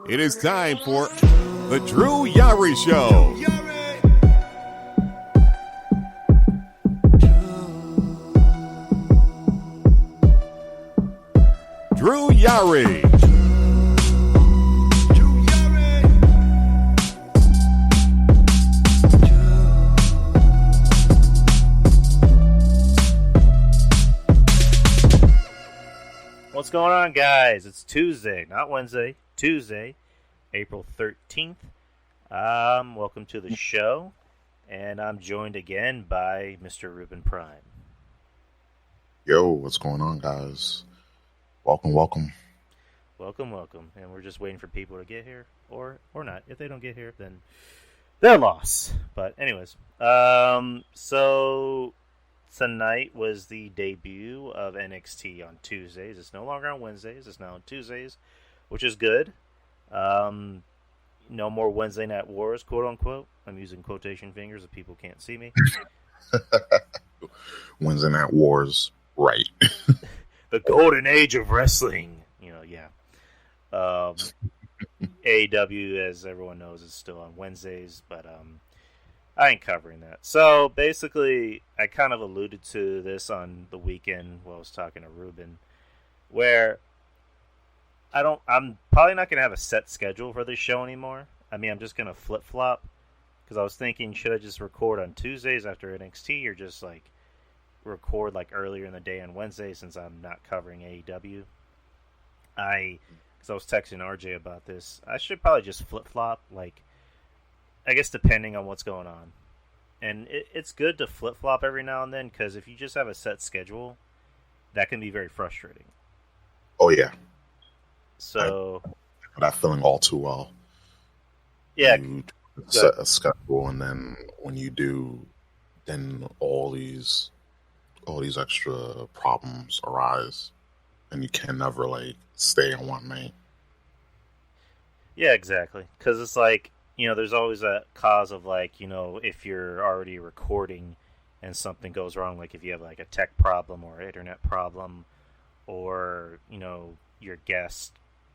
It is time for the Drew Yari Show. Drew Yari. What's going on, guys? It's Tuesday, not Wednesday. Tuesday, April 13th. Welcome to the show, and I'm joined again by Mr. Ruben Prime. Yo, what's going on, guys? Welcome. Welcome. And we're just waiting for people to get here, or not. If they don't get here, then they're lost. But anyways, so tonight was the debut of NXT on Tuesdays. It's no longer on Wednesdays. It's now on Tuesdays, which is good. No more Wednesday Night Wars, quote unquote. I'm using quotation fingers if people can't see me. Wednesday Night Wars, right? The golden age of wrestling. Yeah. AEW, as everyone knows, is still on Wednesdays, but I ain't covering that. So basically, I kind of alluded to this on the weekend while I was talking to Ruben, where I'm probably not going to have a set schedule for this show anymore. I mean, I'm just going to flip-flop, because I was thinking, should I just record on Tuesdays after NXT, or just record earlier in the day on Wednesday, since I'm not covering AEW. Because I was texting RJ about this, I should probably just flip-flop, I guess depending on what's going on. And it's good to flip-flop every now and then, because if you just have a set schedule, that can be very frustrating. Oh, yeah. So I know that feeling all too well. Yeah. You set a schedule, and then when you do, then all these extra problems arise, and you can never stay in one lane. Yeah, exactly. Because it's there's always a cause of if you're already recording and something goes wrong, if you have a tech problem or internet problem, or your guest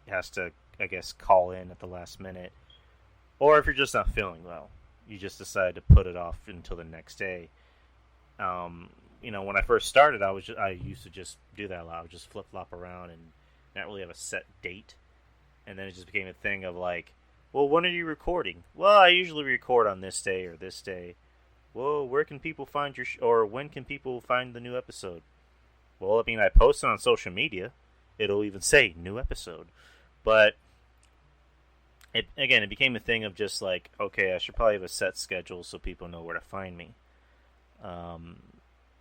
has to, I guess, call in at the last minute, or if you're just not feeling well, you just decide to put it off until the next day. When I first started, I used to just do that a lot. I would just flip flop around and not really have a set date, and then it just became a thing of well, when are you recording? Well, I usually record on this day or this day. Well, where can people find or when can people find the new episode? Well, I post it on social media. It'll even say new episode. But it became a thing of just okay, I should probably have a set schedule so people know where to find me.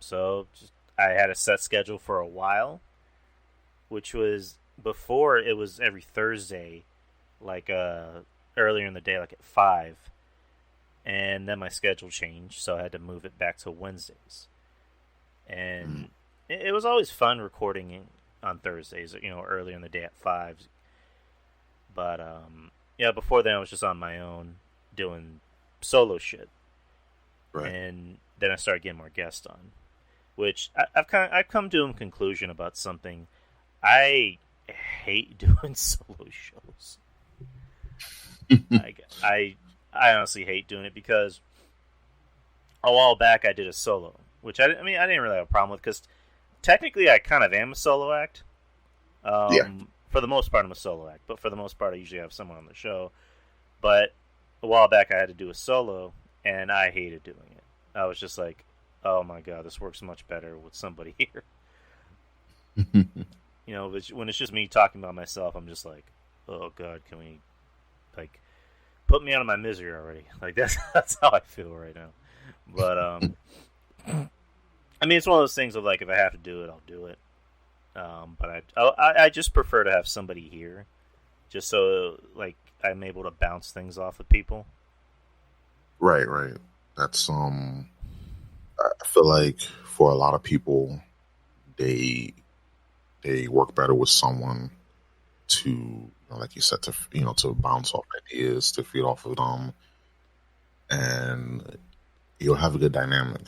So I had a set schedule for a while, which was before it was every Thursday, earlier in the day, at 5. And then my schedule changed, so I had to move it back to Wednesdays. And it was always fun recording on Thursdays, earlier in the day at 5. But, before then I was just on my own doing solo shit. Right. And then I started getting more guests on, which I've come to a conclusion about something. I hate doing solo shows. I honestly hate doing it, because a while back I did a solo, which I didn't really have a problem with, because technically I kind of am a solo act. For the most part I'm a solo act, but for the most part I usually have someone on the show. But a while back I had to do a solo, and I hated doing it. I was just oh my god, this works much better with somebody here. When it's just me talking about myself, I'm just oh god, can we put me out of my misery already? That's how I feel right now. But it's one of those things of if I have to do it, I'll do it. But I just prefer to have somebody here, just so I'm able to bounce things off with people. Right. That's I feel for a lot of people, they work better with someone to, like you said, to bounce off ideas, to feed off of them, and you'll have a good dynamic.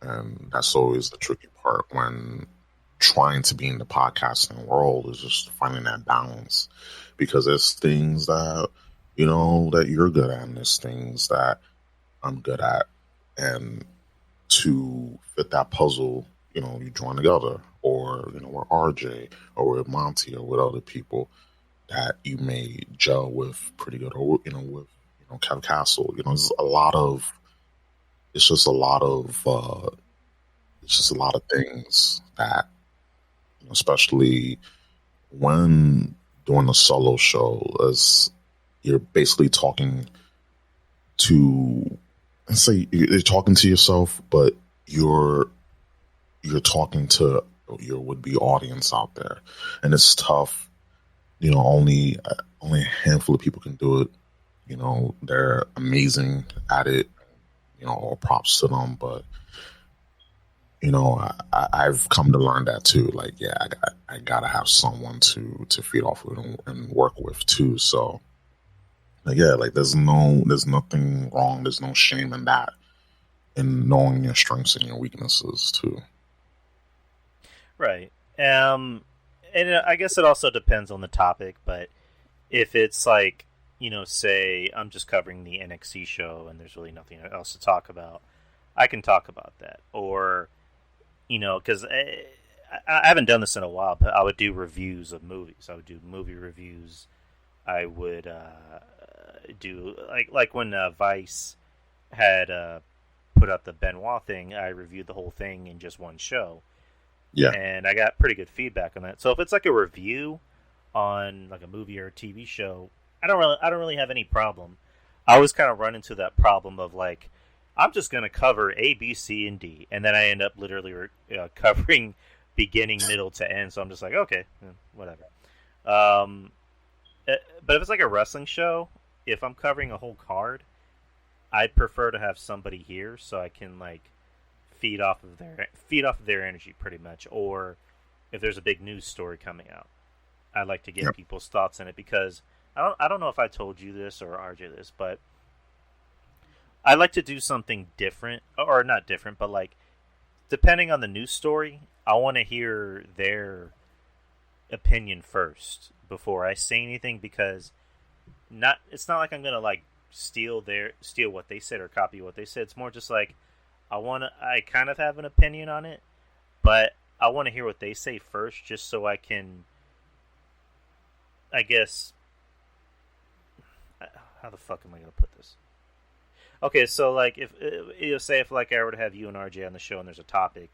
And that's always the tricky part, when trying to be in the podcasting world is just finding that balance, because there's things that, you know, that you're good at, and there's things that I'm good at, and to fit that puzzle, you know, you join together, or, you know, with RJ or with Monty or with other people that you may gel with pretty good, or, you know, with, you know, Kev Castle. You know, there's a lot of, it's just a lot of, it's just a lot of things that, you know, especially when doing a solo show, as you're basically talking to, let's say you're talking to yourself, but you're talking to your would-be audience out there, and it's tough. You know, only a handful of people can do it. You know, they're amazing at it. You know, all props to them. But you know, I've come to learn that too. Like, yeah, I gotta have someone to feed off of and work with too. So, like, yeah, like there's nothing wrong. There's no shame in that, in knowing your strengths and your weaknesses too. Right. And I guess it also depends on the topic, but if it's like, you know, say I'm just covering the NXT show and there's really nothing else to talk about, I can talk about that. Or, you know, because I haven't done this in a while, but I would do reviews of movies. I would do movie reviews. I would do, like when Vice had put out the Benoit thing, I reviewed the whole thing in just one show. Yeah. And I got pretty good feedback on that. So if it's like a review on like a movie or a TV show, I don't really have any problem. I always kind of run into that problem of like, I'm just going to cover A, B, C, and D, and then I end up literally covering beginning, middle to end. So I'm just like, okay, whatever. But if it's like a wrestling show, if I'm covering a whole card, I'd prefer to have somebody here so I can like feed off of their energy pretty much. Or if there's a big news story coming out, I like to get people's thoughts in it, because I don't know if I told you this or RJ this, but I like to do something different, or not different, but like depending on the news story, I want to hear their opinion first before I say anything, because it's not like I'm gonna like steal what they said or copy what they said. It's more just like I kind of have an opinion on it, but I want to hear what they say first, just so I can, I guess, how the fuck am I gonna put this? Okay, so like if like I were to have you and RJ on the show and there's a topic,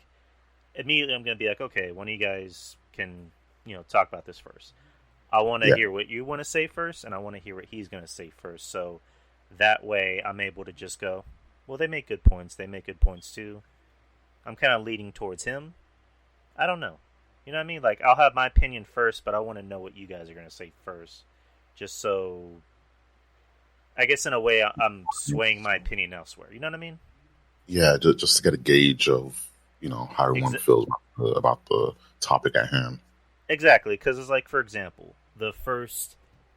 immediately I'm gonna be like, okay, one of you guys can, you know, talk about this first. I want to hear what you want to say first, and I want to hear what he's gonna say first. So that way I'm able to just go, well, they make good points. They make good points too. I'm kind of leading towards him. I don't know. You know what I mean? Like, I'll have my opinion first, but I want to know what you guys are going to say first. Just so, I guess in a way, I'm swaying my opinion elsewhere. You know what I mean? Yeah, just to get a gauge of, you know, how everyone feels about the topic at hand. Exactly, because it's like, for example, the first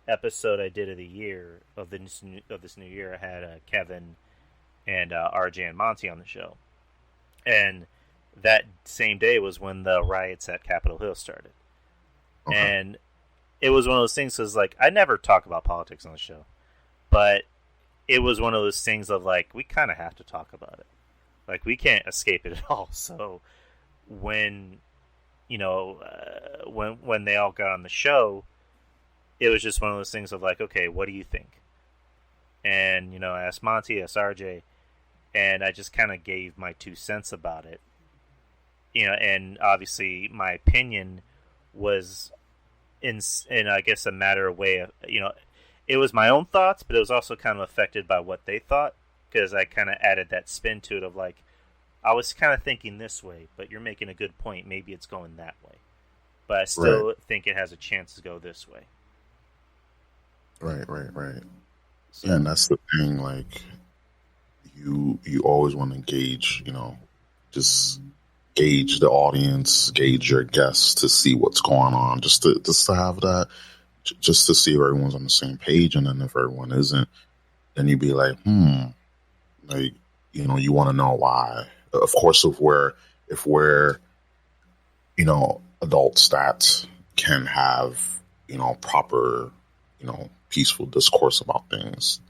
episode I did of the year, of this new year, I had Kevin and RJ and Monty on the show. And that same day was when the riots at Capitol Hill started. Okay. And it was one of those things, because like, I never talk about politics on the show, but it was one of those things of like, we kind of have to talk about it. Like, we can't escape it at all. So when, you know, when they all got on the show, it was just one of those things of like, okay, what do you think? And, you know, I asked Monty, I asked RJ, and I just kind of gave my 2 cents about it. You know, and obviously my opinion was in I guess a matter of way of, you know, it was my own thoughts, but it was also kind of affected by what they thought, because I kind of added that spin to it of like, I was kind of thinking this way, but you're making a good point. Maybe it's going that way, but I still think it has a chance to go this way. Right. So, yeah, and that's the thing. Like, you always want to gauge, you know, just gauge the audience, gauge your guests to see what's going on, just to have that, just to see if everyone's on the same page. And then if everyone isn't, then you'd be like, like, you know, you want to know why. Of course, if we're, adults that can have, proper, peaceful discourse about things,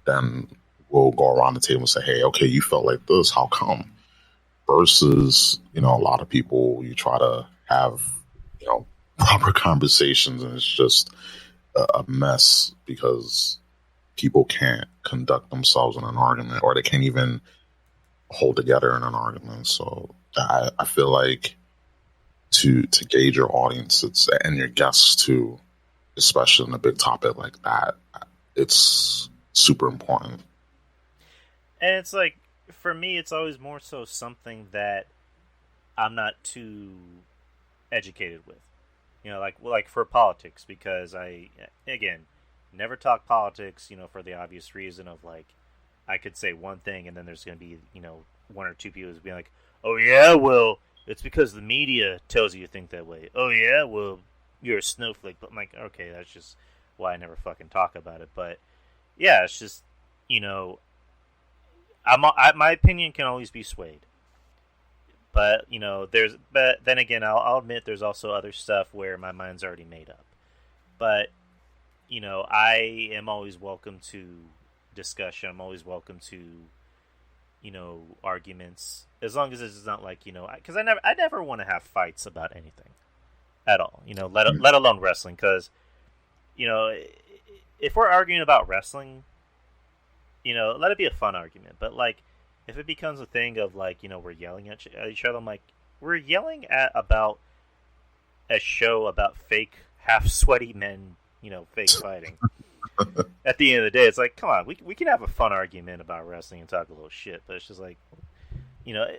then we'll go around the table and say, hey, okay, you felt like this, how come? Versus, a lot of people, you try to have, proper conversations, and it's just a mess because people can't conduct themselves in an argument, or they can't even hold together in an argument. So I feel like to gauge your audience and your guests too, especially in a big topic like that, it's super important. And it's like, for me, it's always more so something that I'm not too educated with. Like for politics, because I, again, never talk politics, for the obvious reason of, like, I could say one thing and then there's going to be, one or two people who's being like, oh yeah, well, it's because the media tells you to think that way. Oh yeah, well, you're a snowflake. But I'm like, okay, that's just why I never fucking talk about it. But yeah, it's just, my opinion can always be swayed. But, but then again, I'll admit there's also other stuff where my mind's already made up. But, I am always welcome to discussion. I'm always welcome to, arguments, as long as it's not like, because I never want to have fights about anything at all, let alone wrestling. Because, if we're arguing about wrestling, let it be a fun argument. But, like, if it becomes a thing of, like, we're yelling at each other, I'm like, we're yelling about a show about fake, half sweaty men, fake fighting. At the end of the day, it's like, come on, we can have a fun argument about wrestling and talk a little shit, but it's just like,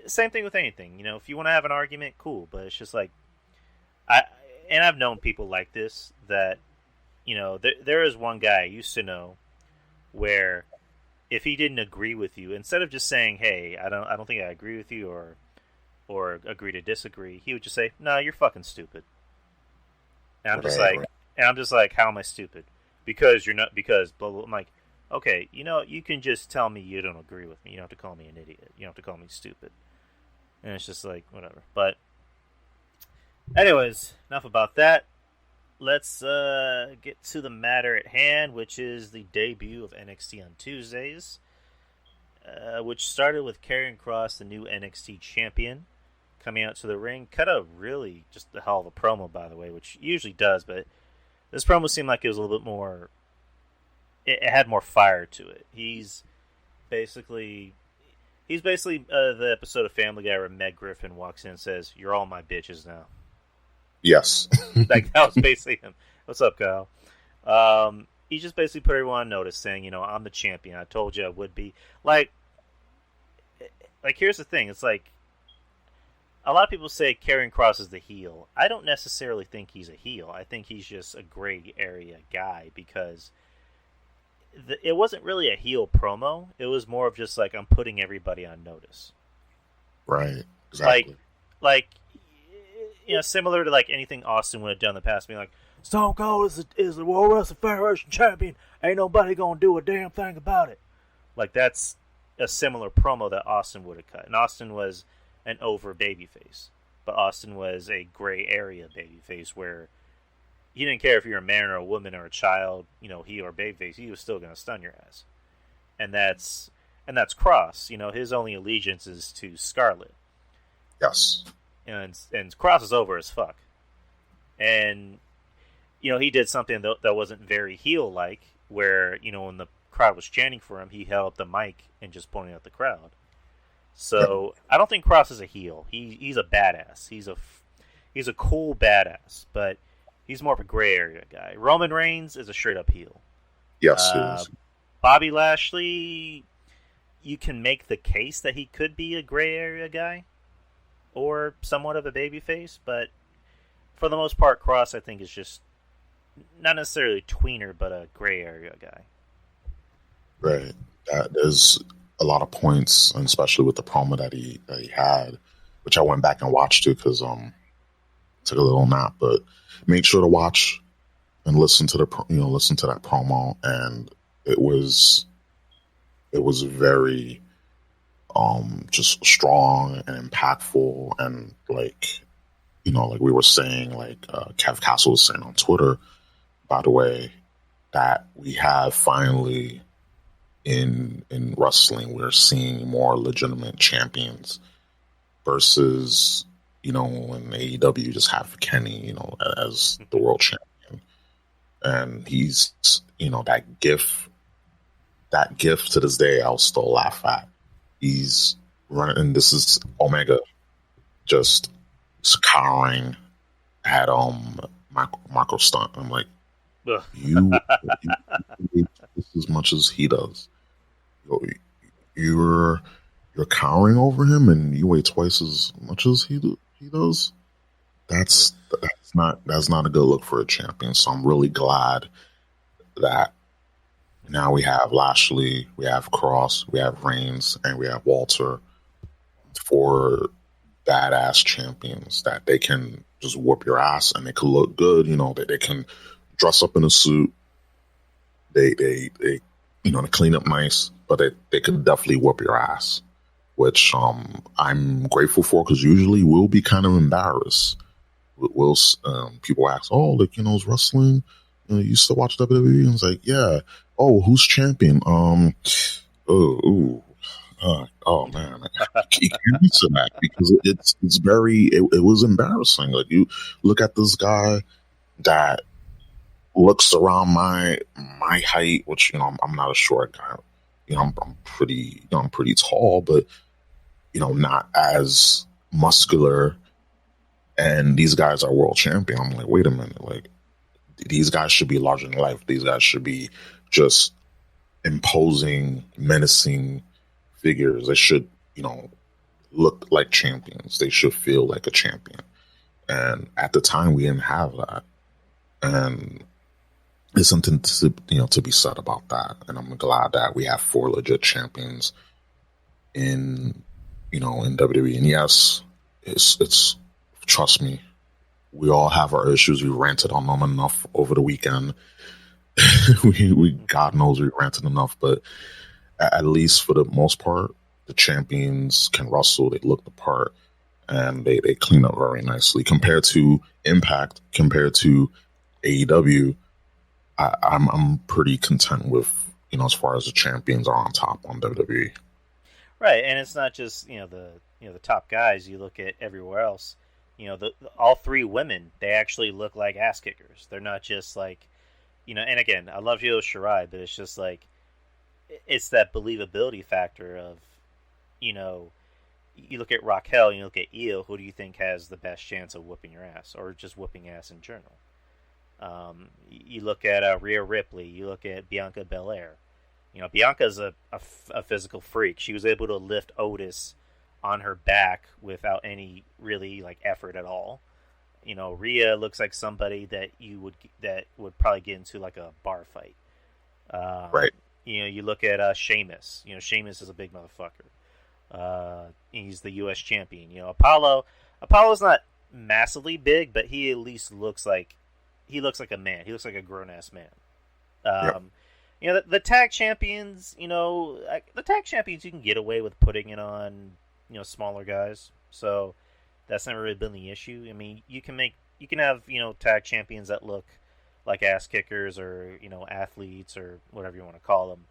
same thing with anything. If you want to have an argument, cool, but it's just like, I've known people like this that, there is one guy I used to know where if he didn't agree with you, instead of just saying, hey, I don't think I agree with you, or agree to disagree, he would just say, no, you're fucking stupid. And I'm just like, how am I stupid? Because you're not, because blah, blah. I'm like, okay, you can just tell me you don't agree with me. You don't have to call me an idiot. You don't have to call me stupid. And it's just like, whatever. But anyways, enough about that. Let's get to the matter at hand, which is the debut of NXT on Tuesdays, which started with Karrion Kross, the new NXT champion, coming out to the ring. Cut a really just a hell of a promo, by the way, which usually does, but this promo seemed like it was a little bit more. It had more fire to it. He's basically the episode of Family Guy where Meg Griffin walks in and says, "You're all my bitches now." Yes. Like, that was basically him. What's up, Kyle? He just basically put everyone on notice, saying, I'm the champion. I told you I would be. Like, here's the thing. It's like, a lot of people say Karrion Kross is the heel. I don't necessarily think he's a heel. I think he's just a gray area guy, because it wasn't really a heel promo. It was more of just like, I'm putting everybody on notice. Right. Exactly. Like, similar to like anything Austin would have done in the past, being like, Stone Cold is the World Wrestling Federation champion. Ain't nobody gonna do a damn thing about it. Like, that's a similar promo that Austin would have cut. And Austin was an over babyface, but Austin was a gray area babyface where he didn't care if you're a man or a woman or a child, he or babyface, he was still gonna stun your ass. And that's Kross. His only allegiance is to Scarlett. Yes. And Kross is over as fuck. And, he did something that wasn't very heel-like, where, when the crowd was chanting for him, he held up the mic and just pointed at the crowd. So, I don't think Kross is a heel. He's a badass. He's a cool badass, but he's more of a gray area guy. Roman Reigns is a straight-up heel. Yes, he is. Bobby Lashley, you can make the case that he could be a gray area guy, or somewhat of a babyface, but for the most part, Kross, I think, is just not necessarily a tweener, but a gray area guy. Right. There's a lot of points, and especially with the promo that he had, which I went back and watched too, because took a little nap. But make sure to watch and listen to listen to that promo, and it was very just strong and impactful, and like like we were saying, like Kev Castle was saying on Twitter, by the way, that we have finally in wrestling, we're seeing more legitimate champions versus, when AEW just have Kenny, as the world champion. And he's, that gift to this day, I'll still laugh at. He's running, and this is Omega just cowering at Marco Stunt. I'm like, you just as much as he does. You're cowering over him, and you weigh twice as much as he does. That's not a good look for a champion. So I'm really glad that now we have Lashley, we have Cross, we have Reigns, and we have Walter for badass champions that they can just whoop your ass and they can look good. That they can dress up in a suit. They clean up nice, but they can definitely whoop your ass, which I'm grateful for, because usually we'll be kind of embarrassed. People ask, oh, like, is wrestling, you used to watch WWE? And it's like, yeah. Oh, who's champion? Oh man, you can't answer that because it's very, it was embarrassing. Like, you look at this guy that looks around my height, which I'm not a short guy. I'm pretty tall, but not as muscular. And these guys are world champion. I'm like, wait a minute, like, these guys should be larger than life. These guys should be just imposing, menacing figures. They should, look like champions. They should feel like a champion. And at the time, we didn't have that. And there's something to be said about that. And I'm glad that we have 4 legit champions in WWE. And yes, it's trust me, we all have our issues. We ranted on them enough over the weekend. we God knows we ranted enough, but at least for the most part, the champions can wrestle. They look the part, and they clean up very nicely compared to Impact, compared to AEW. I'm pretty content with as far as the champions are on top on WWE. Right, and it's not just the top guys. You look at everywhere else. All 3 women, they actually look like ass kickers. They're not just like, and again, I love Io Shirai, but it's just like, it's that believability factor of, you look at Raquel, you look at Io, who do you think has the best chance of whooping your ass, or just whooping ass in general? You look at Rhea Ripley, you look at Bianca Belair. Bianca's a physical freak. She was able to lift Otis on her back without any really like effort at all. Rhea looks like somebody that would probably get into like a bar fight. Right. You look at Sheamus. Sheamus is a big motherfucker. He's the U.S. champion. Apollo's not massively big, but he at least looks like a man. He looks like a grown ass man. Yep. The tag champions. The tag champions, you can get away with putting it on smaller guys. So that's never really been the issue. I mean, you can have tag champions that look like ass kickers or athletes or whatever you want to call them.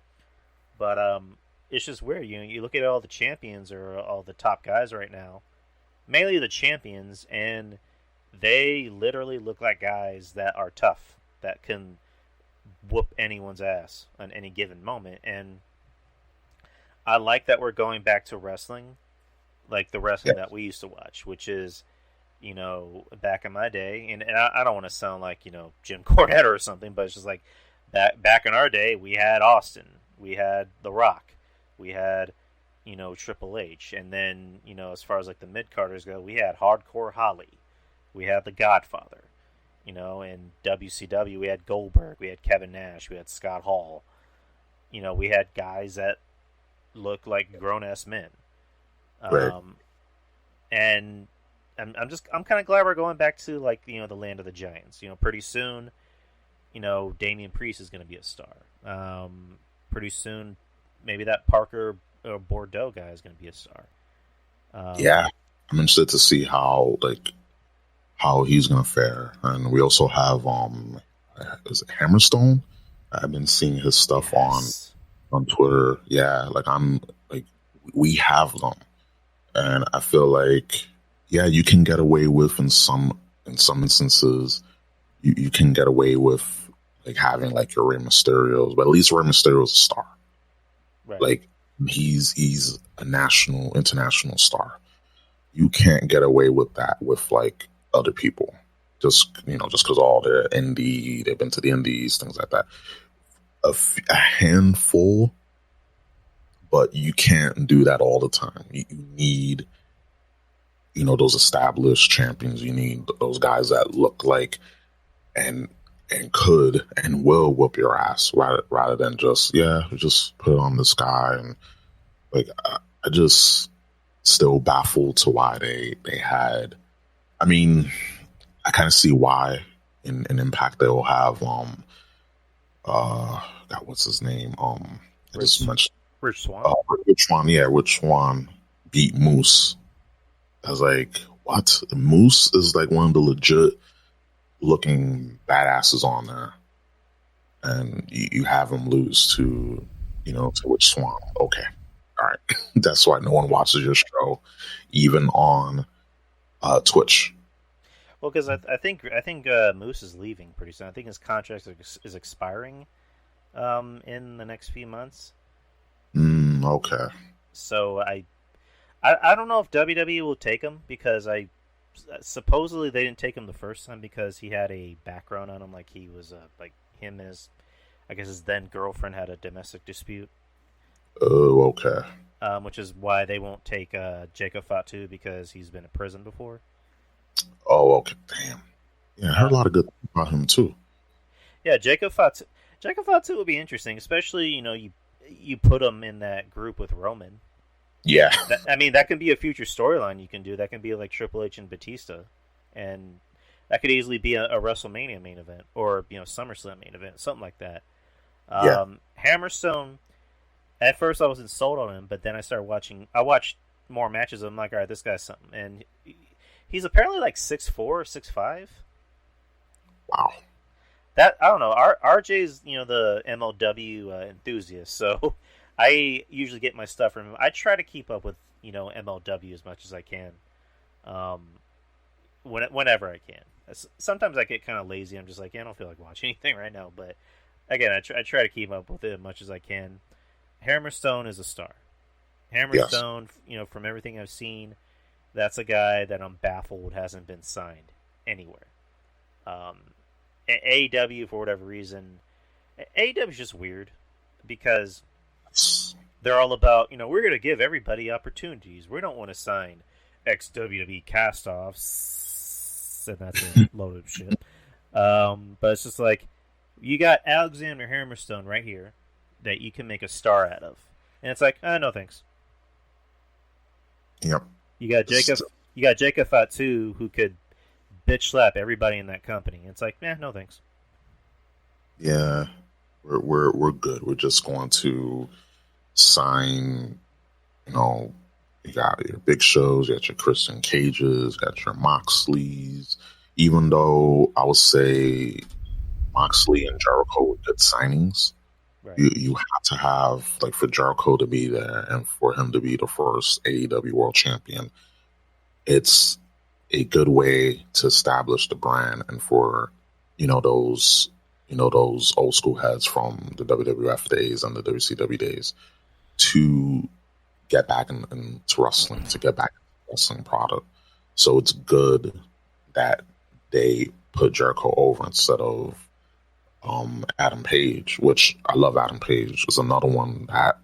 But it's just weird. You look at all the champions or all the top guys right now, mainly the champions, and they literally look like guys that are tough, that can whoop anyone's ass on any given moment. And I like that we're going back to wrestling, like the wrestling that we used to watch, which is, back in my day, and I don't want to sound like, Jim Cornette or something, but it's just like back in our day, we had Austin, we had The Rock, we had, Triple H, and then, as far as like the mid-carders go, we had Hardcore Holly, we had The Godfather, in WCW, we had Goldberg, we had Kevin Nash, we had Scott Hall, we had guys that looked like grown-ass men. Right. And I'm kind of glad we're going back to like the land of the giants. Pretty soon, Damian Priest is going to be a star. Pretty soon, maybe that Parker or Bordeaux guy is going to be a star. Yeah, I'm interested to see how like how he's gonna fare. And we also have is it Hammerstone? I've been seeing his stuff Yes. on Twitter. Yeah, like I'm like we have them, and I feel like yeah, you can get away with in some instances. You can get away with like having like your Rey Mysterios, but at least Rey Mysterio's a star. Right. Like he's a international star. You can't get away with that with like other people. Just because all they're indie, they've been to the indies, things like that. A handful, but you can't do that all the time. You need, those established champions. You need those guys that look like and could and will whoop your ass rather than just put it on this guy. And like I just still baffled to why they had. I mean, I kind of see why in Impact they will have God, what's his name? I just mentioned Rich Swann. Rich Swann beat Moose. I was like, what? Moose is like one of the legit looking badasses on there, and you have him lose to Rich Swann. Okay, all right. That's why no one watches your show, even on Twitch. Well, because I think Moose is leaving pretty soon. I think his contract is expiring in the next few months. Okay. So I don't know if WWE will take him, because supposedly they didn't take him the first time because he had a background on him, like he was like him and his, I guess his then girlfriend had a domestic dispute. Oh, okay. Which is why they won't take Jacob Fatu, because he's been in prison before. Oh, okay. Damn. Yeah, I heard a lot of good things about him too. Yeah, Jacob Fatu would be interesting, especially you put him in that group with Roman. Yeah. That can be a future storyline you can do. That can be like Triple H and Batista, and that could easily be a WrestleMania main event, or SummerSlam main event, something like that. Hammerstone. At first, I wasn't sold on him, but then I started watching. I watched more matches. I'm like, all right, this guy's something, and he's apparently like 6'4" or 6'5". Wow. That I don't know. RJ's the MLW enthusiast, so I usually get my stuff from him. I try to keep up with MLW as much as I can, whenever I can. Sometimes I get kind of lazy. I'm just like, I don't feel like watching anything right now. But again, I try to keep up with it as much as I can. Hammerstone is a star. Hammerstone, yes. From everything I've seen, that's a guy that I'm baffled hasn't been signed anywhere. AEW, for whatever reason, AEW is just weird, because they're all about, we're going to give everybody opportunities. We don't want to sign ex-WWE cast-offs, and that's a load of shit. But it's just like, you got Alexander Hammerstone right here that you can make a star out of. And it's like, no thanks. Yep. You got Jacob Fatu, who could bitch slap everybody in that company. It's like, no thanks. Yeah, we're good. We're just going to sign. You got your big shows, you got your Christian Cages, got your Moxleys. Even though I would say Moxley and Jericho were good signings, right. You have to have, like, for Jericho to be there and for him to be the first AEW World Champion. It's a good way to establish the brand, and for those old school heads from the WWF days and the WCW days to get back into wrestling, to get back into the wrestling product. So it's good that they put Jericho over instead of Adam Page, which I love. Adam Page is another one that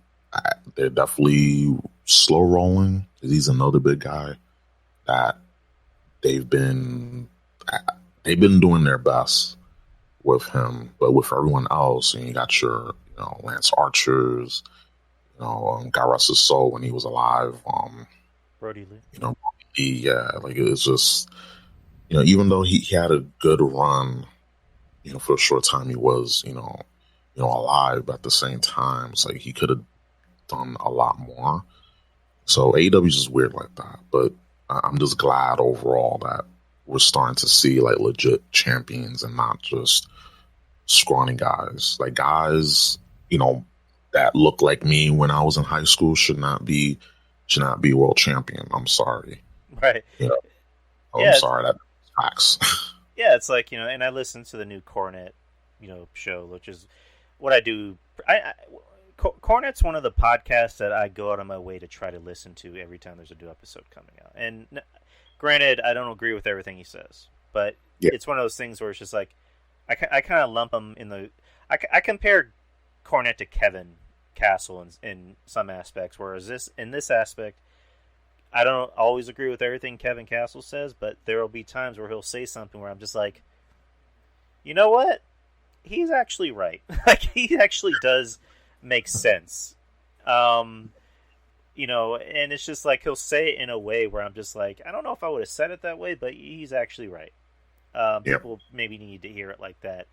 they're definitely slow rolling. He's another big guy that they've been doing their best with him, but with everyone else, and you got your Lance Archers, God rest his soul when he was alive, Brody Lee. Like it's just even though he had a good run, for a short time he was alive, but at the same time it's like he could have done a lot more. So AEW is just weird like that, but I'm just glad overall that we're starting to see like legit champions and not just scrawny guys. Like guys, that look like me when I was in high school should not be world champion. I'm sorry. Right. I'm sorry, that's facts. Yeah, it's like, and I listen to the new Cornet, show, which is what I do. Cornet's one of the podcasts that I go out of my way to try to listen to every time there's a new episode coming out. And granted, I don't agree with everything he says, but it's one of those things where it's just like, I kind of lump him in the... I compare Cornet to Kevin Castle in some aspects, whereas in this aspect, I don't always agree with everything Kevin Castle says, but there will be times where he'll say something where I'm just like, you know what? He's actually right. Like, he actually does make sense. And it's just like he'll say it in a way where I'm just like, I don't know if I would have said it that way, but he's actually right. People maybe need to hear it like that.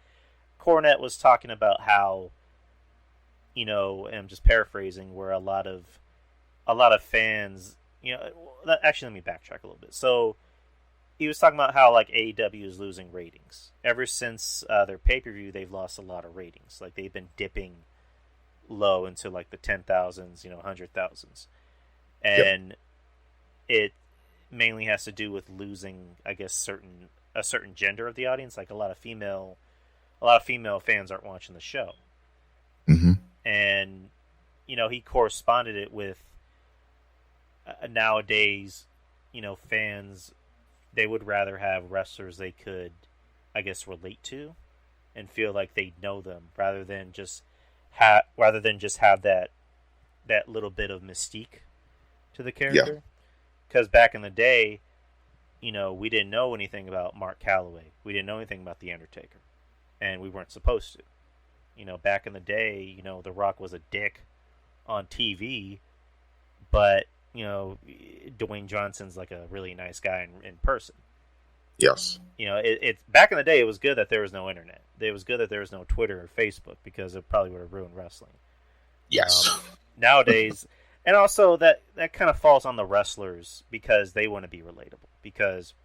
Cornette was talking about how, and I'm just paraphrasing, where a lot of fans, actually, let me backtrack a little bit. So he was talking about how like AEW is losing ratings ever since their pay-per-view. They've lost a lot of ratings. Like they've been dipping low into like the 10,000s, 100,000s, and it mainly has to do with losing, I guess, a certain gender of the audience. Like a lot of female fans aren't watching the show. Mm-hmm. And he corresponded it with nowadays, fans, they would rather have wrestlers they could, I guess, relate to and feel like they know them rather than just have that little bit of mystique to the character. Because back in the day, we didn't know anything about Mark Calloway. We didn't know anything about The Undertaker. And we weren't supposed to. Back in the day, The Rock was a dick on TV, but, Dwayne Johnson's like a really nice guy in person. Yes. It's back in the day, it was good that there was no internet. It was good that there was no Twitter or Facebook, because it probably would have ruined wrestling. Yes. Nowadays, and also that kind of falls on the wrestlers because they want to be relatable. Because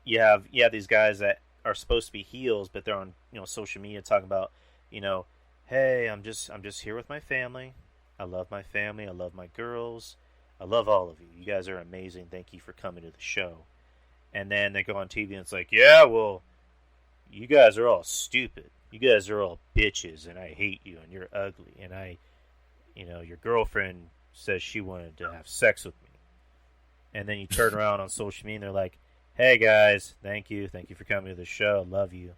you have these guys that are supposed to be heels, but they're on social media talking about hey, I'm just here with my family. I love my family. I love my girls. I love all of you. You guys are amazing. Thank you for coming to the show. And then they go on TV and it's like, yeah, well, you guys are all stupid. You guys are all bitches, and I hate you, and you're ugly, and your girlfriend says she wanted to have sex with me. And then you turn around on social media and they're like, hey guys, thank you for coming to the show. I love you.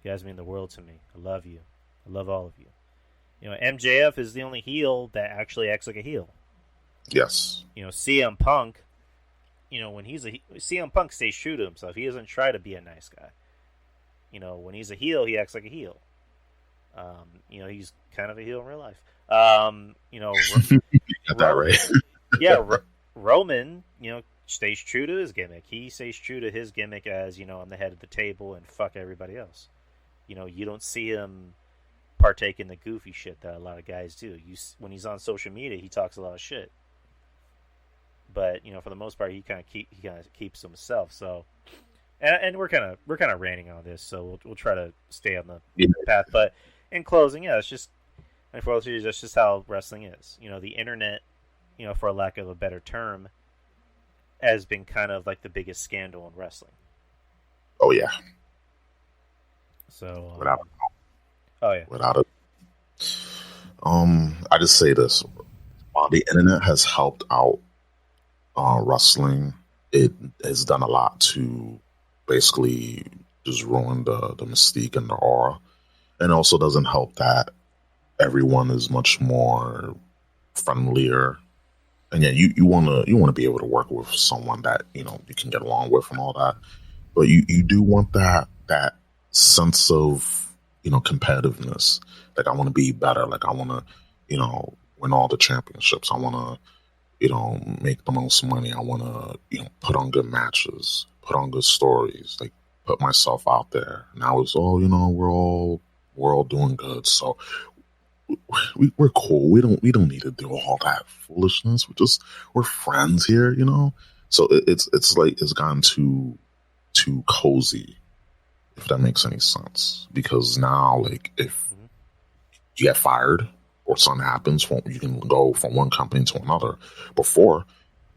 You guys mean the world to me. I love you. I love all of you. MJF is the only heel that actually acts like a heel. Yes. CM Punk, when CM Punk stays true to himself. He doesn't try to be a nice guy. When he's a heel, he acts like a heel. He's kind of a heel in real life. You got that right. Yeah, Roman, stays true to his gimmick. He stays true to his gimmick as, I'm the head of the table and fuck everybody else. You don't see him partake in the goofy shit that a lot of guys do. When he's on social media, he talks a lot of shit. But, for the most part, he kind of keeps to himself. So, and we're kind of ranting on this, so we'll try to stay on the path. But in closing, it's just, unfortunately, that's just how wrestling is. The internet, for lack of a better term, has been kind of like the biggest scandal in wrestling. Oh yeah. So without without it. I just say this: while the internet has helped out wrestling, it has done a lot to basically just ruin the mystique and the aura, and also doesn't help that everyone is much more friendlier. And yeah, you want to be able to work with someone that you can get along with and all that, but you do want that sense of competitiveness. Like I want to be better. Like I want to win all the championships. I want to make the most money. I want to put on good matches, put on good stories. Like put myself out there. Now it's all we're all doing good. So we're cool. We don't need to do all that foolishness. We're friends here, So it's like it's gotten too cozy, if that makes any sense. Because now, like, if you get fired or something happens, you can go from one company to another. Before,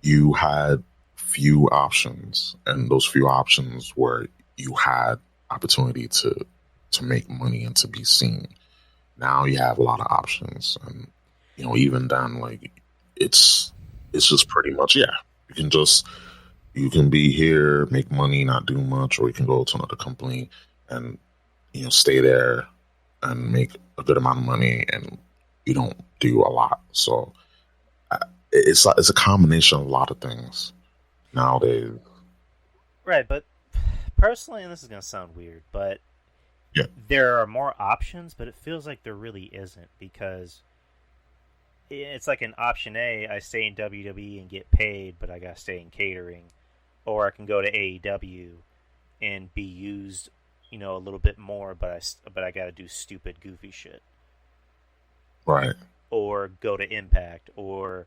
you had few options, and those few options were you had opportunity to make money and to be seen. Now you have a lot of options, and even then, like, it's just pretty much, yeah. You can be here, make money, not do much, or you can go to another company and stay there and make a good amount of money, and you don't do a lot. So it's a combination of a lot of things nowadays. Right, but personally, and this is going to sound weird, but Yeah, there are more options, but it feels like there really isn't, because it's like an option A, I stay in WWE and get paid, but I got to stay in catering. Or I can go to AEW and be used, a little bit more, but I got to do stupid, goofy shit. right. Or go to Impact, or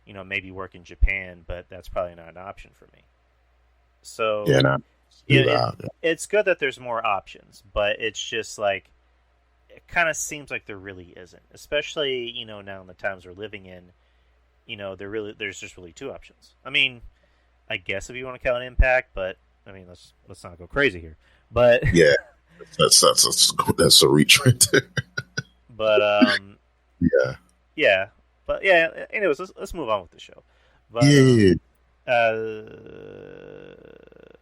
maybe work in Japan, but that's probably not an option for me. So Yeah, nah, do it, that. it's good that there's more options, but it's just like it kind of seems like there really isn't, especially now in the times we're living in. There's just really two options. I mean, I guess if you want to count Impact, but I mean, let's not go crazy here. But Yeah, that's a reach right there. but Yeah, yeah, but yeah. Anyways, let's move on with the show. But yeah.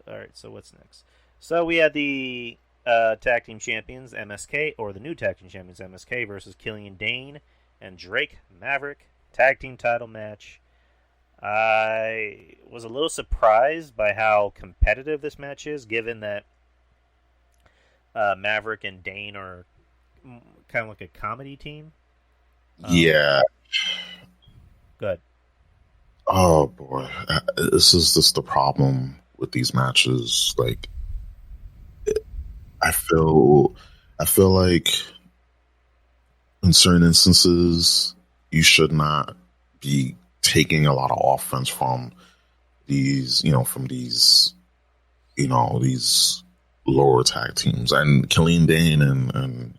all right. So what's next? So we had the tag team champions MSK, or the new tag team champions MSK, versus Killian Dane and Drake Maverick, tag team title match. I was a little surprised by how competitive this match is, given that Maverick and Dane are kind of like a comedy team. Yeah. Good. Oh boy, this is just the problem with these matches. Like, I feel, I feel like in certain instances, you should not be taking a lot of offense from these lower tag teams. And Killian Dane and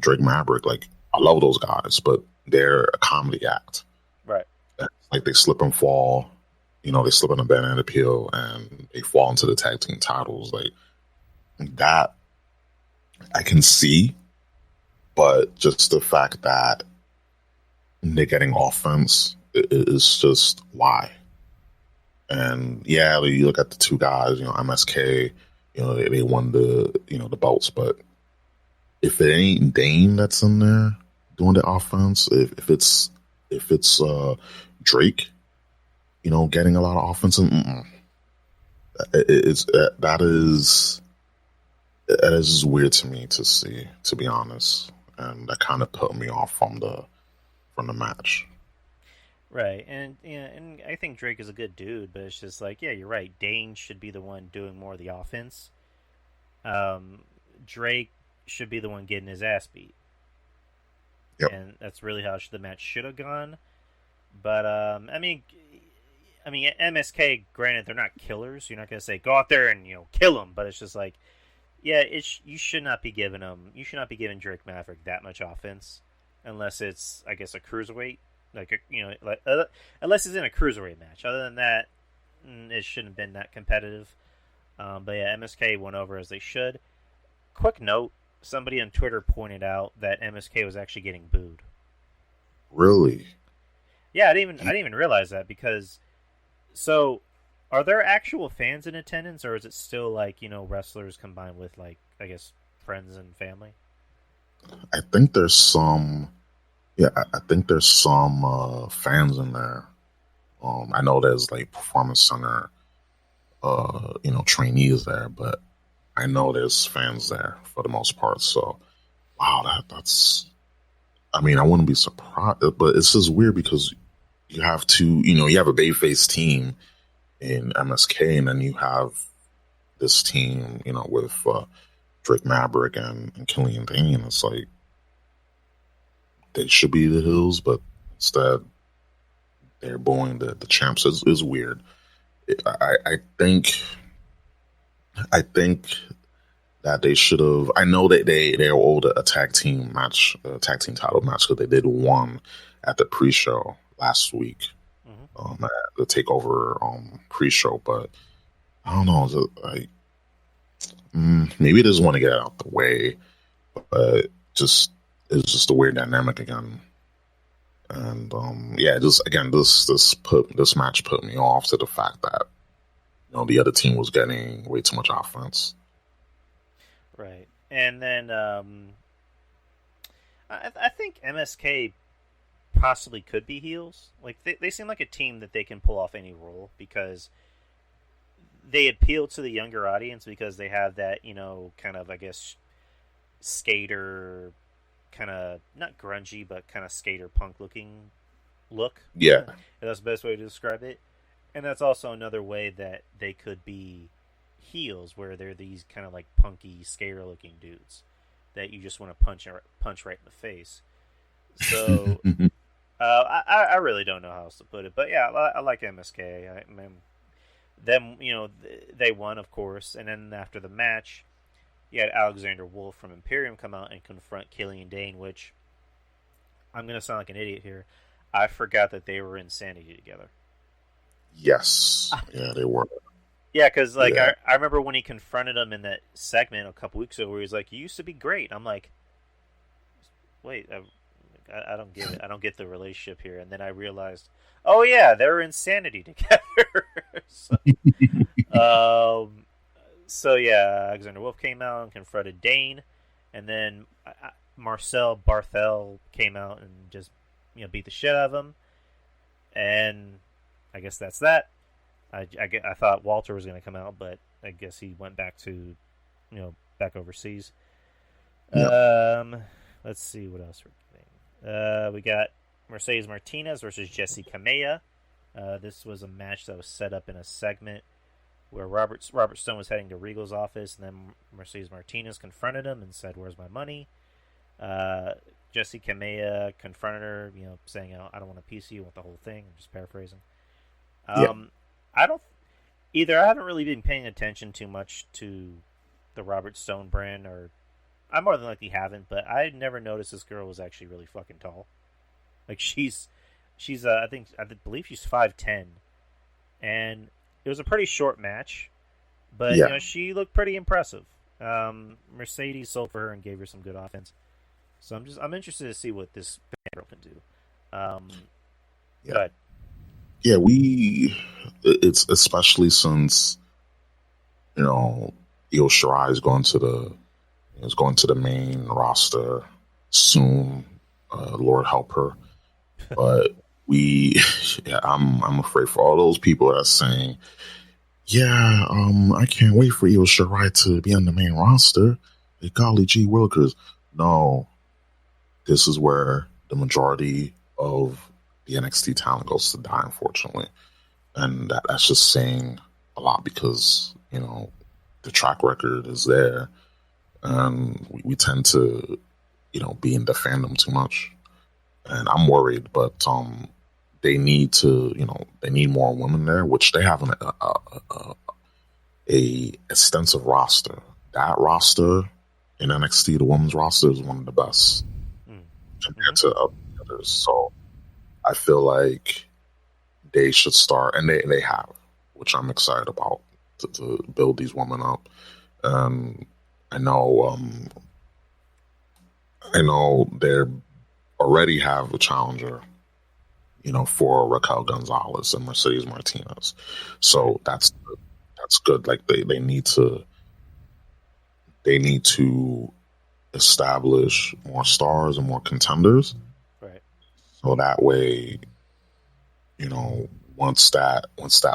Drake Maverick, like, I love those guys, but they're a comedy act. Right. Like, they slip and fall, they slip in a banana peel and they fall into the tag team titles. Like, that I can see, but just the fact that they're getting offense is just why. And yeah, you look at the two guys, MSK, they won the belts, but if it ain't Dane that's in there doing the offense, if it's Drake, getting a lot of offense, that is weird to me to see, to be honest, and that kind of put me off from the match. Right, and I think Drake is a good dude, but it's just like, yeah, you're right. Dane should be the one doing more of the offense. Drake should be the one getting his ass beat. Yep. And that's really how the match should have gone. But I mean, MSK. Granted, they're not killers. You're not gonna say go out there and kill them. But it's just like, yeah, you should not be giving them. You should not be giving Drake Maverick that much offense, unless it's, I guess, a cruiserweight. Unless it's in a cruiserweight match. Other than that, it shouldn't have been that competitive. But yeah, MSK went over as they should. Quick note: somebody on Twitter pointed out that MSK was actually getting booed. Really? Yeah, I didn't even realize that, because so are there actual fans in attendance, or is it still like wrestlers combined with, like, I guess, friends and family? I think there's some. Yeah, I think there's some fans in there. I know there's like performance center, trainees there, but I know there's fans there for the most part. So, wow, that's. I mean, I wouldn't be surprised, but it's just weird because you have you have a babyface team in MSK, and then you have this team, with Drake Maverick and Killian Dane. It's like, they should be the heels, but instead they're booing the champs. Is weird. I think that they should have. I know that they owed a tag team match, a tag team title match, because they did one at the pre-show last week, Mm-hmm. at the Takeover pre-show. But I don't know, like maybe they just want to get it out the way, but just it's just a weird dynamic again. And yeah, just again, this match put me off to the fact that the other team was getting way too much offense. Right. And then I think MSK possibly could be heels. Like they seem like a team that they can pull off any role because they appeal to the younger audience because they have that, kind of, I guess, skater, kind of not grungy but kind of skater punk looking look. Yeah, That's the best way to describe it. And that's also another way that they could be heels, where they're these kind of like punky skater looking dudes that you just want to punch right in the face. So I really don't know how else to put it, but yeah, I like MSK. I mean, them, they won, of course, and then after the match, you had Alexander Wolf from Imperium come out and confront Killian Dane, which I'm gonna sound like an idiot here. I forgot that they were in Sanity together. yes, yeah, they were. Yeah, because Yeah. I remember when he confronted him in that segment a couple weeks ago, where he was like, "You used to be great." I'm like, "Wait, I don't get it. I don't get the relationship here." And then I realized, oh yeah, they're in Sanity together. so, um, so yeah, Alexander Wolf came out and confronted Dane, and then Marcel Barthel came out and just beat the shit out of him. And I guess that's that. I thought Walter was going to come out, but I guess he went back to, back overseas. Yep. Let's see what else we're getting. We got Mercedes Martinez versus Jessie Kamea. This was a match that was set up in a segment where Robert Stone was heading to Regal's office, and then Mercedes Martinez confronted him and said, "Where's my money?" Jessie Kamea confronted her, saying, "I don't want a piece of you, I want the whole thing." I'm just paraphrasing. Yeah. I don't either. I haven't really been paying attention too much to the Robert Stone brand, or I more than likely haven't, but I never noticed this girl was actually really fucking tall. Like she's I believe she's 5'10", and it was a pretty short match, but Yeah. she looked pretty impressive. Mercedes sold for her and gave her some good offense, so I'm interested to see what this girl can do. Yeah. But Yeah, it's especially since Io Shirai is going to the main roster soon. Lord help her. But I'm afraid for all those people that are saying, yeah, I can't wait for Io Shirai to be on the main roster. Hey, golly gee willikers. No, this is where the majority of the NXT talent goes to die, unfortunately. And that's just saying a lot because, the track record is there. And we tend to, be in the fandom too much. And I'm worried, but they need to, they need more women there, which they have a extensive roster. That roster in NXT, the women's roster, is one of the best compared to others. So I feel like they should start, and they have, which I'm excited about, to build these women up. I know they already have a challenger, for Raquel Gonzalez and Mercedes Martinez. So that's good. Like they need to establish more stars and more contenders. right. So that way, once that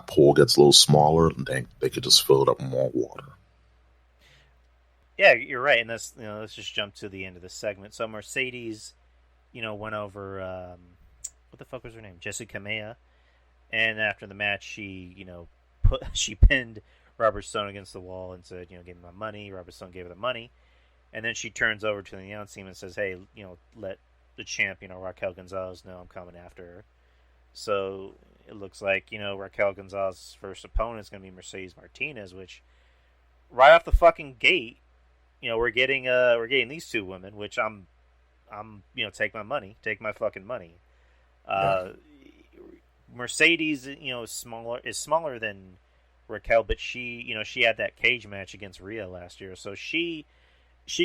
pool gets a little smaller, they could just fill it up with more water. Yeah, you're right, and that's let's just jump to the end of the segment. So Mercedes, went over what the fuck was her name, Jessie Kamea, and after the match, she she pinned Robert Stone against the wall and said, give me my money. Robert Stone gave her the money, and then she turns over to the announce team and says, hey, let the champ, Raquel Gonzalez know I'm coming after her. So it looks like Raquel Gonzalez's first opponent is going to be Mercedes Martinez, which right off the fucking gate, we're getting these two women, which I'm take my money, take my fucking money. Mercedes, is smaller than Raquel, but she had that cage match against Rhea last year, so she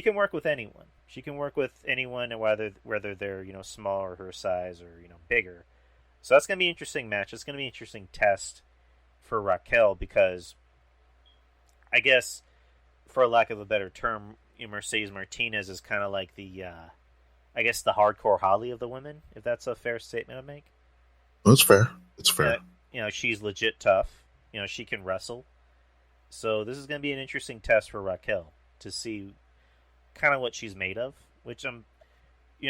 can work with anyone. She can work with anyone, whether they're small or her size or bigger. So that's gonna be an interesting match. It's gonna be an interesting test for Raquel because I guess, for lack of a better term, Mercedes Martinez is kind of like the I guess the hardcore Holly of the women, if that's a fair statement to make. That's fair. It's fair. She's legit tough. She can wrestle. So this is going to be an interesting test for Raquel to see kind of what she's made of, which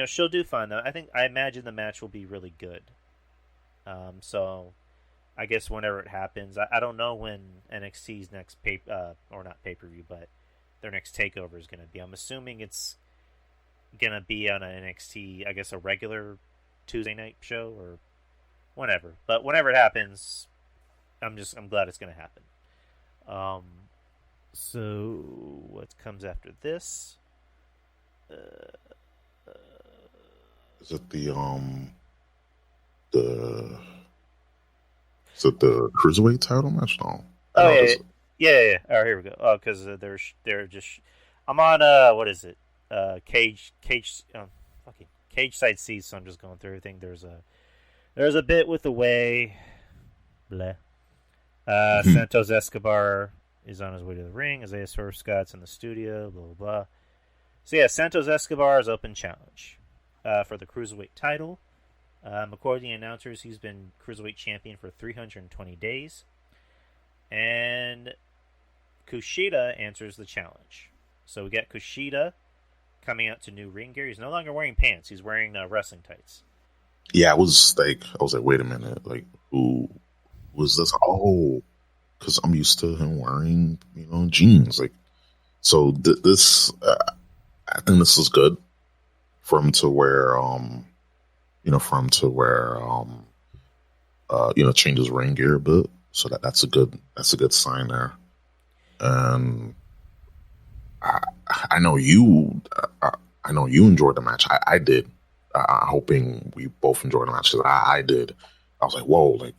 she'll do fine though. I imagine the match will be really good. So I guess whenever it happens, I don't know when NXT's next or not pay-per-view, but their next takeover is going to be. I'm assuming it's going to be on an NXT, I guess a regular Tuesday night show or whenever. But whenever it happens, I'm glad it's going to happen. So what comes after this? Is it the cruiserweight title match? No. Oh yeah. All right, here we go. Oh, because they're just. I'm on what is it? Cage side seats. So I'm just going through everything. There's a bit with the way. Bleh. Santos Escobar is on his way to the ring. Isaiah Swerve-Scott's in the studio. Blah blah blah. So yeah, Santos Escobar's open challenge for the cruiserweight title. According to the announcers, he's been cruiserweight champion for 320 days. And Kushida answers the challenge. So we got Kushida coming out to new ring gear. He's no longer wearing pants. He's wearing wrestling tights. Yeah, I was like, wait a minute. Like, who was this? Oh, because I'm used to him wearing, jeans. Like, so this, I think this is good for him to wear, change his ring gear a bit. So that's a good sign there. And I know you enjoyed the match. I did. Hoping we both enjoyed the match. I did. I was like, whoa, like,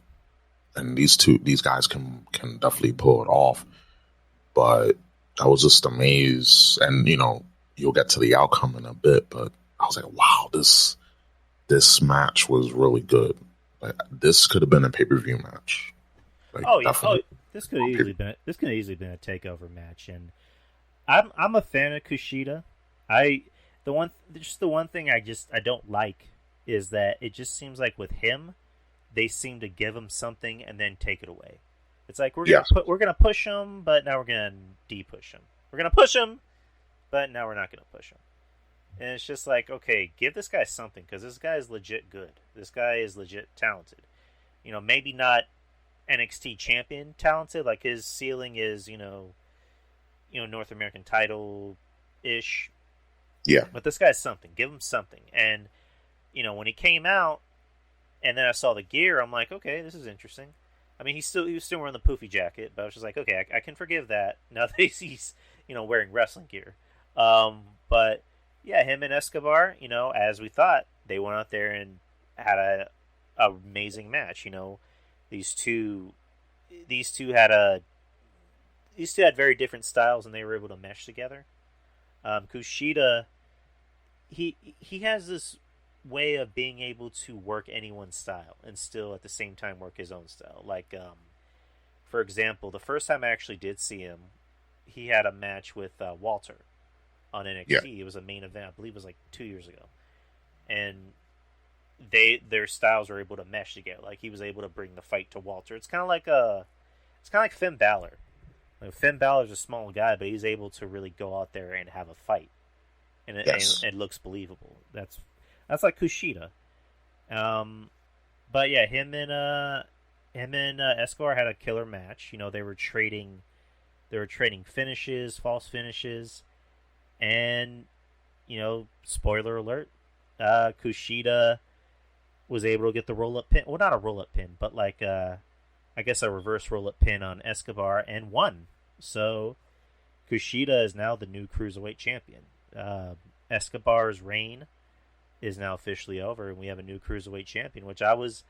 and these guys can definitely pull it off. But I was just amazed, and you'll get to the outcome in a bit. But I was like, wow, this match was really good. Like, this could have been a pay-per-view match. Like, this could easily been a takeover match, and I'm a fan of Kushida. The one thing I don't like is that it just seems like with him, they seem to give him something and then take it away. It's like we're gonna push him, but now we're gonna de-push him. We're gonna push him, but now we're not gonna push him. And it's just like, okay, give this guy something, because this guy is legit good. This guy is legit talented. Maybe not NXT champion talented. Like, his ceiling is North American title ish. Yeah. But this guy's something. Give him something. And when he came out, and then I saw the gear, I'm like, okay, this is interesting. I mean, he was still wearing the poofy jacket, but I was just like, okay, I can forgive that now that he's wearing wrestling gear. But yeah, him and Escobar, as we thought, they went out there and had a amazing match. These two had very different styles, and they were able to mesh together. Kushida, he has this way of being able to work anyone's style and still at the same time work his own style. Like, for example, the first time I actually did see him, he had a match with Walter on NXT. Yeah. It was a main event. I believe it was like 2 years ago, and their styles were able to mesh together. Like, he was able to bring the fight to Walter. It's kind of like Finn Balor. Like, Finn Balor's a small guy, but he's able to really go out there and have a fight, and it looks believable. That's like Kushida. But yeah, him and Escobar had a killer match. They were trading finishes, false finishes, and spoiler alert, Kushida was able to get the roll up pin. Well, not a roll up pin, but like I guess a reverse roll up pin on Escobar and won. So Kushida is now the new cruiserweight champion. Escobar's reign is now officially over, and we have a new cruiserweight champion, which I was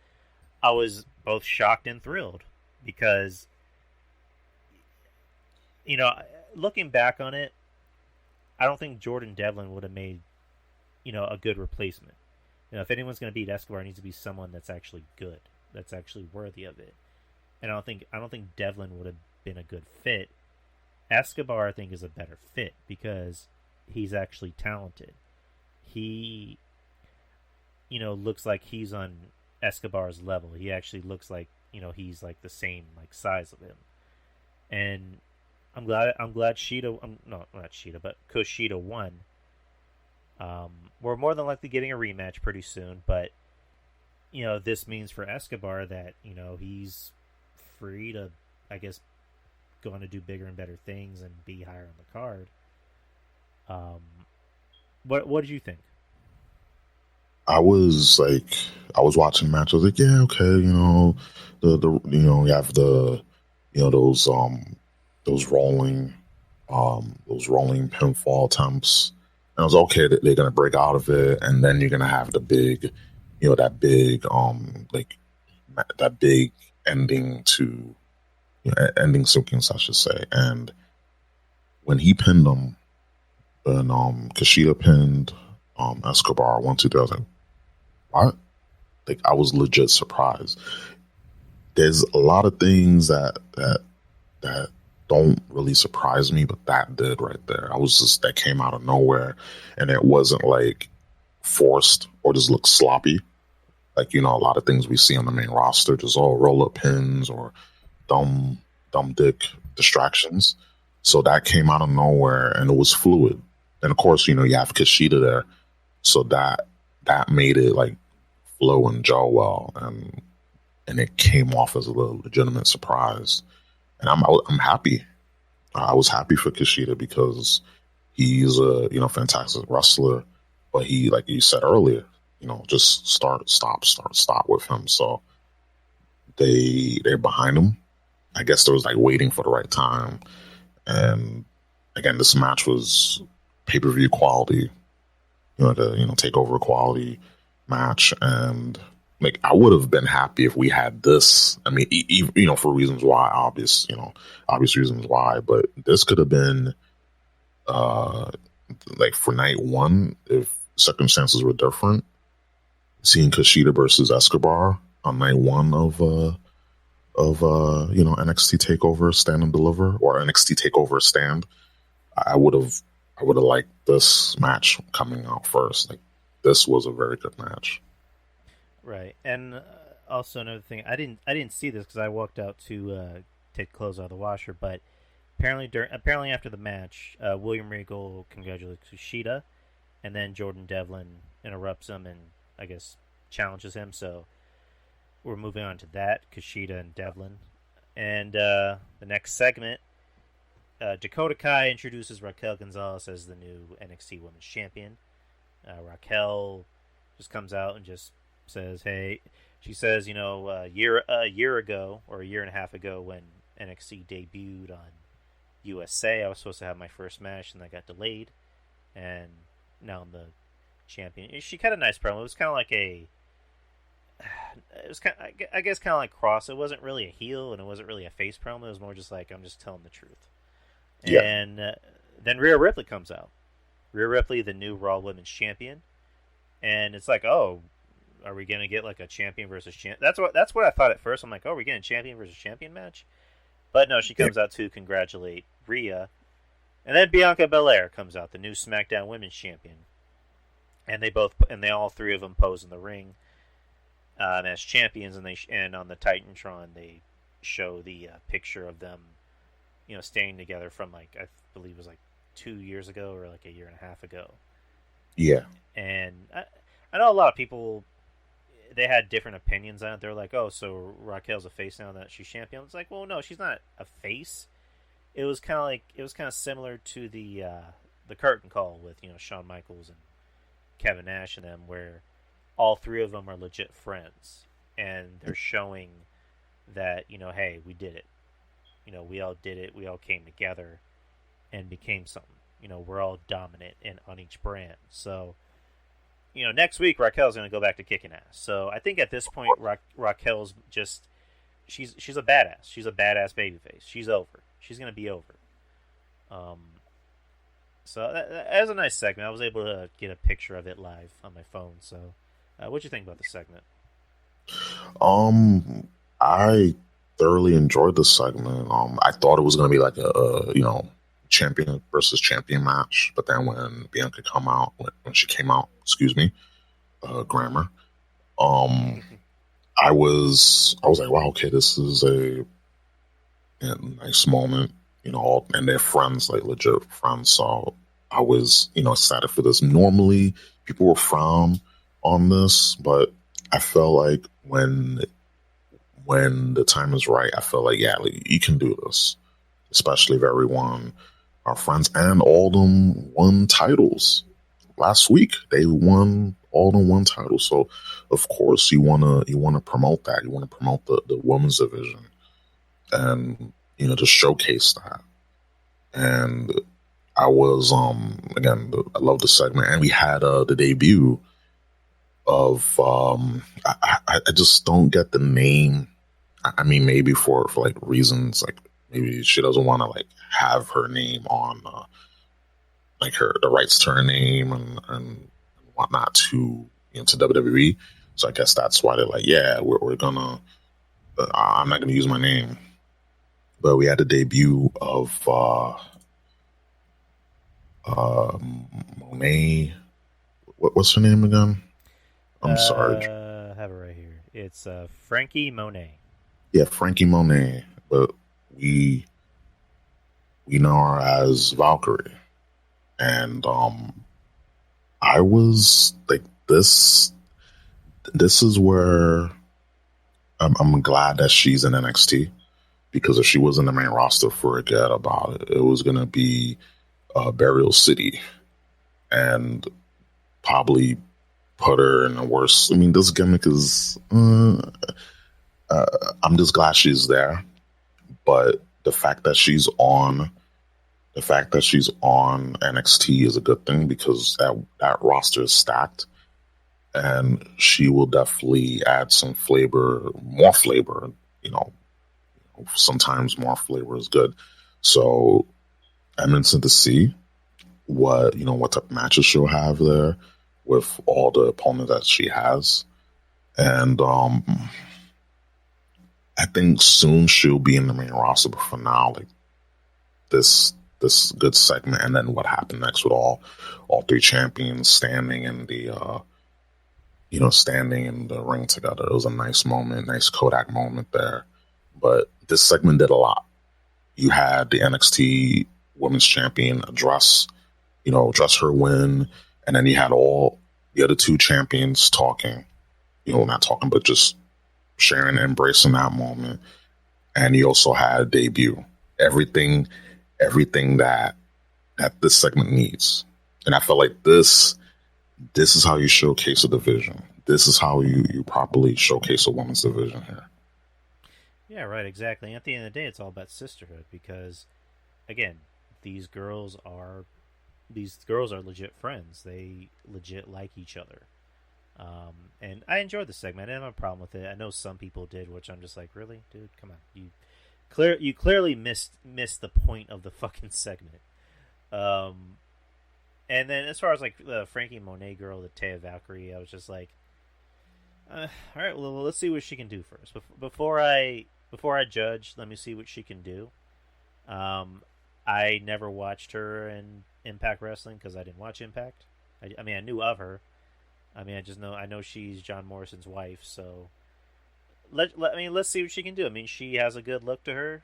both shocked and thrilled because, you know, looking back on it, I don't think Jordan Devlin would have made, you know, a good replacement. You know, if anyone's going to beat Escobar, it needs to be someone that's actually good, that's actually worthy of it. And I don't think Devlin would have been a good fit. Escobar, I think, is a better fit because he's actually talented. He, you know, looks like he's on Escobar's level. He actually looks like, you know, he's like the same like size of him. And I'm glad Shida, no, not Shida, but Kushida won. We're more than likely getting a rematch pretty soon, but you know, this means for Escobar that, you know, he's free to, I guess, go on to do bigger and better things and be higher on the card. What did you think? I was watching the match. I was like, yeah, okay, you know, the you know, you have the, you know, those rolling pinfall attempts. And I was okay that they're gonna break out of it, and then you're gonna have the big, you know, that big ending to, you know, ending sequence, I should say. And when he pinned him, and Kushida pinned Escobar 1, 2, 3, I was like, what? Like, I was legit surprised. There's a lot of things that don't really surprise me, but that did right there. That came out of nowhere, and it wasn't like forced or just looked sloppy. Like, you know, a lot of things we see on the main roster, just all roll up pins or dumb dick distractions. So that came out of nowhere, and it was fluid. And of course, you know, you have Kushida there, so that made it like flow and gel well, and it came off as a legitimate surprise. And I'm happy. I was happy for Kushida because he's a, you know, fantastic wrestler, but he, like you said earlier, you know, just start, stop with him. So they're behind him. I guess there was like waiting for the right time. And again, this match was pay-per-view quality, you know, takeover quality match. And like, I would have been happy if we had this. I mean, you know, for reasons why, obvious reasons why, but this could have been, like for night one, if circumstances were different, seeing Kushida versus Escobar on night one of you know, NXT Takeover Stand and Deliver, or NXT Takeover Stand, I would have liked this match coming out first. Like, this was a very good match. Right, and also another thing, I didn't see this because I walked out to take clothes out of the washer, but apparently after the match, William Regal congratulates Kushida, and then Jordan Devlin interrupts him and I guess challenges him. So we're moving on to that, Kushida and Devlin, and the next segment, Dakota Kai introduces Raquel Gonzalez as the new NXT Women's Champion. Raquel just comes out and just says, "Hey," she says, "You know, a year ago or a year and a half ago when NXT debuted on USA, I was supposed to have my first match, and that got delayed, and now I'm the champion." She had a nice promo. It was kind of like I guess kind of like Cross. It wasn't really a heel and it wasn't really a face promo. It was more just like, I'm just telling the truth. Yeah. And then Rhea Ripley comes out. Rhea Ripley, the new Raw Women's Champion, and it's like, oh, are we gonna get like a champion versus champion? That's what I thought at first. I'm like, oh, we're getting a champion versus champion match, but no, she comes out to congratulate Rhea, and then Bianca Belair comes out, the new SmackDown Women's Champion, and they all three of them pose in the ring as champions, and on the Titantron they show the picture of them, you know, staying together from like, I believe it was like 2 years ago or like a year and a half ago. Yeah, and I know a lot of people, they had different opinions on it. They're like, oh, so Raquel's a face now that she's champion. It's like, well, no, she's not a face. It was kind of similar to the curtain call with, you know, Shawn Michaels and Kevin Nash and them, where all three of them are legit friends, and they're showing that, hey, we did it. We all did it. We all came together and became something. We're all dominant on each brand. So, next week Raquel's going to go back to kicking ass. So I think at this point Raquel's just she's a badass. She's a badass babyface. She's over. She's going to be over. So that was a nice segment. I was able to get a picture of it live on my phone. So, what'd you think about the segment? I thoroughly enjoyed the segment. I thought it was going to be like a champion versus champion match, but then when Bianca when she came out, grammar. I was like, wow, okay, this is a nice moment. And they're friends, like legit friends. So I was, excited for this. Normally, people will frown on this, but I felt like when the time is right, I feel like, yeah, like, you can do this, especially if everyone are friends, and all them won titles last week. They won all them one titles, so of course you wanna promote that. You want to promote the women's division, and just showcase that. And I was again, I love the segment, and we had the debut of I just don't get the name. I mean, maybe for like reasons, like maybe she doesn't want to like have her name on like the rights to her name and whatnot to to WWE. So I guess that's why they're like, yeah, we're gonna. I'm not gonna use my name. But we had the debut of Monet. What's her name again? I'm sorry. I have it right here. It's Frankie Monet. Yeah, Frankie Monet. But we know her as Valkyrie. And I was like, this is where I'm glad that she's in NXT, because if she was in the main roster, forget about it. It was gonna be Burial City, and probably put her in a worse. I mean, this gimmick is. I'm just glad she's there, but the fact that she's on NXT is a good thing, because that roster is stacked, and she will definitely add some flavor, more flavor. Sometimes more flavor is good. So I'm interested to see what type of matches she'll have there with all the opponents that she has, and I think soon she'll be in the main roster. But for now, like this good segment, and then what happened next with all three champions standing in the standing in the ring together. It was a nice moment, nice Kodak moment there. But this segment did a lot. You had the NXT Women's Champion address her win, and then you had all the other two champions talking, not talking, but just sharing and embracing that moment. And you also had a debut. Everything that this segment needs. And I felt like this is how you showcase a division. This is how you properly showcase a women's division here. Yeah, right, exactly. And at the end of the day, it's all about sisterhood, because, again, these girls are legit friends. They legit like each other. And I enjoyed the segment. I didn't have a problem with it. I know some people did, which I'm just like, really, dude, come on, you clearly missed the point of the fucking segment. And then as far as like the Frankie Monet girl, the Taya Valkyrie, I was just like, all right, well, let's see what she can do first. Before I judge, let me see what she can do. I never watched her in Impact Wrestling because I didn't watch Impact. I mean, I knew of her. I mean, I know she's John Morrison's wife, so let's see what she can do. I mean, she has a good look to her.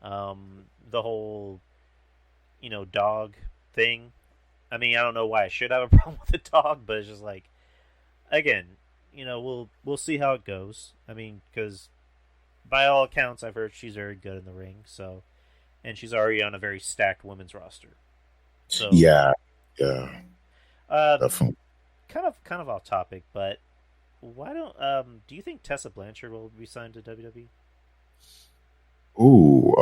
The whole, dog thing. I mean, I don't know why I should have a problem with the dog, but it's just like, again, we'll see how it goes. I mean, because by all accounts, I've heard she's very good in the ring. So, and she's already on a very stacked women's roster. So yeah, definitely. definitely. Kind of off topic, but why don't do you think Tessa Blanchard will be signed to WWE? Ooh,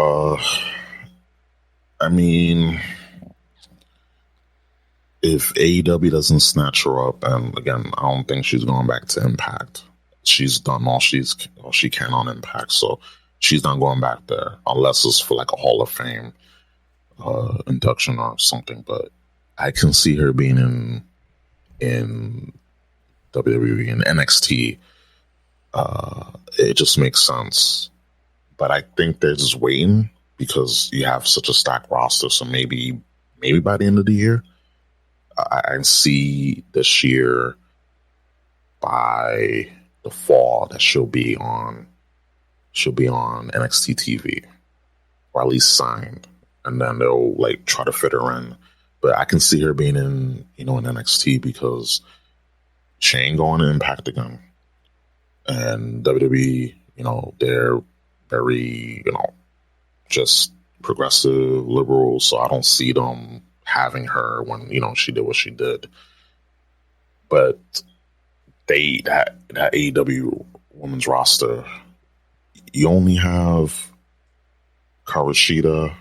I mean, if AEW doesn't snatch her up, and again, I don't think she's going back to Impact. She's done all she can on Impact, so she's not going back there unless it's for like a Hall of Fame induction or something. But I can see her being in WWE and NXT. It just makes sense. But I think they're just waiting because you have such a stacked roster. So maybe by the end of the year, I see this year by the fall that she'll be on NXT TV, or at least signed, and then they'll like try to fit her in. But I can see her being in in NXT because she ain't going to Impact again, and WWE, they're very just progressive liberal, so I don't see them having her when she did what she did. But that AEW women's roster, you only have Karashida,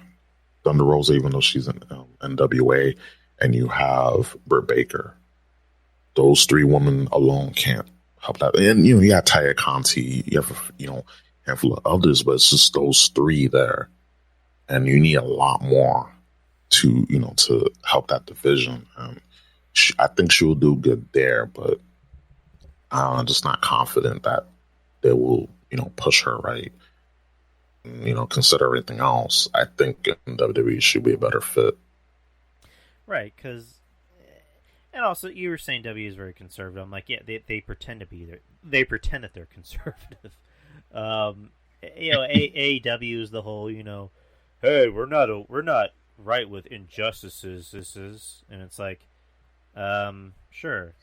Thunder Rosa, even though she's in NWA, and you have Britt Baker. Those three women alone can't help that. And you got Taya Conti, you have a handful of others, but it's just those three there, and you need a lot more to to help that division. I think she will do good there, but I'm just not confident that they will push her right. Consider everything else, I think in WWE should be a better fit. Right, because and also you were saying W is very conservative. I'm like, yeah, they pretend to be there. They pretend that they're conservative. AEW is the whole hey, we're not right with injustices. This is, and it's like, sure,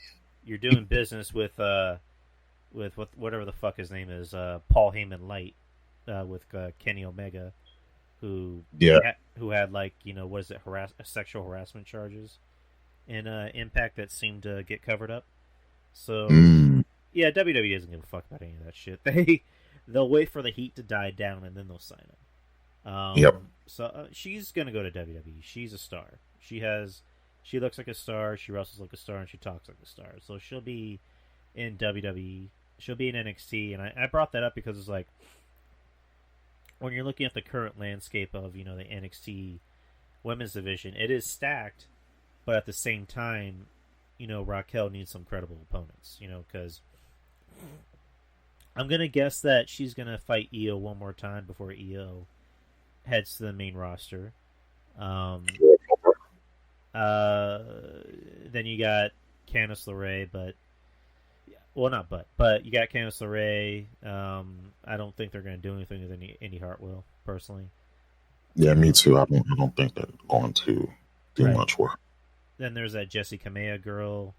you're doing business with whatever the fuck his name is, Paul Heyman Light, with Kenny Omega, who had like what is it, sexual harassment charges in Impact that seemed to get covered up. So yeah, WWE doesn't give a fuck about any of that shit. They'll wait for the heat to die down and then they'll sign him. Yep. So she's gonna go to WWE. She's a star. She looks like a star. She wrestles like a star, and she talks like a star. So she'll be in WWE. She'll be in NXT, and I brought that up because it's like when you're looking at the current landscape of the NXT women's division, it is stacked, but at the same time, Raquel needs some credible opponents. Because I'm gonna guess that she's gonna fight Io one more time before Io heads to the main roster. Then you got Candice LeRae, but you got Candice LeRae. I don't think they're going to do anything with Indy Hartwell, personally. Yeah, me too. I don't think they're going to do much work. Then there's that Jessie Kamea girl.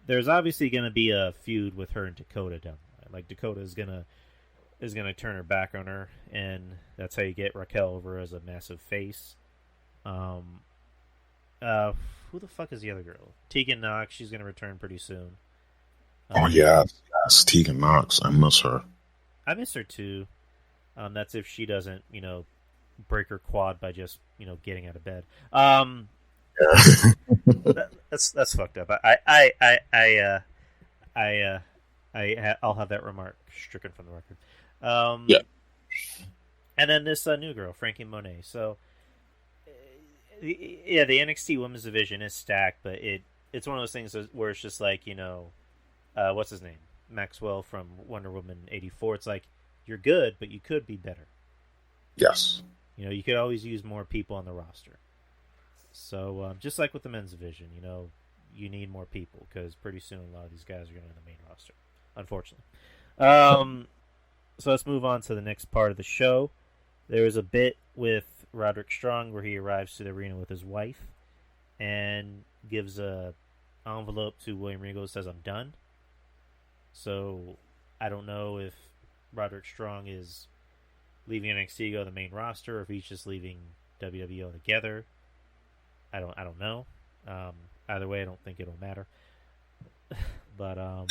There's obviously going to be a feud with her and Dakota down the line. Like Dakota is gonna turn her back on her, and that's how you get Raquel over as a massive face. Who the fuck is the other girl? Tegan Nox. She's gonna return pretty soon. Yes, Tegan Nox. I miss her. I miss her too. That's if she doesn't, break her quad by just, getting out of bed. That's fucked up. I'll have that remark stricken from the record. Yeah. And then this new girl, Frankie Monet. So, yeah, the NXT Women's Division is stacked, but it's one of those things where it's just like, what's his name? Maxwell from Wonder Woman 84. It's like, you're good, but you could be better. Yes. You could always use more people on the roster. So, just like with the men's division, you need more people because pretty soon a lot of these guys are going to be on the main roster, unfortunately. So let's move on to the next part of the show. There is a bit with Roderick Strong where he arrives to the arena with his wife and gives a envelope to William Regal that says, "I'm done." So I don't know if Roderick Strong is leaving NXT to go to the main roster or if he's just leaving WWE altogether. I don't know. Either way, I don't think it'll matter. But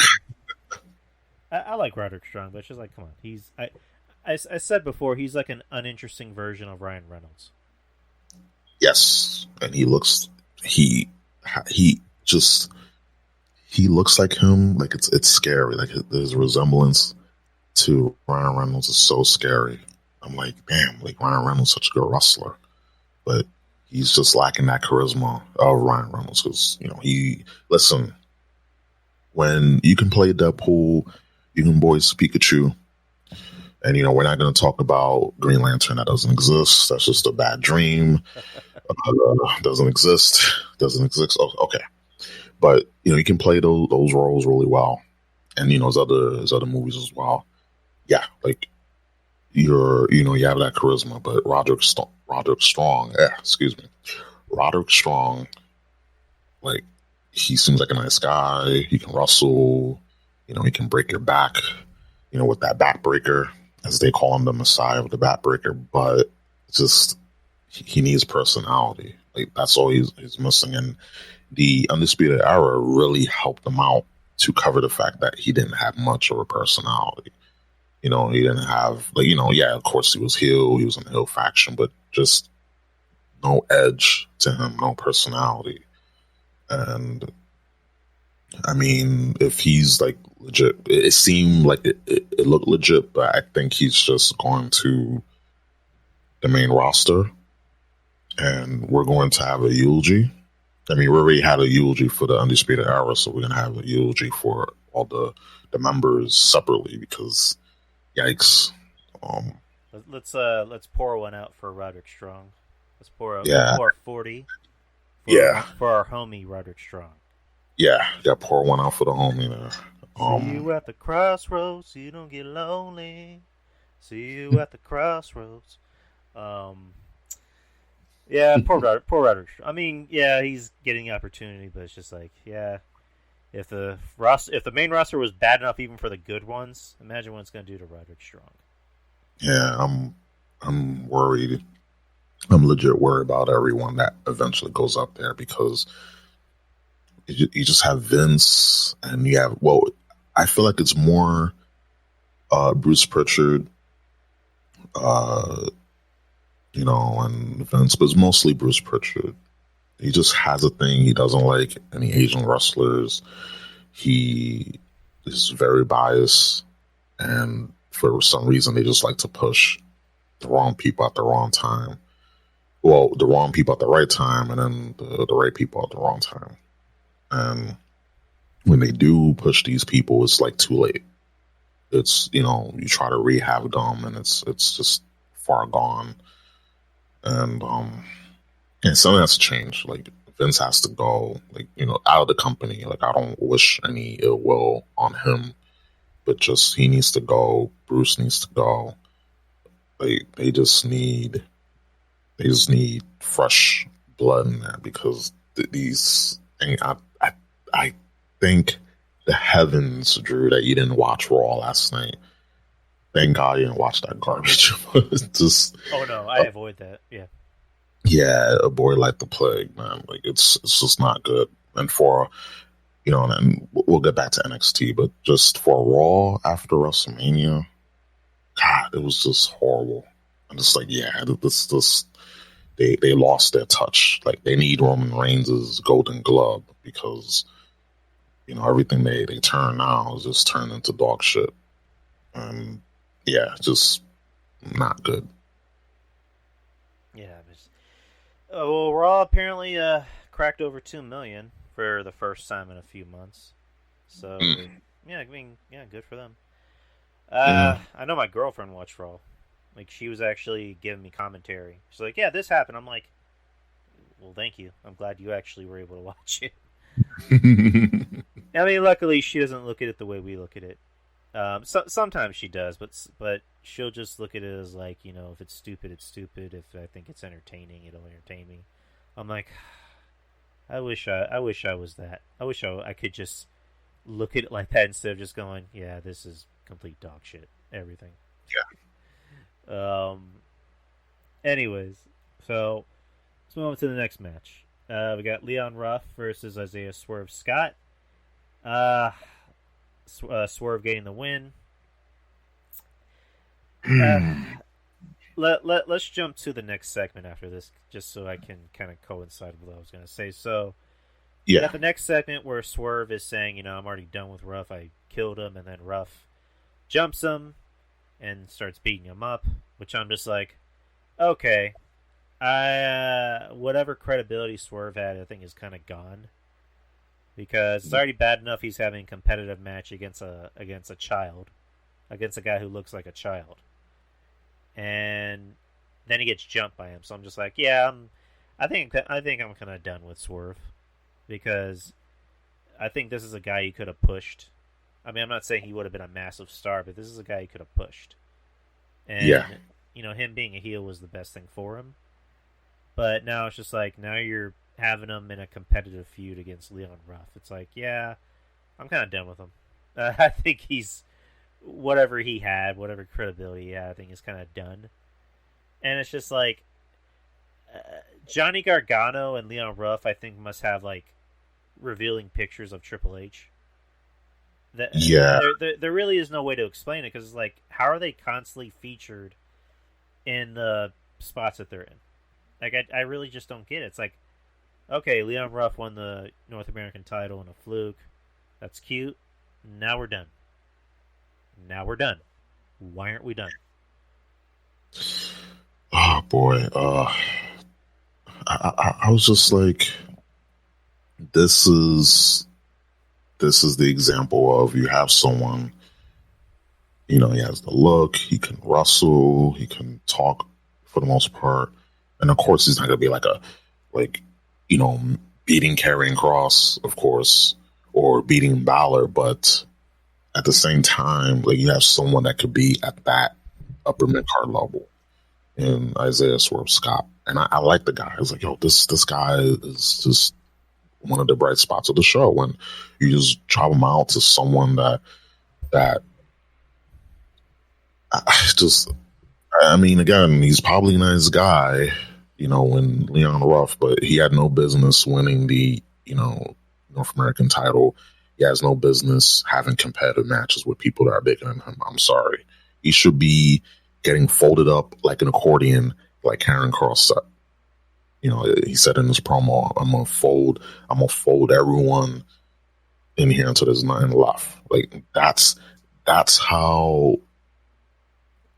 I like Roderick Strong, but it's just like, come on, I said before, he's like an uninteresting version of Ryan Reynolds. Yes, and he he just he looks like him. Like it's scary. Like his resemblance to Ryan Reynolds is so scary. I'm like, damn, like Ryan Reynolds is such a good wrestler, but he's just lacking that charisma of Ryan Reynolds. Because he listen, when you can play Deadpool, you can voice Pikachu. And we're not going to talk about Green Lantern. That doesn't exist. That's just a bad dream. Doesn't exist. Doesn't exist. Oh, okay, but you can play those roles really well, and his other movies as well. Yeah, like you have that charisma, but Roderick Strong. Yeah, excuse me, Roderick Strong. Like he seems like a nice guy. He can wrestle. He can break your back. With that backbreaker, as they call him, the Messiah of the backbreaker. But it's just he needs personality. Like that's all he's missing. And the Undisputed Era really helped him out to cover the fact that he didn't have much of a personality. He didn't have yeah, of course he was heel. He was in the heel faction, but just no edge to him, no personality. And I mean, if he's like legit, it seemed like it looked legit, but I think he's just going to the main roster, and we're going to have a eulogy. I mean, we already had a eulogy for the Undisputed Era, so we're going to have a eulogy for all the members separately because, yikes. Let's pour one out for Roderick Strong. Let's pour Yeah. pour 40 for our homie Roderick Strong. Yeah, got to pour one out for the homie there. See you at the crossroads, so you don't get lonely. See you at the crossroads. Yeah, poor Roderick. I mean, yeah, he's getting the opportunity, but it's just like, yeah, if the main roster was bad enough even for the good ones, imagine what it's going to do to Roderick Strong. Yeah, I'm worried. I'm legit worried about everyone that eventually goes up there because you just have Vince and you have, I feel like it's more Bruce Pritchard, and Vince, but it's mostly Bruce Pritchard. He just has a thing. He doesn't like any Asian wrestlers. He is very biased, and for some reason, they just like to push the wrong people at the wrong time. Well, the wrong people at the right time, and then the right people at the wrong time. And when they do push these people, it's like too late. It's you try to rehab them, and it's just far gone. And something has to change. Like Vince has to go, out of the company. Like I don't wish any ill will on him, but just he needs to go. Bruce needs to go. They just need fresh blood in there because these. I think the heavens, Drew, that you didn't watch Raw last night. Thank God you didn't watch that garbage. Just oh no, I avoid that. Yeah. Yeah, a boy like the plague, man. Like it's just not good. And for and we'll get back to NXT, but just for Raw after WrestleMania, God, it was just horrible. And it's like, yeah, this they lost their touch. Like they need Roman Reigns' Golden Glove because everything they turn now is just turned into dog shit. And yeah, just not good. Yeah. Well, Raw apparently cracked over 2 million for the first time in a few months. So yeah, I mean, yeah, good for them. I know my girlfriend watched Raw. Like she was actually giving me commentary. She's like, "Yeah, this happened." I'm like, "Well, thank you. I'm glad you actually were able to watch it." I mean, luckily she doesn't look at it the way we look at it. Sometimes she does, but she'll just look at it as like, if it's stupid, it's stupid. If I think it's entertaining, it'll entertain me. I'm like, I wish I was that. I wish I could just look at it like that instead of just going, yeah, this is complete dog shit. Everything. Yeah. Anyways, so let's move on to the next match. We got Leon Ruff versus Isaiah Swerve Scott. Swerve getting the win. Hmm. Let's jump to the next segment after this, just so I can kind of coincide with what I was going to say. So, you Yeah. got the next segment where Swerve is saying, I'm already done with Ruff. I killed him, and then Ruff jumps him and starts beating him up, which I'm just like, okay, whatever credibility Swerve had, I think is kind of gone because it's already bad enough he's having a competitive match against a child, against a guy who looks like a child, and then he gets jumped by him. So I'm just like, yeah, I think I'm kind of done with Swerve because I think this is a guy he could have pushed. I mean, I'm not saying he would have been a massive star, but this is a guy he could have pushed. And Yeah. him being a heel was the best thing for him. But now it's just like now you're having him in a competitive feud against Leon Ruff. It's like, yeah, I'm kind of done with him. I think he's whatever he had, whatever credibility he had, I think is kind of done. And it's just like Johnny Gargano and Leon Ruff, I think, must have like revealing pictures of Triple H. Yeah. There really is no way to explain it because it's like, how are they constantly featured in the spots that they're in? Like, I really just don't get it. It's like, okay, Leon Ruff won the North American title in a fluke. That's cute. Now we're done. Why aren't we done? Oh boy. I was just like, this is the example of you have someone, he has the look, he can wrestle, he can talk for the most part, and of course he's not gonna be like like you know beating Karrion Cross, of course, or beating Balor, but at the same time, like you have someone that could be at that upper mid card level in Isaiah Swerve Scott, and I like the guy. I was like, yo, this guy is just one of the bright spots of the show when you just drop him out to someone that just, I mean, again, he's probably a nice guy, when Leon Ruff, but he had no business winning the, North American title. He has no business having competitive matches with people that are bigger than him. I'm sorry. He should be getting folded up like an accordion, like Karrion Cross said. He said in his promo, I'm gonna fold everyone in here until there's nothing left. Like that's how,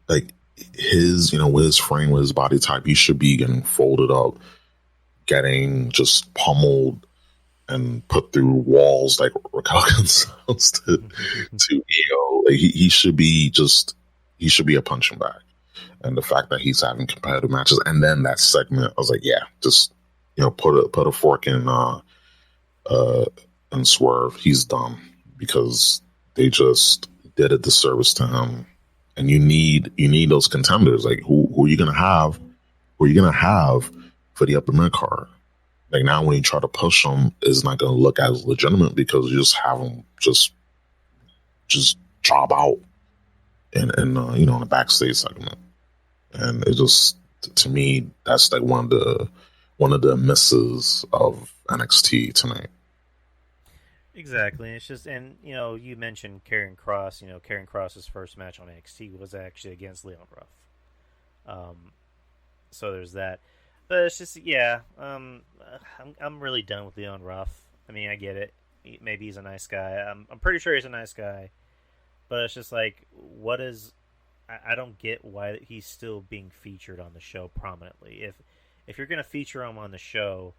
like, his, with his frame, with his body type, he should be getting folded up, getting just pummeled and put through walls like Raquel Gonzalez to EO. Like, he should be a punching bag. And the fact that he's having competitive matches, and then that segment, I was like, yeah, just put a fork in Swerve. He's done because they just did a disservice to him. And you need those contenders. Like, who are you gonna have? Who are you gonna have for the upper mid card? Like, now when you try to push them, it's not gonna look as legitimate because you just have them just job out in the backstage segment. And it just, to me, that's like one of the misses of NXT tonight. Exactly. It's just, and you mentioned Karrion Cross. Karrion Cross's first match on NXT was actually against Leon Ruff. So there's that. But it's just, yeah. I'm really done with Leon Ruff. I mean, I get it. Maybe he's a nice guy. I'm pretty sure he's a nice guy. But it's just like, what is? I don't get why he's still being featured on the show prominently. If you're gonna feature him on the show,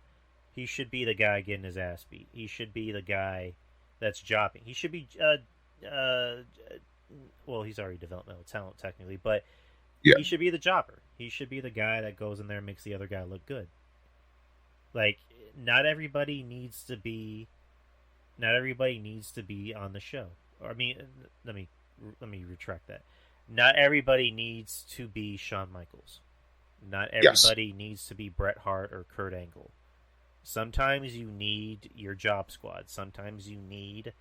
he should be the guy getting his ass beat. He should be the guy that's jobbing. He should be well, he's already developmental talent technically, but Yeah. he should be the jobber. He should be the guy that goes in there and makes the other guy look good. Like, not everybody needs to be on the show. I mean, let me retract that. Not everybody needs to be Shawn Michaels. Not everybody needs to be Bret Hart or Kurt Angle. Sometimes you need your job squad. Sometimes you need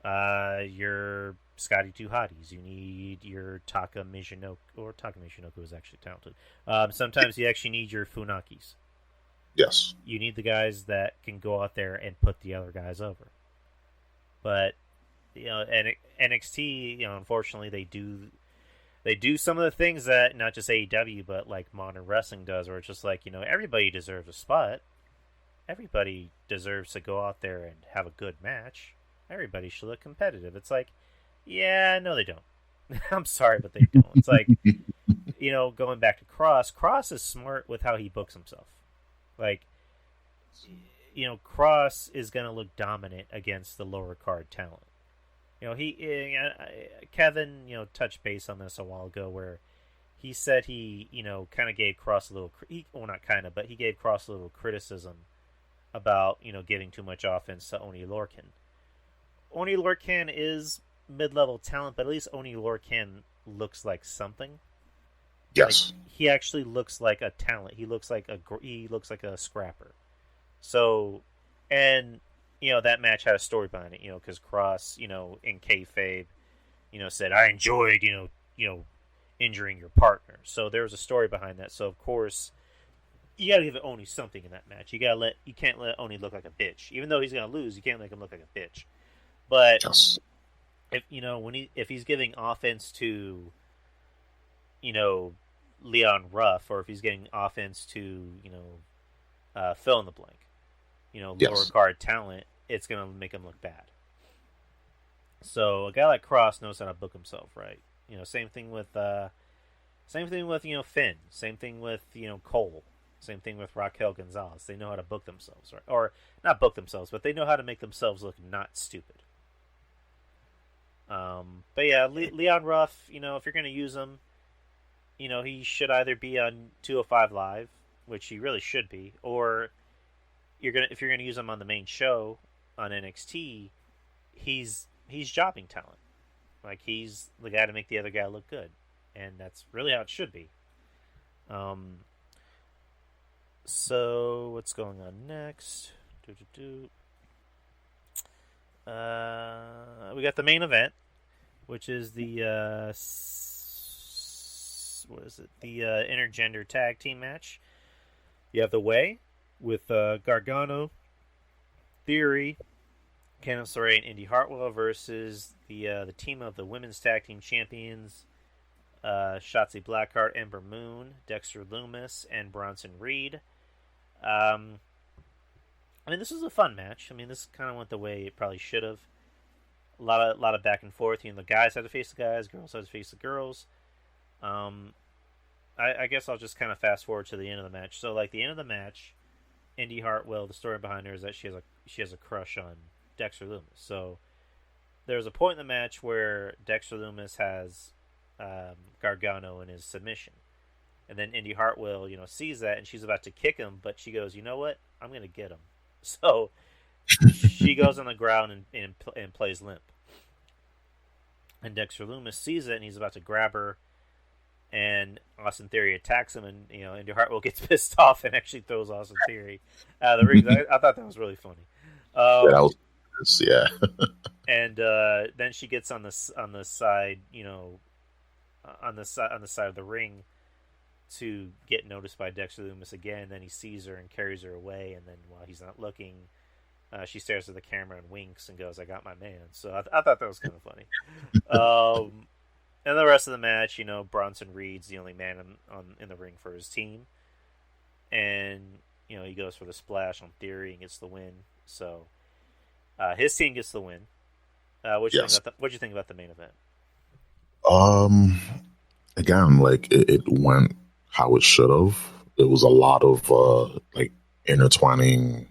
your Scotty 2 Hotties. You need your Taka Michinoku, or Taka Michinoku is actually talented. Sometimes you actually need your Funakis. Yes. You need the guys that can go out there and put the other guys over. But and NXT, unfortunately they do some of the things that not just AEW but like modern wrestling does, where it's just like, everybody deserves a spot. Everybody deserves to go out there and have a good match. Everybody should look competitive. It's like, yeah, no, they don't. I'm sorry, but they don't. It's like, going back to Cross. Cross is smart with how he books himself. Like, Cross is going to look dominant against the lower card talent. Kevin, touched base on this a while ago, where he said he, kind of gave Cross a little, not kind of, but he gave Cross a little criticism about, giving too much offense to Oni Lorcan. Oni Lorcan is mid-level talent, but at least Oni Lorcan looks like something. Yes, like, he actually looks like a talent. He looks like a scrapper. So, and that match had a story behind it. Because Cross, in kayfabe, said, "I enjoyed, injuring your partner." So there was a story behind that. So of course, you gotta give Oni something in that match. You can't let Oni look like a bitch. Even though he's gonna lose, you can't make him look like a bitch. But yes. if he's giving offense to, Leon Ruff, or if he's getting offense to, fill in the blank, lower card talent, it's gonna make him look bad. So a guy like Cross knows how to book himself, right? Same thing with Finn. Same thing with Cole. Same thing with Raquel Gonzalez. They know how to book themselves, right? Or not book themselves, but they know how to make themselves look not stupid. But yeah, Leon Ruff, if you're going to use him, he should either be on 205 Live, which he really should be, or if you're gonna use him on the main show on NXT, he's jobbing talent. Like, he's the guy to make the other guy look good, and that's really how it should be. So what's going on next? We got the main event, which is the the intergender tag team match. You have the Way with Gargano, Theory, Candice LeRae, and Indy Hartwell versus the team of the women's tag team champions, Shotzi Blackheart, Ember Moon, Dexter Lumis, and Bronson Reed. This was a fun match. This kind of went the way it probably should have. A lot of back and forth. The guys had to face the guys, girls had to face the girls. I guess I'll just kind of fast forward to the end of the match. So, like, the end of the match, Indy Hartwell, the story behind her is that she has a crush on Dexter Lumis. So there's a point in the match where Dexter Lumis has Gargano in his submission, and then Indy Hartwell, sees that, and she's about to kick him, but she goes, "You know what? I'm going to get him." So she goes on the ground and plays limp. And Dexter Lumis sees it, and he's about to grab her, and Austin Theory attacks him, and Indy Hartwell gets pissed off and actually throws Austin Theory out of the ring. I thought that was really funny. Yeah. And then she gets on the side, on the side of the ring to get noticed by Dexter Lumis again. Then he sees her and carries her away, and then while he's not looking, she stares at the camera and winks and goes, "I got my man." So I thought that was kind of funny. And the rest of the match, Bronson Reed's the only man in the ring for his team, and he goes for the splash on Theory and gets the win. So his team gets the win. What'd you think about the main event? Again, like, it went how it should have. It was a lot of intertwining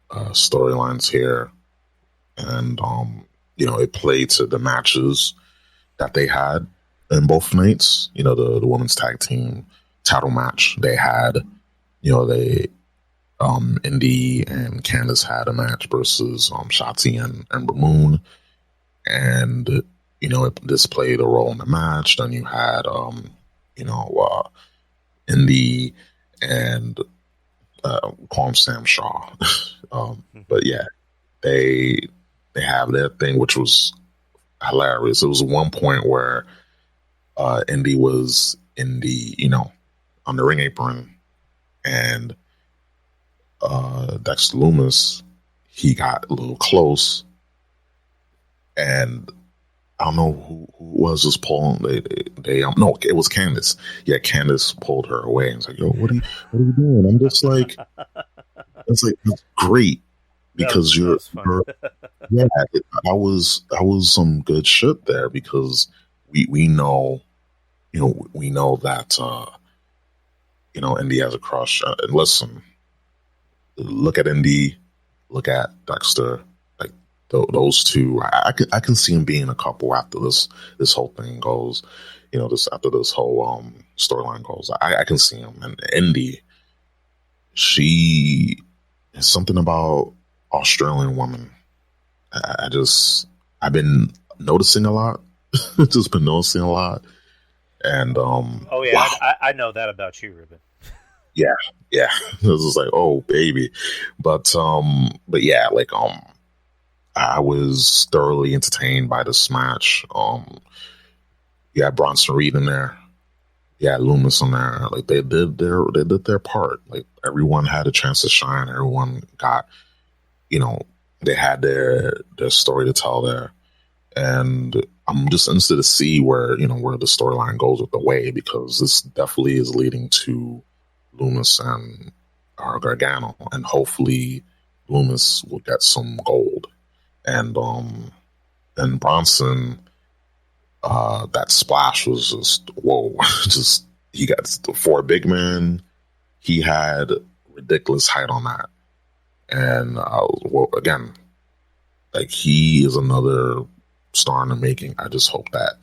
storylines here, and it played to the matches that they had in both nights. The women's tag team title match they had. Indy and Candice had a match versus Shotzi and Ember Moon, and it displayed a role in the match. Then you had Indy and call him Sam Shaw. But yeah, they have their thing, which was hilarious. It was one point where Indy was in on the ring apron, and Dexter Lumis, he got a little close, and I don't know who was just pulling. They no, it was Candace. Yeah, Candace pulled her away and was like, "Yo, what are you doing?" I'm just like, that's great because that was funny. yeah, that was some good shit there because we know, we know that Indy has a crush. And listen, look at Indy, look at Dexter, like those two. I can see them being a couple after this whole thing goes. This after this whole storyline goes. I can see them. And Indy, she is something about Australian women. I've been noticing a lot. Just been noticing a lot. And oh yeah, wow. I know that about you, Ruben. Yeah. It was just like, oh baby. But yeah, like I was thoroughly entertained by this match. You had Bronson Reed in there. You had Loomis in there. Like they did their part. Like everyone had a chance to shine. Everyone got, they had their story to tell there. And I'm just interested to see where the storyline goes with the way, because this definitely is leading to Loomis and Gargano, and hopefully Loomis will get some gold. And Bronson, that splash was just whoa. Just he got for a big man, he had ridiculous height on that, and again, like he is another star in the making. I just hope that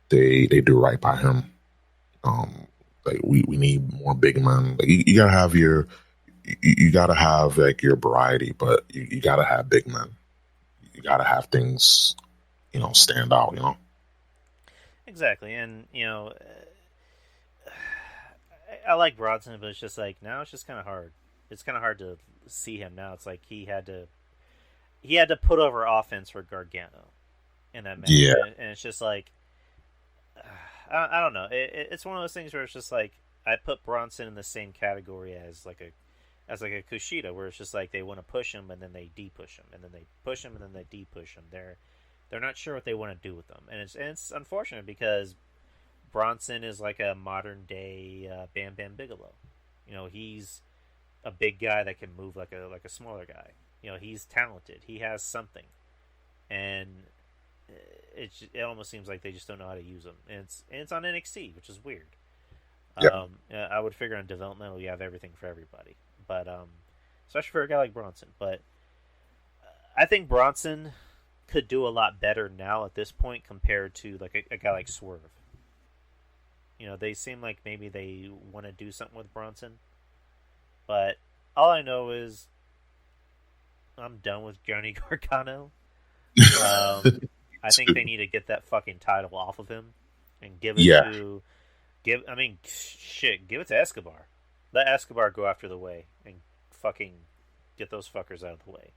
they do right by him. Like we need more big men. Like you gotta have you gotta have like your variety, but you gotta have big men. You gotta have things, stand out. Exactly, and I like Bronson, but it's just like now it's just kind of hard. It's kind of hard to see him now. It's like he had to put over offense for Gargano in that match, Yeah. and it's just like I don't know. It's one of those things where it's just like I put Bronson in the same category as like a Kushida, where it's just like they want to push him and then they de-push him, and then they push him and then they de-push him. They're not sure what they want to do with them, and it's unfortunate because Bronson is like a modern day Bam Bam Bigelow. He's a big guy that can move like a smaller guy. He's talented. He has something, and it almost seems like they just don't know how to use him. And it's on NXT, which is weird. Yeah. I would figure on developmental you have everything for everybody, but especially for a guy like Bronson. But I think Bronson could do a lot better now at this point compared to like a guy like Swerve. They seem like maybe they want to do something with Bronson, but all I know is I'm done with Johnny Gargano. I think they need to get that fucking title off of him and give it to give it to Escobar. Let Escobar go after the way and fucking get those fuckers out of the way.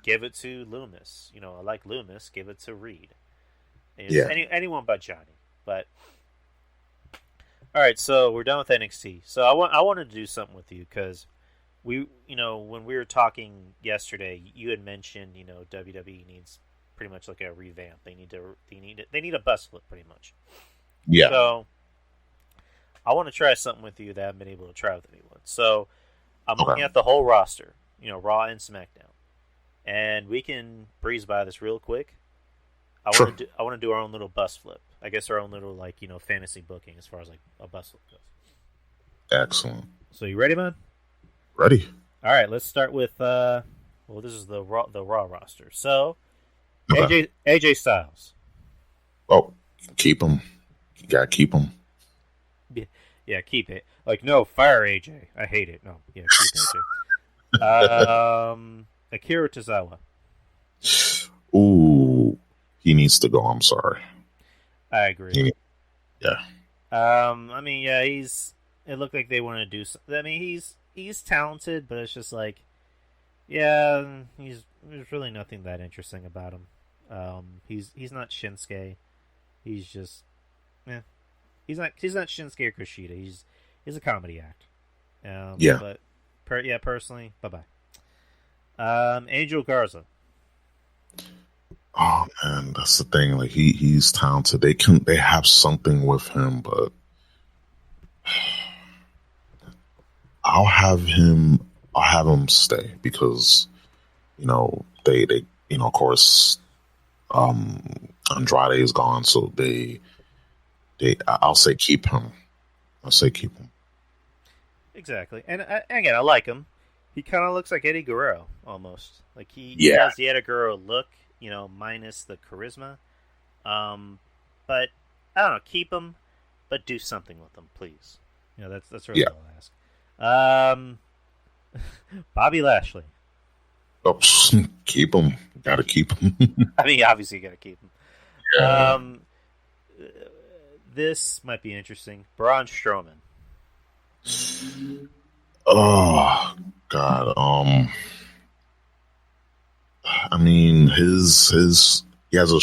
Give it to Loomis. I like Loomis. Give it to Reed. Anyone but Johnny. But all right, so we're done with NXT. So I wanted to do something with you because we, when we were talking yesterday, you had mentioned, WWE needs pretty much like a revamp. They need a bus flip pretty much. Yeah. So I want to try something with you that I haven't been able to try with anyone. So I'm looking at the whole roster, Raw and SmackDown, and we can breeze by this real quick. I want to do our own little bus flip. I guess our own little fantasy booking as far as like a bus flip goes. Excellent. So you ready, man? Ready. All right, let's start with this is the Raw roster. So AJ Styles. Oh, keep him. You gotta keep him. Yeah, keep it. No, fire AJ. I hate it. No, yeah, keep AJ. Akira Tozawa. Ooh, he needs to go. I'm sorry. I agree. Yeah. It looked like they want to do something. He's talented, but it's just like, there's really nothing that interesting about him. He's not Shinsuke. He's just, he's not Shinsuke or Kushida. He's a comedy act. But personally, bye bye. Angel Garza. Oh man, that's the thing. Like he's talented. They have something with him, but I'll have him. I'll have him stay because they of course um Andrade is gone, so I'll say keep him. I'll say keep him. Exactly. And again, I like him. He kind of looks like Eddie Guerrero almost. Like he Yeah, has the Eddie Guerrero look, minus the charisma. But I don't know. Keep him, but do something with him, please. That's really yeah. all I ask. Bobby Lashley. Oh, keep him. Got to keep him. I mean, obviously, you got to keep him. Yeah. This might be interesting. Braun Strowman. Oh God. I mean, his he has a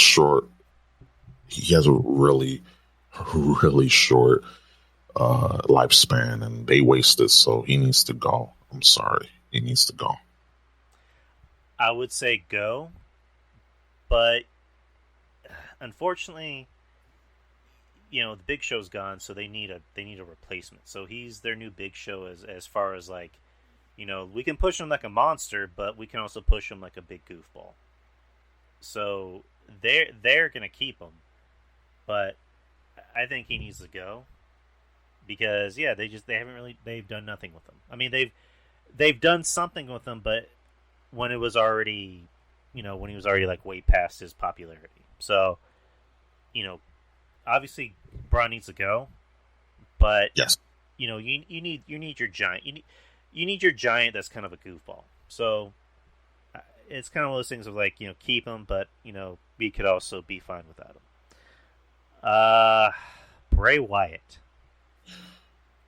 really really short lifespan, and they wasted. So he needs to go. I'm sorry, he needs to go. I would say go, but unfortunately, the Big Show's gone, so they need a replacement. So he's their new Big Show as far as like, we can push him like a monster, but we can also push him like a big goofball. So they're gonna keep him, but I think he needs to go because they've done nothing with him. I mean they've done something with him, but when it was already when he was already like way past his popularity. So obviously Braun needs to go, but Yes. you need your giant. You need your giant that's kind of a goofball. So it's kind of one of those things of like keep him, but we could also be fine without him. Bray Wyatt.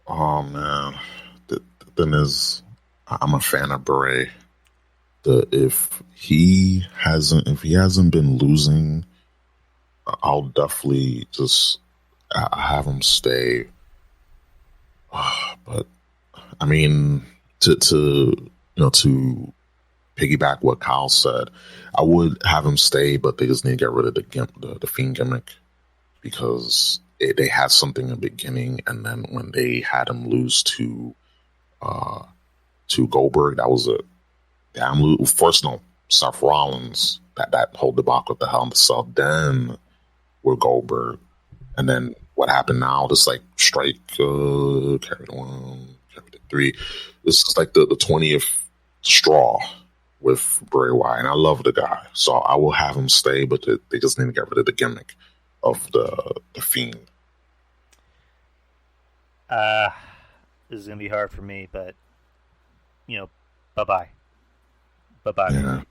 Oh man, the thing is, I'm a fan of Bray. If he hasn't been losing, I'll definitely just have him stay. But I mean, to piggyback what Kyle said, I would have him stay, but they just need to get rid of the Fiend gimmick because they had something in the beginning, and then when they had him lose to Goldberg, that was a damn lose. First, no, Seth Rollins, that whole debacle with the Hell in the Cell, then with Goldberg, and then what happened now? Just like strike, carry the one, carry the three. This is like the 20th straw with Bray Wyatt, and I love the guy, so I will have him stay, but they just need to get rid of the gimmick of the Fiend. This is gonna be hard for me, but bye bye. Yeah.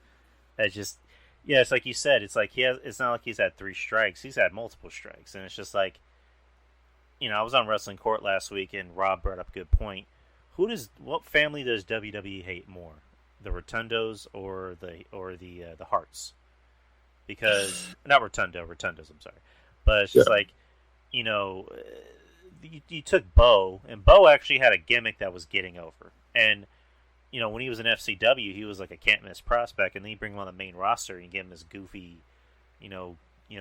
It's just, it's like you said. It's like it's not like he's had 3 strikes. He's had multiple strikes, and it's just like, I was on Wrestling Court last week, and Rob brought up a good point. What family does WWE hate more, the Rotundos or the Harts? Because not Rotundos. I'm sorry, but it's just like, you took Bo, and Bo actually had a gimmick that was getting over, and when he was in FCW, he was like a can't miss prospect, and then you bring him on the main roster and you give him this goofy,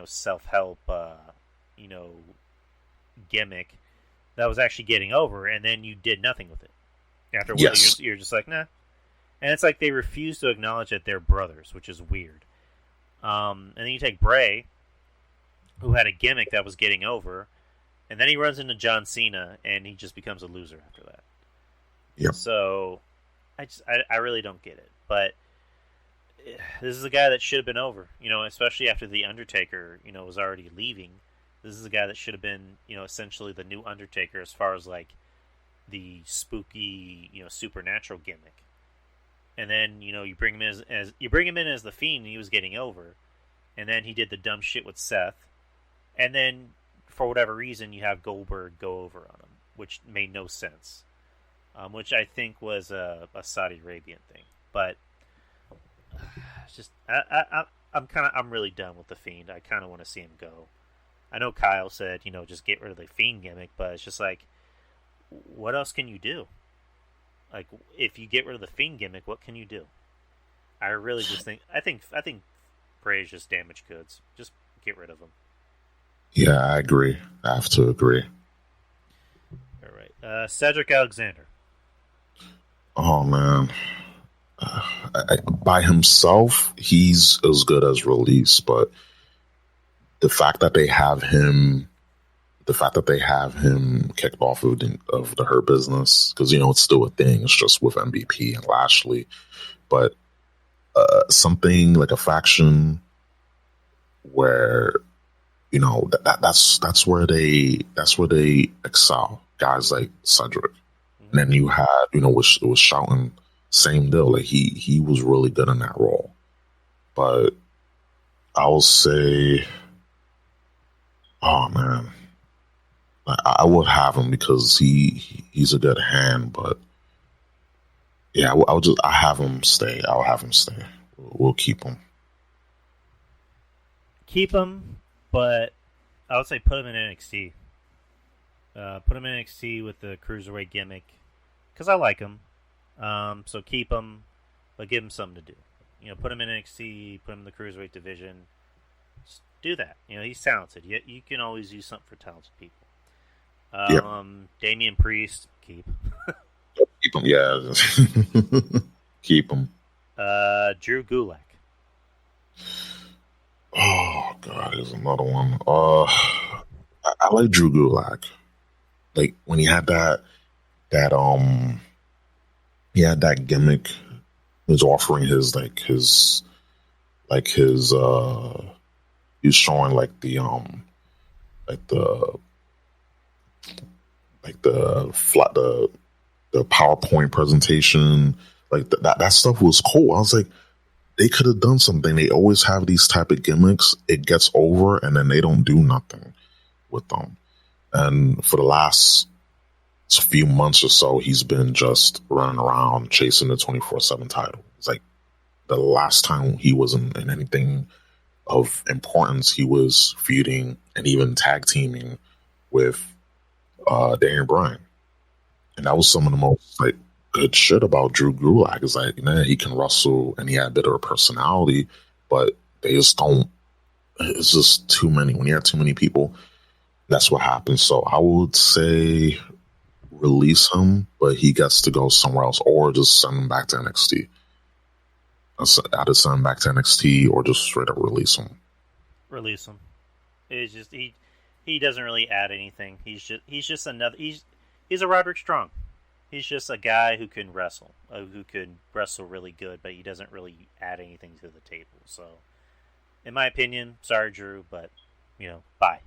self help, gimmick that was actually getting over, and then you did nothing with it. After a while, you're just like, nah. And it's like they refuse to acknowledge that they're brothers, which is weird. And then you take Bray, who had a gimmick that was getting over, and then he runs into John Cena, and he just becomes a loser after that. Yep. So I really don't get it, but this is a guy that should have been over, especially after the Undertaker, was already leaving. This is a guy that should have been, essentially the new Undertaker as far as like the spooky, supernatural gimmick. And then you bring him in as the Fiend, and he was getting over, and then he did the dumb shit with Seth, and then for whatever reason you have Goldberg go over on him, which made no sense. Which I think was a Saudi Arabian thing, but it's just I'm really done with the Fiend. I kind of want to see him go. I know Kyle said just get rid of the Fiend gimmick, but it's just like, what else can you do? Like, if you get rid of the Fiend gimmick, what can you do? I really just think Bray's just damaged goods. Just get rid of him. Yeah, I agree. I have to agree. All right. Cedric Alexander. Oh man, by himself, he's as good as Release, but the fact that they have him, kicked off of the Hurt Business, because it's still a thing. It's just with MVP and Lashley, but something like a faction where that's where they excel. Guys like Cedric, and then you had was shouting same deal. Like he was really good in that role, but I will say, oh man, I would have him because he's a good hand, but yeah, I have him stay. I'll have him stay. We'll keep him. Keep him, but I would say put him in NXT. Put him in NXT with the cruiserweight gimmick because I like him. So keep him, but give him something to do. Put him in NXT, put him in the cruiserweight division. Just do that. He's talented. You can always use something for talented people. Yep. Damian Priest, keep. Keep him, yeah. Keep him. Drew Gulak. Oh God, there's another one. I like Drew Gulak. Like when he had that gimmick. He was offering his he's showing the PowerPoint presentation, that stuff was cool. I was like, they could have done something. They always have these type of gimmicks. It gets over, and then they don't do nothing with them. And for the last few months or so, he's been just running around chasing the 24/7 title. It's like the last time he was in anything of importance, he was feuding and even tag teaming with Daniel Bryan. And that was some of the most good shit about Drew Gulak. Is like, he can wrestle and he had a bit of a personality, but they just don't. It's just too many. When you have too many people, that's what happens. So I would say release him, but he gets to go somewhere else, or just send him back to NXT. Either send him back to NXT or just straight up release him. Release him. It's just he doesn't really add anything. He's just another. He's a Roderick Strong. He's just a guy who can wrestle, who can wrestle really good, but he doesn't really add anything to the table. So, in my opinion, sorry, Drew, but bye.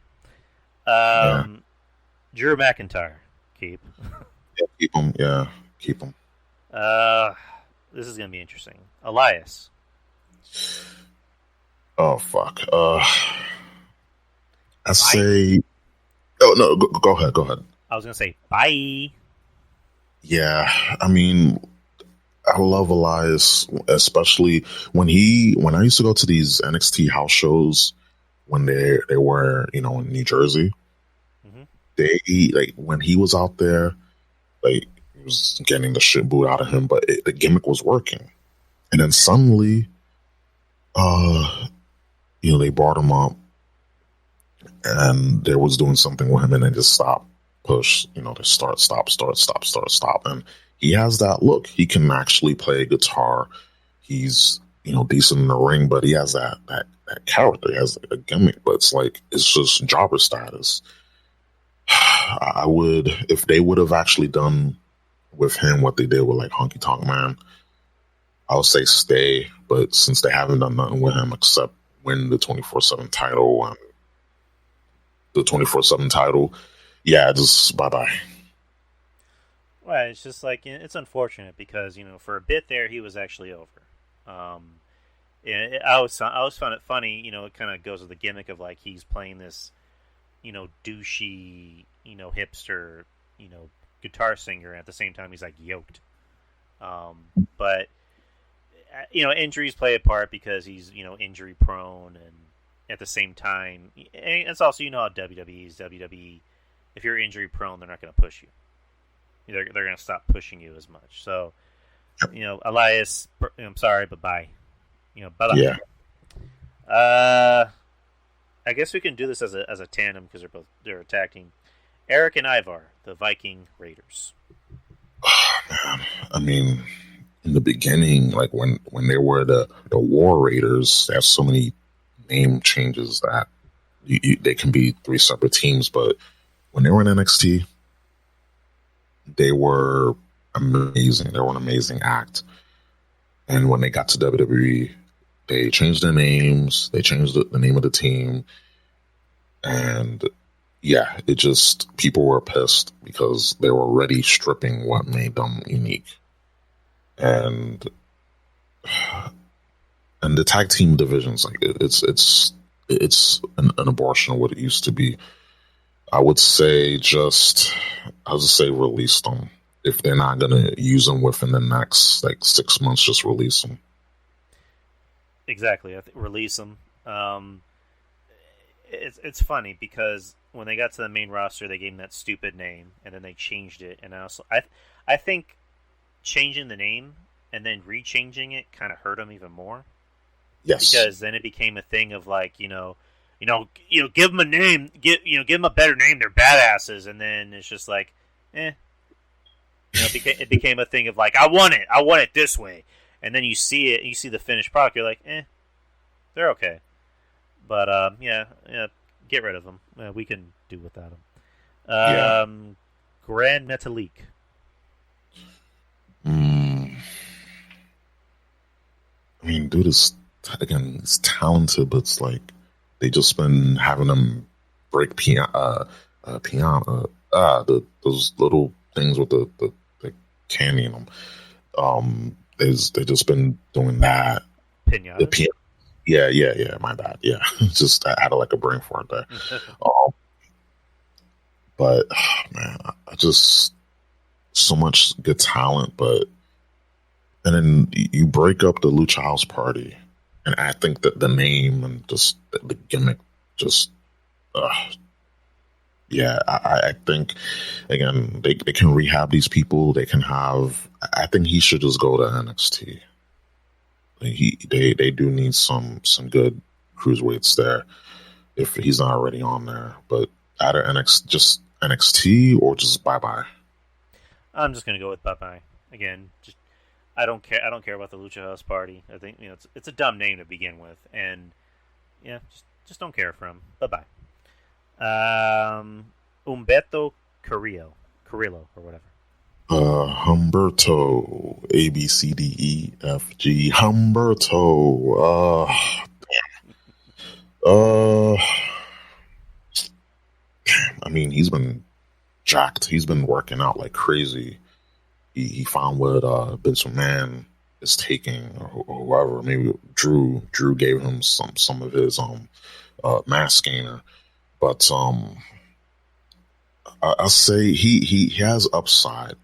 Drew McIntyre, keep. Yeah, keep him. Yeah, keep him. This is gonna be interesting. Elias. Oh fuck. I say. Oh no, go ahead. Go ahead. I was gonna say bye. Yeah, I mean, I love Elias, especially when I used to go to these NXT house shows when they were in New Jersey. Mm-hmm. They when he was out there, he was getting the shit booed out of him, but the gimmick was working. And then suddenly, they brought him up, and they was doing something with him, and they just stopped. Push, they start, stop. And he has that look. He can actually play guitar. He's, decent in the ring, but he has that character. He has a gimmick, but it's just jobber status. I would, if they would have actually done with him what they did with Honky Tonk Man, I would say stay. But since they haven't done nothing with him except win the 24/7 title and the 24/7 title, yeah, just bye-bye. Well, it's just it's unfortunate because, for a bit there, he was actually over. I always found it funny, it kind of goes with the gimmick of, he's playing this, douchey, hipster, guitar singer, and at the same time he's, yoked. But, injuries play a part because he's, injury-prone, and at the same time, and it's also, how WWE is. WWE, if you're injury prone, they're not going to push you. They're going to stop pushing you as much. So, Elias, I'm sorry, but bye. Bye-bye. I guess we can do this as a tandem because they're a tag team. Eric and Ivar, the Viking Raiders. Man, I mean, in the beginning, like when they were the War Raiders, there's so many name changes that they can be three separate teams. But when they were in NXT, they were amazing. They were an amazing act. And when they got to WWE, they changed their names. They changed the name of the team. And yeah, it just, people were pissed because they were already stripping what made them unique. And the tag team divisions, like it's an abortion of what it used to be. I would say release them. If they're not gonna use them within the next like 6 months, just release them. Exactly, I think release them. It's funny because when they got to the main roster, they gave them that stupid name, and then they changed it. And I think changing the name and then rechanging it kind of hurt them even more. Yes, because then it became a thing of like give them a name, give them a better name. They're badasses, and then it's just like, it became a thing of like I want it this way, and then you see it, you see the finished product, you're like, they're okay. But get rid of them. We can do without them. Grand Metalik. I mean, dude is again, he's talented, but it's like they just been having him break piano, those little things with the candy in them. They just been doing that. Pinata. The piano. Yeah. My bad. Yeah, just I had like a brain fart there. But man, I just so much good talent, and then you break up the Lucha House Party, and I think that the name and just the gimmick, just I think again they can rehab these people. They can have. I think he should just go to NXT. They do need some good cruiserweights there if he's not already on there. But either NXT or just bye. I'm just gonna go with bye again. Just I don't care about the Lucha House Party. I think it's a dumb name to begin with, and just don't care for him. Bye. Humberto Carrillo or whatever. Humberto, ABCDEFG. Humberto. I mean, he's been jacked. He's been working out like crazy. He found what Vince McMahon is taking, or whoever. Maybe Drew gave him some of his mass gainer, but I'll say he has upside.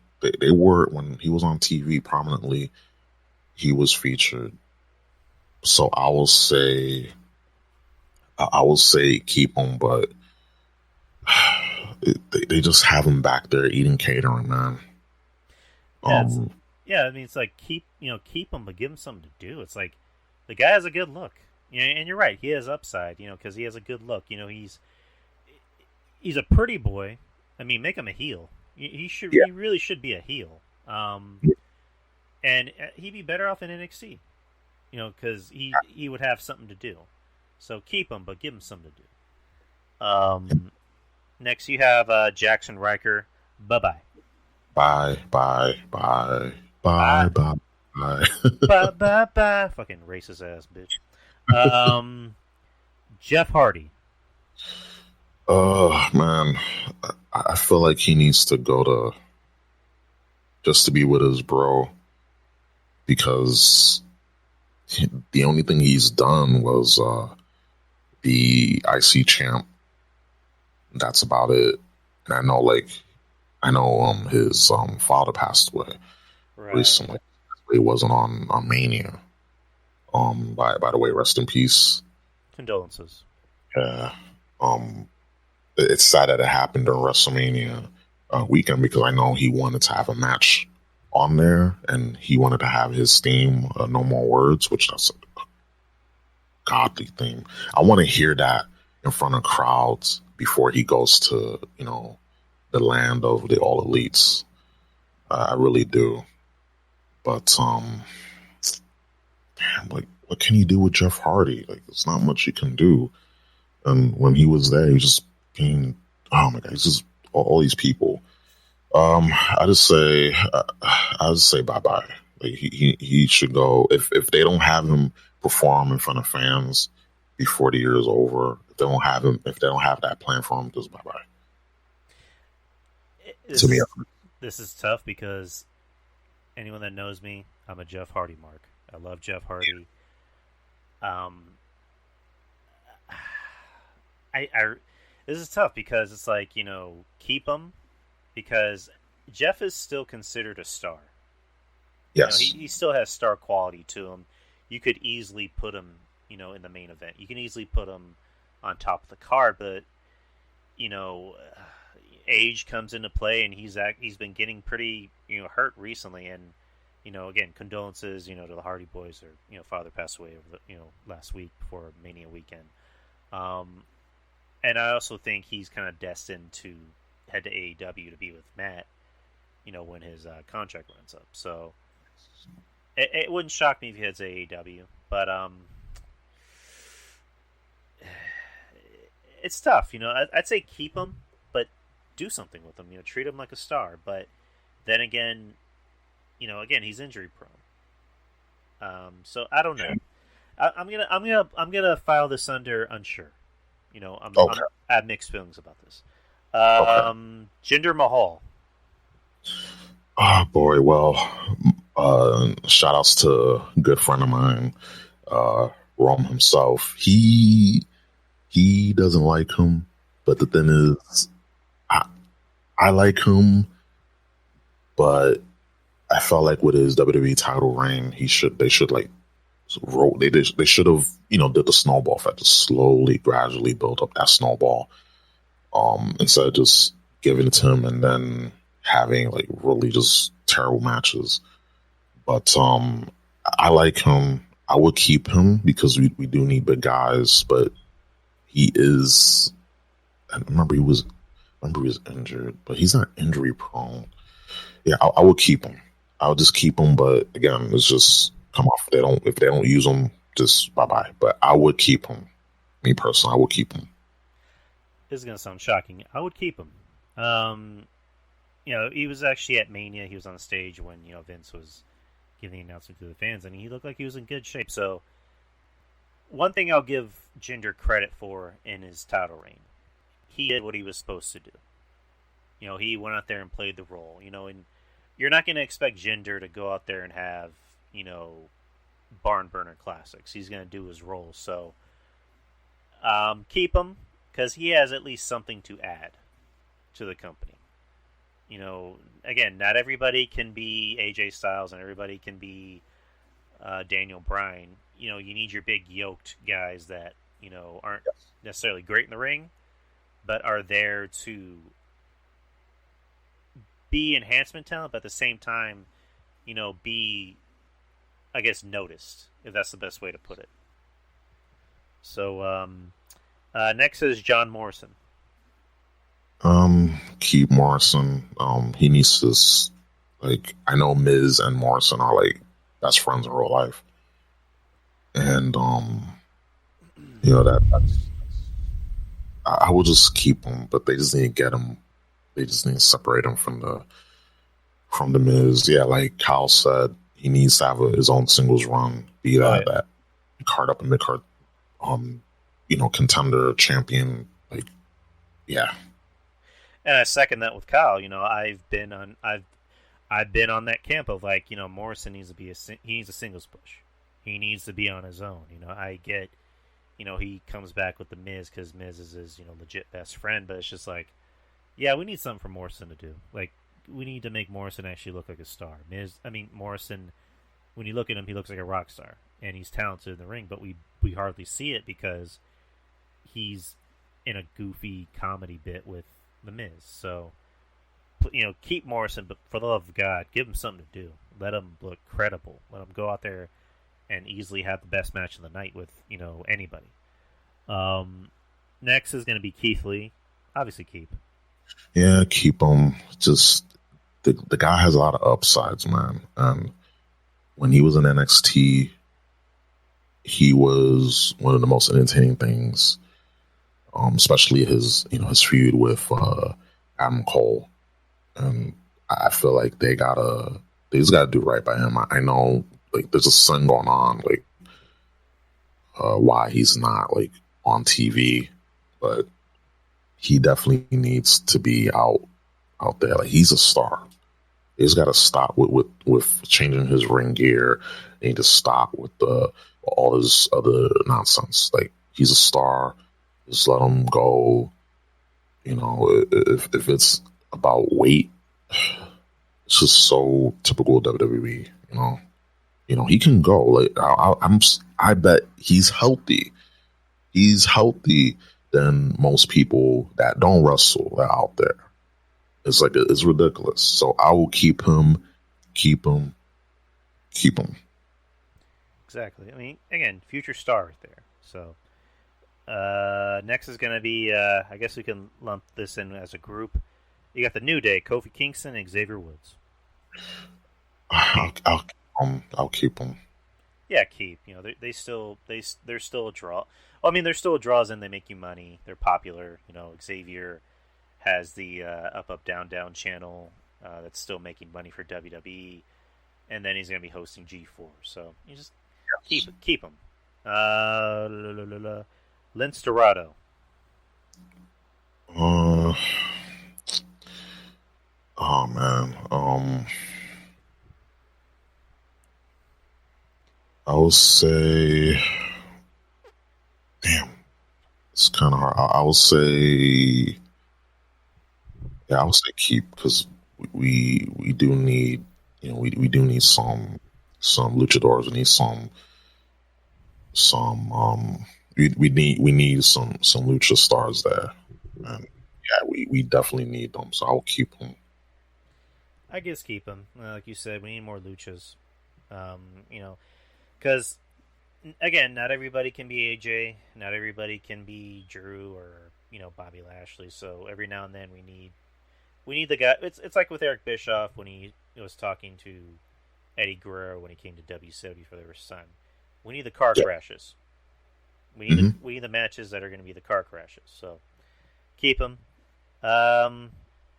They were, when he was on TV prominently, he was featured. So I will say keep him, but they just have him back there eating catering, man. I mean, it's like keep him, but give him something to do. It's like the guy has a good look, and you're right, he has upside, because he has a good look. He's a pretty boy. I mean, make him a heel. He really should be a heel. And he'd be better off in NXT, because he would have something to do. So keep him, but give him something to do. Next, you have Jackson Riker. Bye. Bye. Bye. Fucking racist ass bitch. Jeff Hardy. Oh man, I feel like he needs to go to be with his bro, because the only thing he's done was the IC champ. That's about it. And I know his father passed away recently. He wasn't on Mania. By the way, rest in peace. Condolences. Yeah. It's sad that it happened during WrestleMania weekend, because I know he wanted to have a match on there, and he wanted to have his theme, No More Words, which that's godly theme. I want to hear that in front of crowds before he goes to, the land of the all elites. I really do. But damn, like, what can you do with Jeff Hardy? Like, there's not much you can do. And when he was there, he was just being, oh my God, he's just all these people. I just say bye bye. Like, he should go. If they don't have him perform in front of fans before the year is over, if they don't have that plan for him, just bye bye. To me, this is tough because anyone that knows me, I'm a Jeff Hardy mark. I love Jeff Hardy. This is tough because it's like, keep him because Jeff is still considered a star. Yes. He still has star quality to him. You could easily put him, in the main event. You can easily put him on top of the card, but, age comes into play, and he's been getting pretty, hurt recently, and, again, condolences, to the Hardy Boys. Their father passed away over the, last week before Mania weekend. And I also think he's kind of destined to head to AEW to be with Matt, when his contract runs up. So it wouldn't shock me if he heads to AEW, but it's tough. I'd say keep him, but do something with him. Treat him like a star. But then again, again, he's injury prone. So I don't know. I'm gonna file this under unsure. Okay. I have mixed feelings about this. Okay. Jinder Mahal. Oh boy, well, shout outs to a good friend of mine, Rome himself. He doesn't like him, but the thing is, I like him, but I felt like with his WWE title reign, they should have, did the snowball effect to slowly, gradually build up that snowball. Instead of just giving it to him and then having like really just terrible matches. But I like him. I would keep him because we do need big guys, but he is. I remember he was injured, but he's not injury prone. Yeah, I would keep him. I would just keep him, but again, it's just come off. If they don't use him, just bye bye. But I would keep him. Me personally, I would keep him. This is gonna sound shocking. I would keep him. He was actually at Mania. He was on stage when Vince was giving the announcement to the fans, and he looked like he was in good shape. So, one thing I'll give Jinder credit for in his title reign, he did what he was supposed to do. He went out there and played the role. And you're not going to expect Jinder to go out there and have barn burner classics. He's going to do his role. So, keep him because he has at least something to add to the company. Again, not everybody can be AJ Styles and everybody can be Daniel Bryan. You need your big yoked guys that, aren't necessarily great in the ring, but are there to be enhancement talent, but at the same time, be, I guess, noticed, if that's the best way to put it. So, next is John Morrison. Keep Morrison. He needs to, I know Miz and Morrison are like best friends in real life, and that's. I will just keep him, but they just need to get him. They just need to separate him from the Miz. Yeah, like Kyle said, he needs to have his own singles run. Be that card up and mid card, contender, champion. Like, yeah. And I second that with Kyle. I've been on that camp of Morrison needs to be he needs a singles push. He needs to be on his own. I get, he comes back with the Miz because Miz is his legit best friend, but it's just like, yeah, we need something for Morrison to do. Like, we need to make Morrison actually look like a star. Morrison, when you look at him, he looks like a rock star, and he's talented in the ring, but we hardly see it because he's in a goofy comedy bit with the Miz. So, keep Morrison, but for the love of God, give him something to do. Let him look credible. Let him go out there and easily have the best match of the night with anybody. Next is going to be Keith Lee. Obviously, keep. Yeah, keep him. Just the guy has a lot of upsides, man. And when he was in NXT, he was one of the most entertaining things. Especially his feud with Adam Cole, and I feel like they just gotta do right by him. I know like there's a thing going on like why he's not like on TV, but he definitely needs to be out there. Like he's a star. He's got to stop with changing his ring gear. He need to stop with all this other nonsense. Like he's a star. Just let him go. If it's about weight, it's just so typical WWE. He can go. Like I bet he's healthy. He's healthy than most people that don't wrestle that are out there. It's ridiculous. So I will keep him. Exactly. I mean, again, future star right there. So. Next is going to be, I guess we can lump this in as a group. You got the New Day, Kofi Kingston, and Xavier Woods. I'll keep them. Yeah, keep. They're still a draw. Well, I mean, they're still a draw as in they make you money. They're popular. Xavier has the up down down channel that's still making money for WWE, and then he's going to be hosting G4. So you just keep him. Lince Dorado. Oh man. I would say, damn, it's kind of hard. I would say, I would say keep because we do need, we do need some luchadors. We need some we need some lucha stars there, and yeah, we definitely need them. So I'll keep them. I guess keep them. Like you said, we need more luchas. Because again, not everybody can be AJ, not everybody can be Drew or Bobby Lashley. So every now and then we need the guy. It's like with Eric Bischoff when he was talking to Eddie Guerrero when he came to WCW for the first time. We need the car crashes. We need the matches that are going to be the car crashes. So keep them.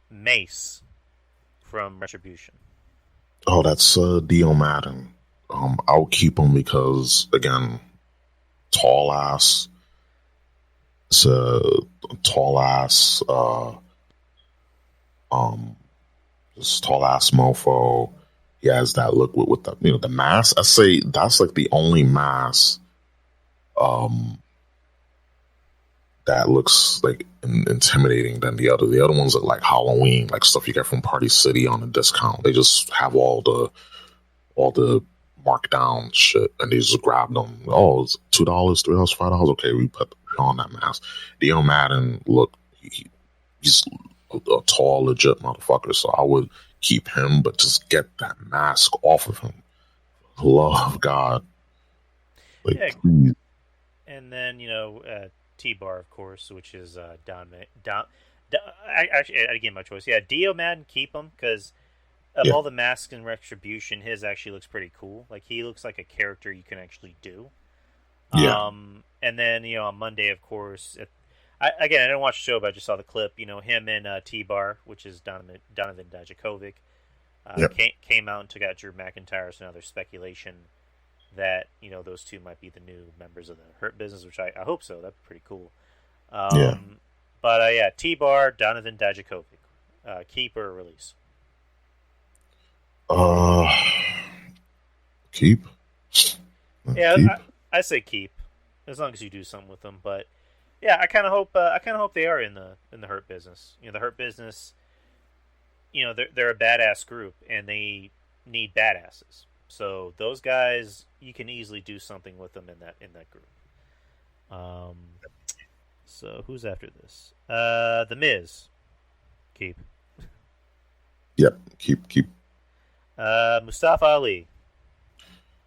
Mace from Retribution. Oh, that's Dio Madden. I'll keep him because again, tall ass. It's a tall ass. Just tall ass mofo. He has that look with the the mask. I say that's like the only mask that looks like intimidating than the other. The other ones look like Halloween, like stuff you get from Party City on a discount. They just have all the markdown shit, and they just grab them. Oh, it's $2, $3, $5. Okay, we put on that mask. Dio Madden, look, he's a tall, legit motherfucker. So I would keep him, but just get that mask off of him. Love God. Like, yeah. please. And then T-Bar, of course, which is actually, again, my choice. Yeah, Dio Madden, keep him because of all the masks in Retribution, his actually looks pretty cool. Like he looks like a character you can actually do. Yeah. And then on Monday, of course. I didn't watch the show, but I just saw the clip. Him and T-Bar, which is Donovan Dijakovic, came out and took out Drew McIntyre. So now there's speculation that those two might be the new members of the Hurt Business, which I hope so. That'd be pretty cool. But T-Bar, Donovan Dijakovic, keep or release. Keep. Yeah, keep. I say keep, as long as you do something with them. But yeah, I kind of hope they are in the Hurt Business. The Hurt Business, they're a badass group and they need badasses. So those guys, you can easily do something with them in that group. So who's after this? The Miz. Keep. Yep. Keep. Mustafa Ali.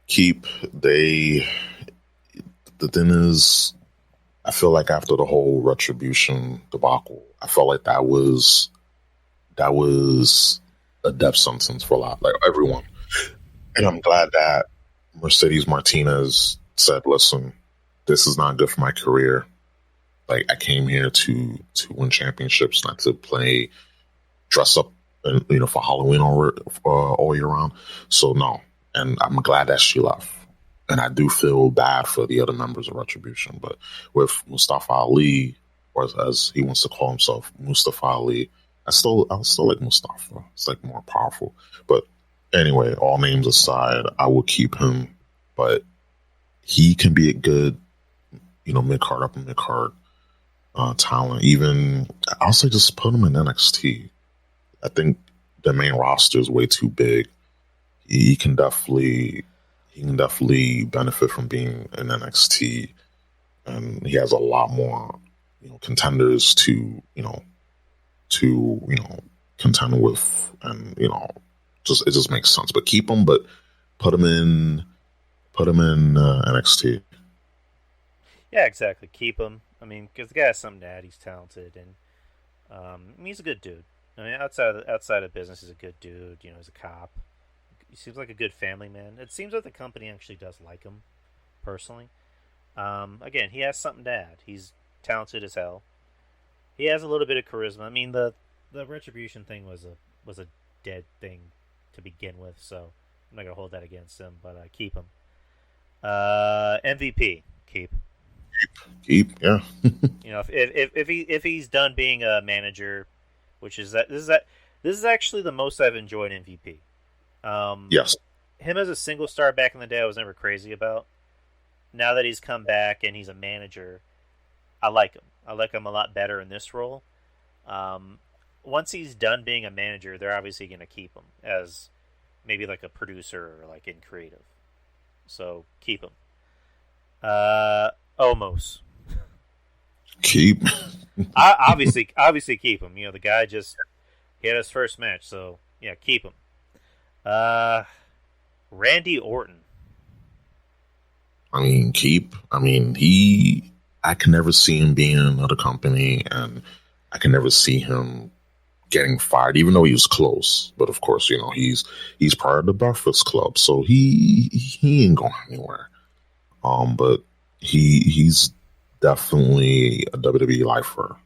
Keep they. The thing is, I feel like after the whole retribution debacle, I felt like that was a death sentence for a lot, like everyone. And I'm glad that Mercedes Martinez said, "Listen, this is not good for my career. Like I came here to win championships, not to play dress up, and for Halloween all year round. So no, and I'm glad that she left. And I do feel bad for the other members of Retribution, but with Mustafa Ali, or as he wants to call himself, Mustafa Ali, I still like Mustafa. It's like more powerful. But anyway, all names aside, I will keep him. But he can be a good, mid card, upper mid card talent. Even I'll say just put him in NXT. I think the main roster is way too big. He can definitely benefit from being in NXT, and he has a lot more contenders to contend with, and it just makes sense. But keep him, but put him in NXT. Yeah, exactly. Keep him. I mean, because the guy has something to add. He's talented, and he's a good dude. I mean, outside of business, he's a good dude. He's a cop. He seems like a good family man. It seems like the company actually does like him, personally. Again, he has something to add. He's talented as hell. He has a little bit of charisma. I mean, the retribution thing was a dead thing to begin with, so I'm not gonna hold that against him. But keep him. MVP, keep. Yeah. If he's done being a manager, which is this is actually the most I've enjoyed MVP. Yes. Him as a single star back in the day, I was never crazy about. Now that he's come back and he's a manager, I like him. I like him a lot better in this role. Once he's done being a manager, they're obviously going to keep him as maybe like a producer or like in creative. So keep him. Omos. Keep. obviously keep him. The guy he had his first match, so yeah, keep him. Randy Orton. I mean, I can never see him being in another company, and I can never see him getting fired, even though he was close. But of course, he's part of the Breakfast Club, so he ain't going anywhere. But he's definitely a WWE lifer.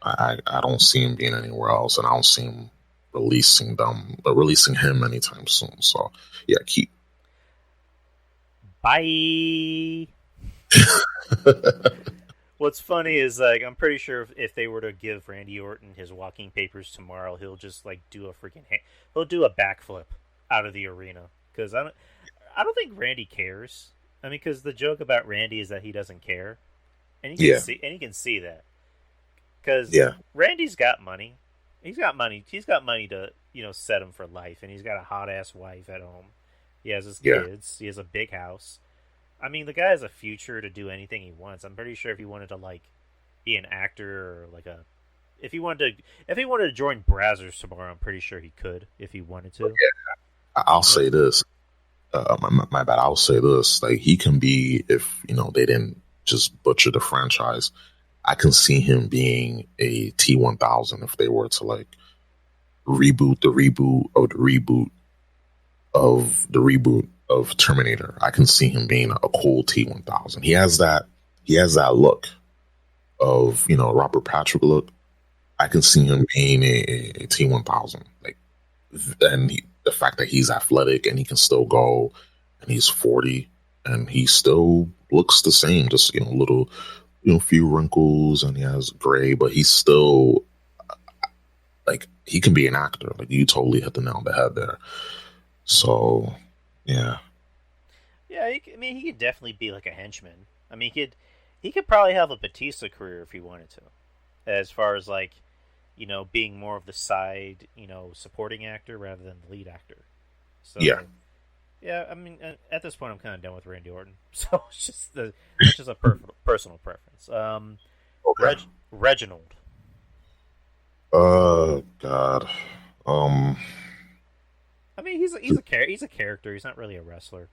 I don't see him being anywhere else, and I don't see him releasing him anytime soon. So yeah, keep. Bye. What's funny is I'm pretty sure if they were to give Randy Orton his walking papers tomorrow, he'll just do he'll do a backflip out of the arena, because I don't think Randy cares. I mean, because the joke about Randy is that he doesn't care, and you can see that, because Randy's got money. He's got money. He's got money to set him for life, and he's got a hot ass wife at home. He has his kids. He has a big house. I mean, the guy has a future to do anything he wants. I'm pretty sure if he wanted to be an actor, or if he wanted to join Brazzers tomorrow, I'm pretty sure he could if he wanted to. Yeah. I'll say this. My bad. I'll say this. He can be, if they didn't just butcher the franchise, I can see him being a T1000 if they were to reboot the reboot of the reboot of the reboot of Terminator. I can see him being a cool T1000. He has that look of Robert Patrick look. I can see him being a T1000. And the fact that he's athletic and he can still go, and he's 40 and he still looks the same, just little few wrinkles, and he has gray, but he's still he can be an actor. You totally hit the nail on the head there. So yeah, he could definitely be a henchman. I mean, he could probably have a Batista career if he wanted to, as far as being more of the side, supporting actor rather than the lead actor. So yeah, I mean, at this point, I'm kind of done with Randy Orton. So it's just a personal preference. Okay. Reginald. God. I mean, he's a character. He's not really a wrestler.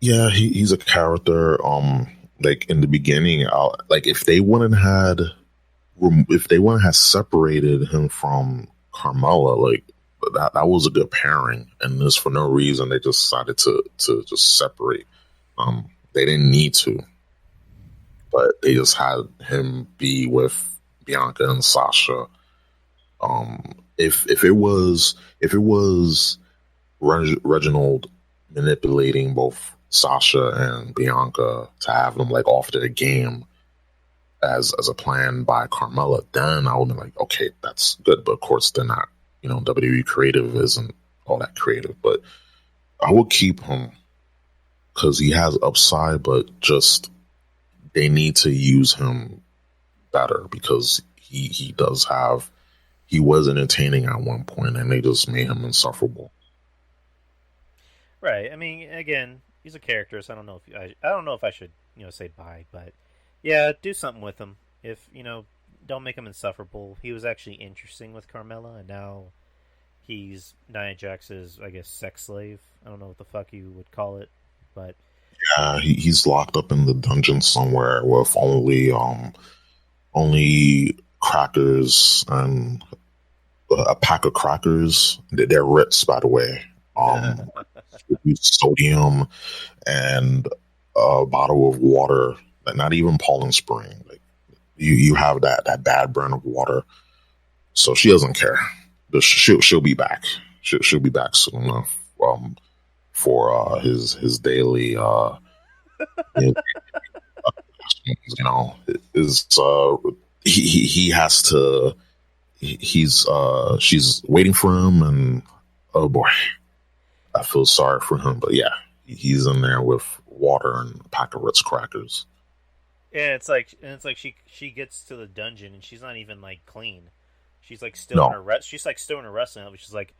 Yeah, he's a character. Like in the beginning, like if they wouldn't have separated him from Carmella, like that was a good pairing. And this for no reason they just decided to just separate. They didn't need to, but they just had him be with Bianca and Sasha. If it was Reginald manipulating both Sasha and Bianca to have them like off their game as a plan by Carmella, then I would be like, okay, that's good. But of course, they're not. WWE creative isn't all that creative. But I would keep him because he has upside, but just they need to use him better because he was entertaining at one point, and they just made him insufferable. Right. I mean, again, he's a character, so I don't know if I should say bye, but yeah, do something with him. If don't make him insufferable. He was actually interesting with Carmella, and now he's Nia Jax's, I guess, sex slave. I don't know what the fuck you would call it, but Yeah, he's locked up in the dungeon somewhere with only crackers and a pack of crackers. They're Ritz, by the way. Sodium and a bottle of water, like not even Poland Spring. Like you have that bad brand of water, so she doesn't care. But she'll be back. She'll be back soon enough for his daily is he has to she's waiting for him, and oh boy, I feel sorry for him. But yeah, he's in there with water and a pack of Ritz crackers. yeah, it's like she gets to the dungeon and she's not even like clean. She's like still No, in her she's like still in her wrestling outfit. She's like,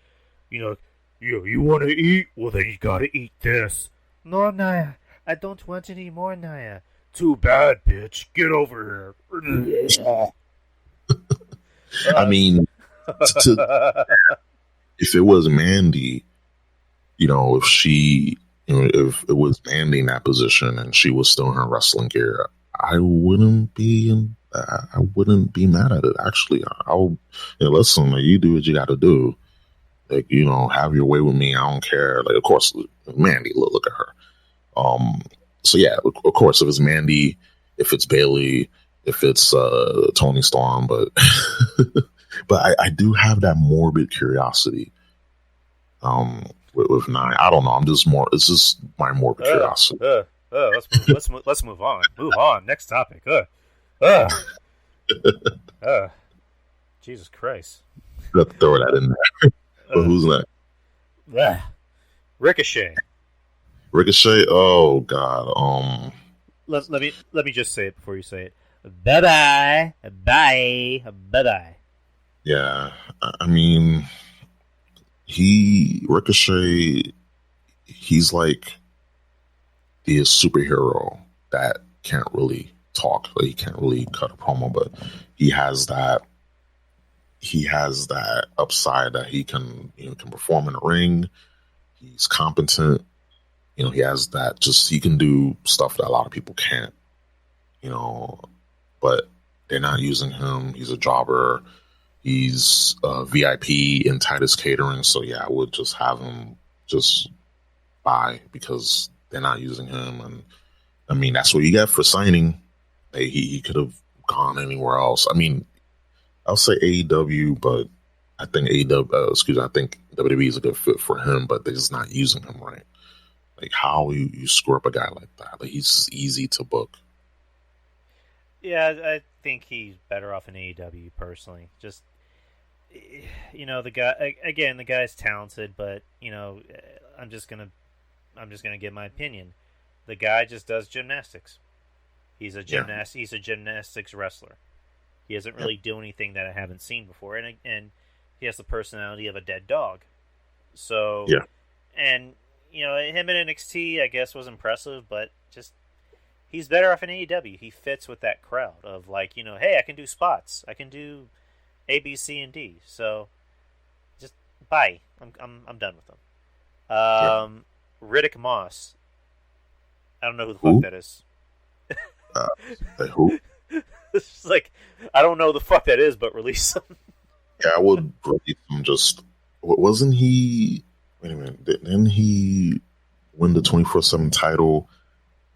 you want to eat? Well, then you gotta eat this. No, Naya, I don't want any more, Naya. Too bad, bitch. Get over here. I mean, if it was Mandy, if she, if it was Mandy in that position and she was still in her wrestling gear, I wouldn't be mad at it. Actually, I'll listen. Like, you do what you got to do. Like, have your way with me. I don't care. Like, of course, Mandy. Look at her. So yeah, of course, if it's Mandy, if it's Bailey, if it's Tony Storm, but but I do have that morbid curiosity. With Nine, I don't know. It's just my morbid curiosity. Let's move on. Move on. Next topic. Jesus Christ. Let's throw that in there. But who's next? Ricochet. Ricochet. Oh God. Let me just say it before you say it. Bye bye. Yeah, I mean, Ricochet. He's like the superhero that can't really talk. Like, he can't really cut a promo, but he has that upside that he can perform in the ring. He's competent. He has that, just he can do stuff that a lot of people can't. But they're not using him. He's a jobber. He's a VIP in Titus Catering. So yeah, I would just have him just buy because they're not using him. And I mean, that's what you get for signing. He could have gone anywhere else. I mean, I'll say AEW, but I think I think WWE is a good fit for him, but they're just not using him right. Like, how you screw up a guy like that? Like, he's just easy to book. Yeah, I think he's better off in AEW personally. Just the guy again. The guy's talented, but I'm just gonna give my opinion. The guy just does gymnastics. He's a gymnast. Yeah. He's a gymnastics wrestler. He doesn't really do anything that I haven't seen before, and he has the personality of a dead dog. So yeah, and him in NXT, I guess, was impressive, but just he's better off in AEW. He fits with that crowd of like, hey, I can do spots, I can do A, B, C, and D. So just bye. I'm done with him. Riddick Moss. I don't know who the Who? fuck that is. Uh, who? It's just like, I don't know the fuck that is, but release him. Yeah, I would release him. Just wasn't he? Wait a minute. Didn't he win the 24/7 title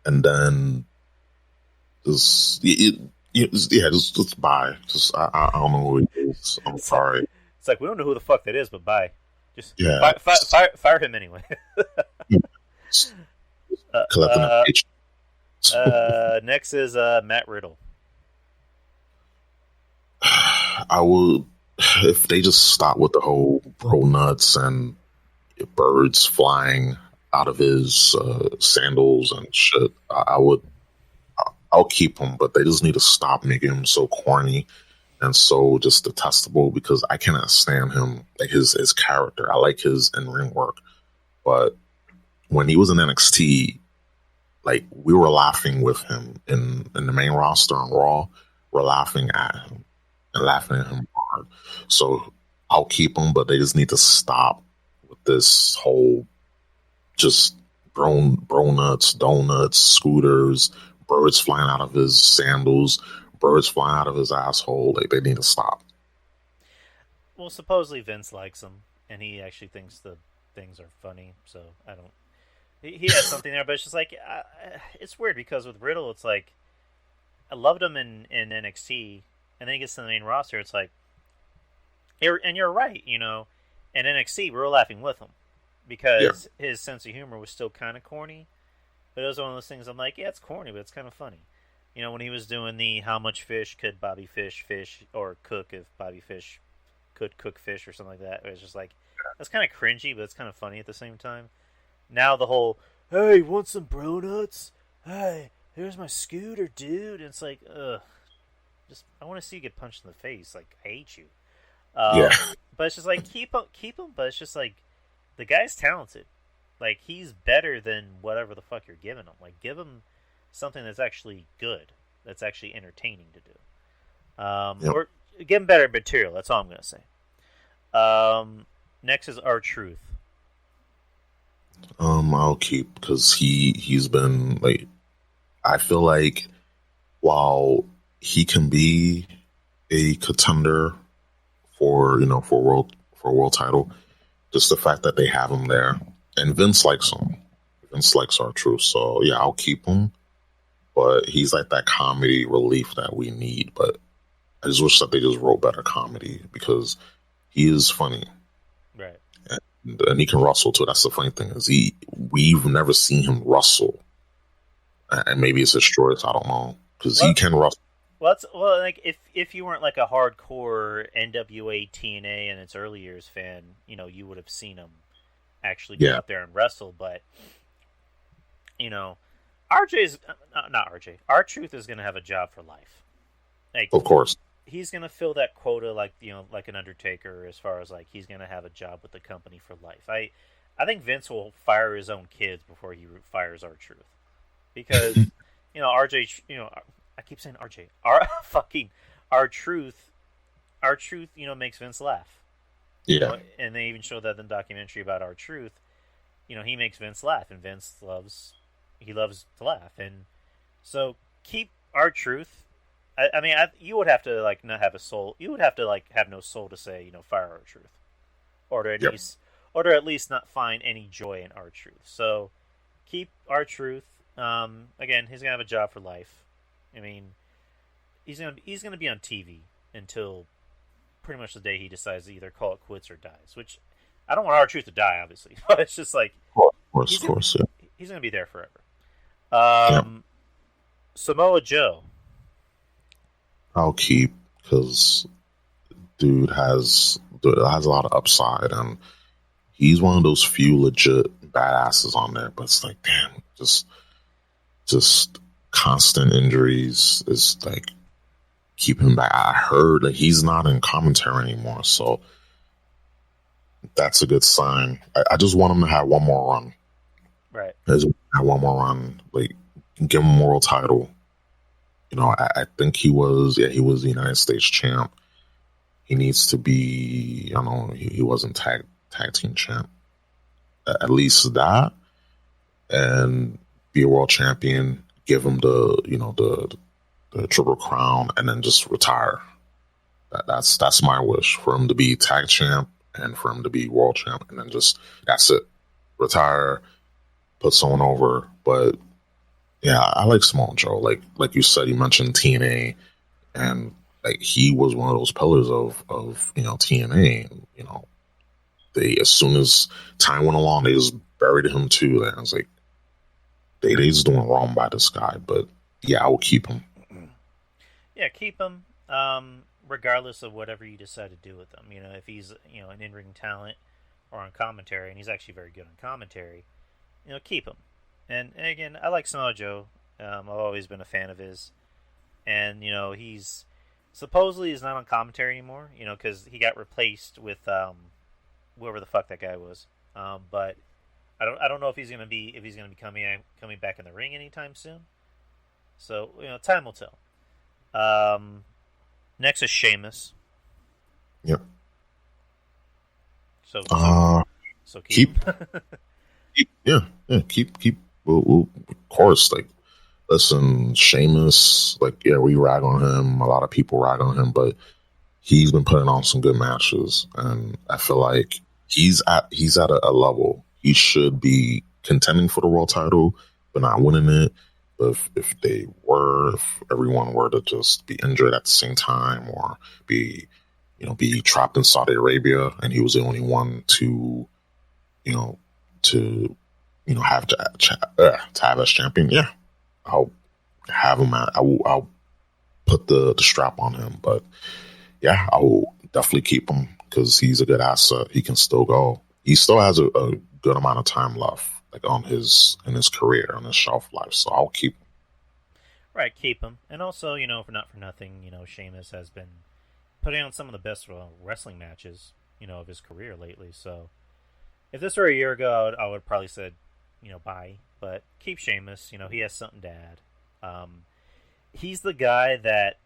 and then just just bye. Just I don't know who he is. I'm sorry. It's like, we don't know who the fuck that is, but bye. Just Yeah, fire him anyway. collecting a page. Next is Matt Riddle. I would, if they just stop with the whole bro nuts and birds flying out of his sandals and shit. I'll keep him, but they just need to stop making him so corny and so just detestable, because I cannot stand him, like his character. I like his in-ring work, but when he was in NXT, like, we were laughing with him in the main roster on Raw. We're laughing at him and laughing at him hard. So I'll keep him, but they just need to stop with this whole just bro nuts, donuts, scooters, birds flying out of his sandals, birds flying out of his asshole. Like, they need to stop. Well, supposedly Vince likes him, and he actually thinks the things are funny. So I don't. He has something there, but it's just like, it's weird because with Riddle, it's like, I loved him in NXT, and then he gets to the main roster. It's like, and you're right, in NXT we were laughing with him because his sense of humor was still kind of corny, but it was one of those things I'm like, yeah, it's corny, but it's kind of funny. When he was doing the how much fish could Bobby Fish or cook if Bobby Fish could cook fish or something like that. It was just like, that's kind of cringy, but it's kind of funny at the same time. Now the whole, hey, want some bro nuts? Hey, here's my scooter, dude. And it's like, ugh. I want to see you get punched in the face. Like, I hate you. But it's just like, keep him. But it's just like, the guy's talented. Like, he's better than whatever the fuck you're giving him. Like, give him something that's actually good. That's actually entertaining to do. Or give him better material. That's all I'm going to say. Next is R-Truth. I'll keep, because he's been, like, I feel like while he can be a contender for world title, just the fact that they have him there, and Vince likes him. Vince likes R-Truth, so yeah, I'll keep him. But he's like that comedy relief that we need. But I just wish that they just wrote better comedy, because he is funny. Right. And he can wrestle too. That's the funny thing, is we've never seen him wrestle. And maybe it's his choice, I don't know, because he can wrestle. Well, like if you weren't like a hardcore NWA TNA in its early years fan, you would have seen him actually go out there and wrestle. But RJ's not RJ. R-Truth is going to have a job for life. Like, of course, he's going to fill that quota like like an Undertaker, as far as like he's going to have a job with the company for life. I think Vince will fire his own kids before he fires R-Truth, because RJ, I keep saying RJ, R-Truth, makes Vince laugh. Yeah, and they even showed that in the documentary about R-Truth. He makes Vince laugh, and Vince loves to laugh, and so keep R-Truth. I mean, you would have to like not have a soul. You would have to like have no soul to say fire R-Truth, or to at least not find any joy in R-Truth. So keep R-Truth. Again, he's gonna have a job for life. I mean, he's gonna be on TV until pretty much the day he decides to either call it quits or dies. Which I don't want R-Truth to die, obviously, but it's just like, of course, he's gonna be there forever. Samoa Joe, I'll keep, because dude has a lot of upside, and he's one of those few legit badasses on there. But it's like, damn, just constant injuries is like keep him back. I heard that he's not in commentary anymore, so that's a good sign. I just want him to have one more run. right? I just want him to have one more run, like give him a world title. I think he was the United States champ. He needs to be, I don't know, he wasn't tag team champ. At least that, and be a world champion, give him the triple crown, and then just retire. That's my wish, for him to be tag champ and for him to be world champ, and then just that's it. Retire, put someone over. But yeah, I like Samoa Joe. Like you said, you mentioned TNA, and like he was one of those pillars of TNA. They, as soon as time went along, they just buried him too. And I was like, they just doing wrong by this guy. But yeah, I will keep him. Yeah, keep him. Regardless of whatever you decide to do with him. If he's an in-ring talent or on commentary, and he's actually very good on commentary, keep him. And again, I like Samoa Joe. I've always been a fan of his. And, he's supposedly is not on commentary anymore, because he got replaced with whoever the fuck that guy was. But I don't know if he's gonna be coming back in the ring anytime soon. So, time will tell. Next is Sheamus. Yep. So keep. Keep. We'll, of course, like, listen, Sheamus, like, yeah, we rag on him. A lot of people rag on him, but he's been putting on some good matches, and I feel like he's at a level he should be contending for the world title, but not winning it. But if everyone were to just be injured at the same time, or be trapped in Saudi Arabia, and he was the only one to have as champion, yeah, I'll have him. I'll put the strap on him. But yeah, I will definitely keep him because he's a good asset. He can still go. He still has a good amount of time left, like in his career, on his shelf life. So I'll keep him. Right, keep him. And also, for nothing, Sheamus has been putting on some of the best wrestling matches, of his career lately. So if this were a year ago, I would probably said, bye. But keep Sheamus. He has something to add. He's the guy that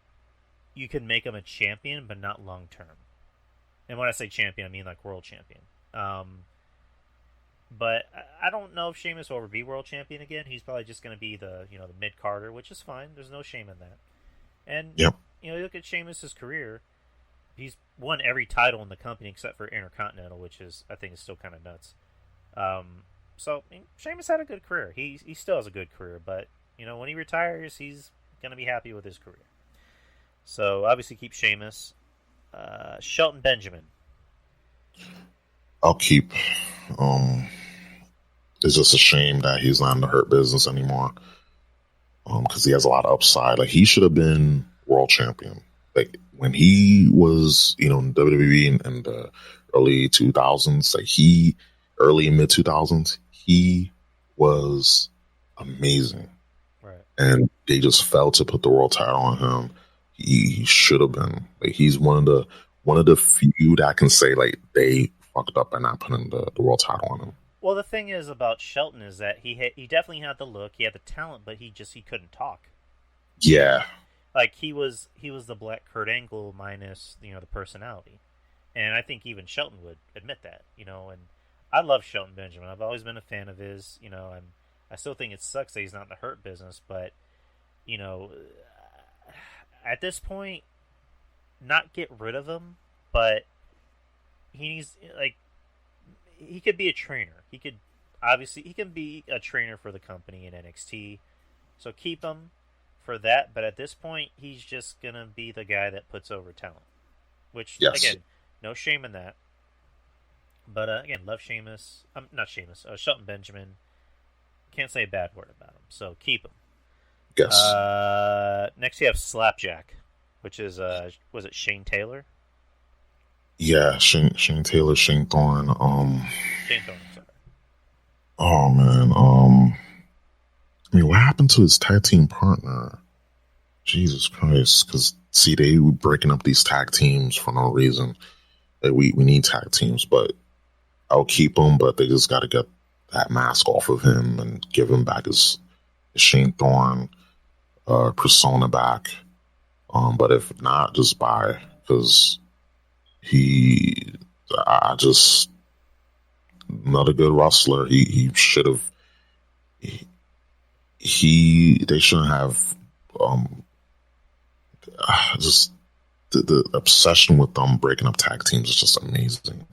you can make him a champion, but not long term. And when I say champion, I mean like world champion. But I don't know if Sheamus will ever be world champion again. He's probably just going to be the the mid Carter, which is fine. There's no shame in that. And yep. You look at Sheamus's career. He's won every title in the company except for Intercontinental, which I think is still kind of nuts. So Sheamus had a good career. He still has a good career, but when he retires, he's going to be happy with his career. So obviously keep Sheamus. Shelton Benjamin. I'll keep. It's just a shame that he's not in the Hurt Business anymore. Because he has a lot of upside. Like, he should have been world champion. Like, when he was, in WWE in the early 2000s, like early and mid 2000s, he was amazing. Right. And they just failed to put the world title on him. He should have been. Like, he's one of the few that can say, like, they fucked up by not putting the world title on him. Well, the thing is about Shelton is that he definitely had the look, he had the talent, but he couldn't talk. Yeah. Like, he was the Black Kurt Angle minus the personality, and I think even Shelton would admit that. And I love Shelton Benjamin. I've always been a fan of his. I still think it sucks that he's not in the Hurt Business, but at this point, not get rid of him, but he needs, like, he could be a trainer. He can be a trainer for the company in NXT. So keep him for that. But at this point, he's just going to be the guy that puts over talent. Which, yes. Again, no shame in that. But, again, love Sheamus. Not Sheamus. Shelton Benjamin. Can't say a bad word about him. So keep him. Yes. Next you have Slapjack, which is, was it Shane Taylor? Yeah, Shane Taylor, Shane Thorne. Shane Thorne, sorry. Oh man. I mean, what happened to his tag team partner? Jesus Christ! Because see, they were breaking up these tag teams for no reason. Like, we need tag teams, but I'll keep him. But they just got to get that mask off of him and give him back his Shane Thorne persona back. But if not, just bye, because not a good wrestler. He should have. they shouldn't have just the obsession with them breaking up tag teams is just amazing.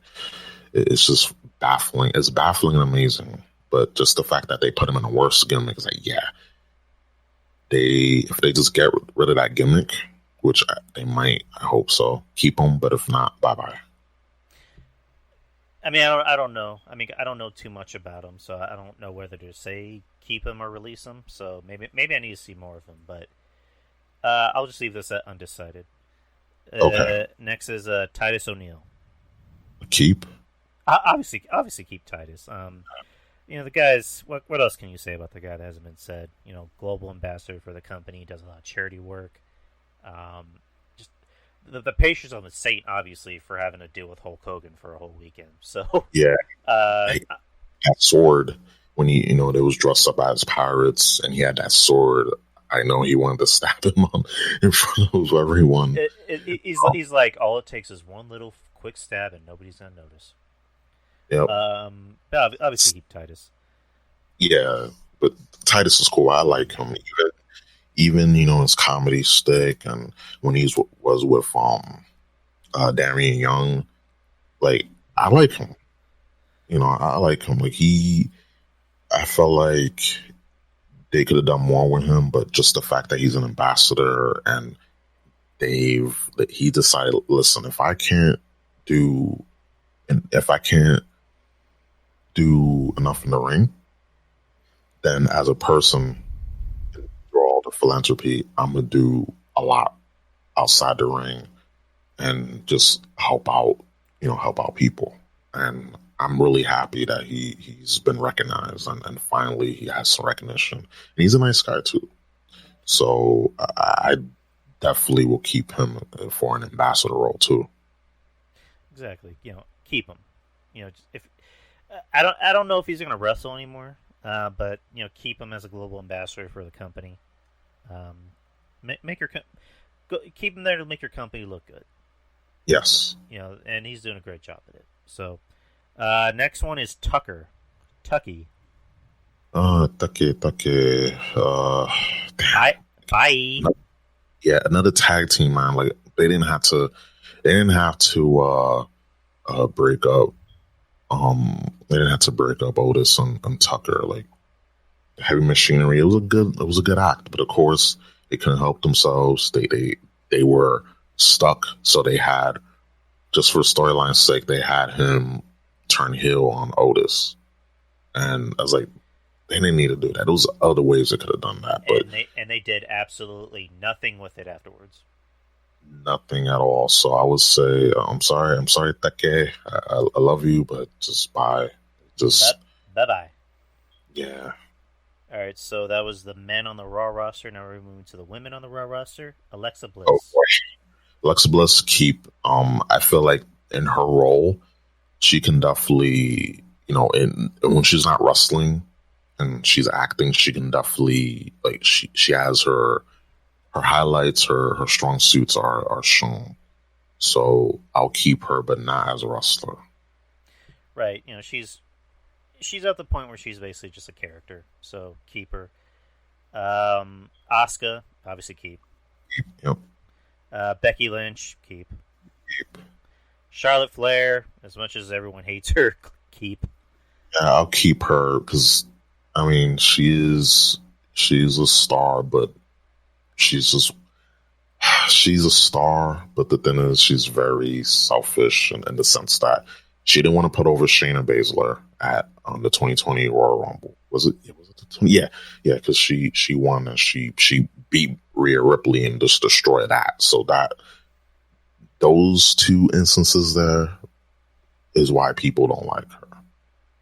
It's just baffling. It's baffling and amazing. But just the fact that they put him in the worst gimmick is like, yeah, if they just get rid of that gimmick, which they might, I hope so, keep him. But if not, bye bye. I mean, I don't know. I mean, I don't know too much about him, so I don't know whether to say keep him or release him. So maybe I need to see more of him. But I'll just leave this at undecided. Okay. Next is Titus O'Neil. Keep. Obviously keep Titus. The guys. What else can you say about the guy that hasn't been said? Global ambassador for the company, does a lot of charity work. Just the Pacers on the Saint, obviously, for having to deal with Hulk Hogan for a whole weekend. So yeah, that sword when he they was dressed up as pirates and he had that sword. I know he wanted to stab him in front of everyone. He's like, all it takes is one little quick stab and nobody's gonna notice. Yep. Obviously keep Titus. Yeah, but Titus is cool. I like him. Even his comedy stick and when he was with Darian Young, like I like him. I like him. Like I felt like they could have done more with him, but just the fact that he's an ambassador and he decided, listen, if I can't do enough in the ring, then as a person, through all the philanthropy, I'm gonna do a lot outside the ring and just help out people. And I'm really happy that he's been recognized and finally he has some recognition. And he's a nice guy too. So I definitely will keep him for an ambassador role too. Exactly. Keep him. If I don't know if he's going to wrestle anymore, but keep him as a global ambassador for the company. Keep him there to make your company look good. Yes. And he's doing a great job at it. So, next one is Tucker. Tucky. Tucky. Bye. Yeah, another tag team, man. Like they didn't have to break up. They didn't have to break up Otis and Tucker. Like Heavy Machinery, it was a good act, but of course they couldn't help themselves. They were stuck, so they had, just for storyline's sake, they had him turn heel on Otis, and I was like, they didn't need to do that. There was other ways they could have done that, but they did absolutely nothing with it afterwards. Nothing at all. So I would say, I'm sorry, Take. I love you, but just bye. Bye. Yeah. All right, so that was the men on the Raw roster. Now we're moving to the women on the Raw roster. Alexa Bliss. Oh, boy. Alexa Bliss, keep. I feel like in her role, she can definitely, when she's not wrestling and she's acting, she can definitely, like, she has her highlights, her strong suits are shown. So I'll keep her, but not as a wrestler. Right. She's at the point where she's basically just a character. So keep her. Asuka, obviously keep. Yep. Becky Lynch, keep. Charlotte Flair, as much as everyone hates her, keep. Yeah, I'll keep her because, she's a star, but she's a star, but the thing is, she's very selfish in the sense that she didn't want to put over Shayna Baszler at the 2020 Royal Rumble. Was it the 20? Yeah, because she won and she beat Rhea Ripley and just destroyed that. So those two instances there is why people don't like her.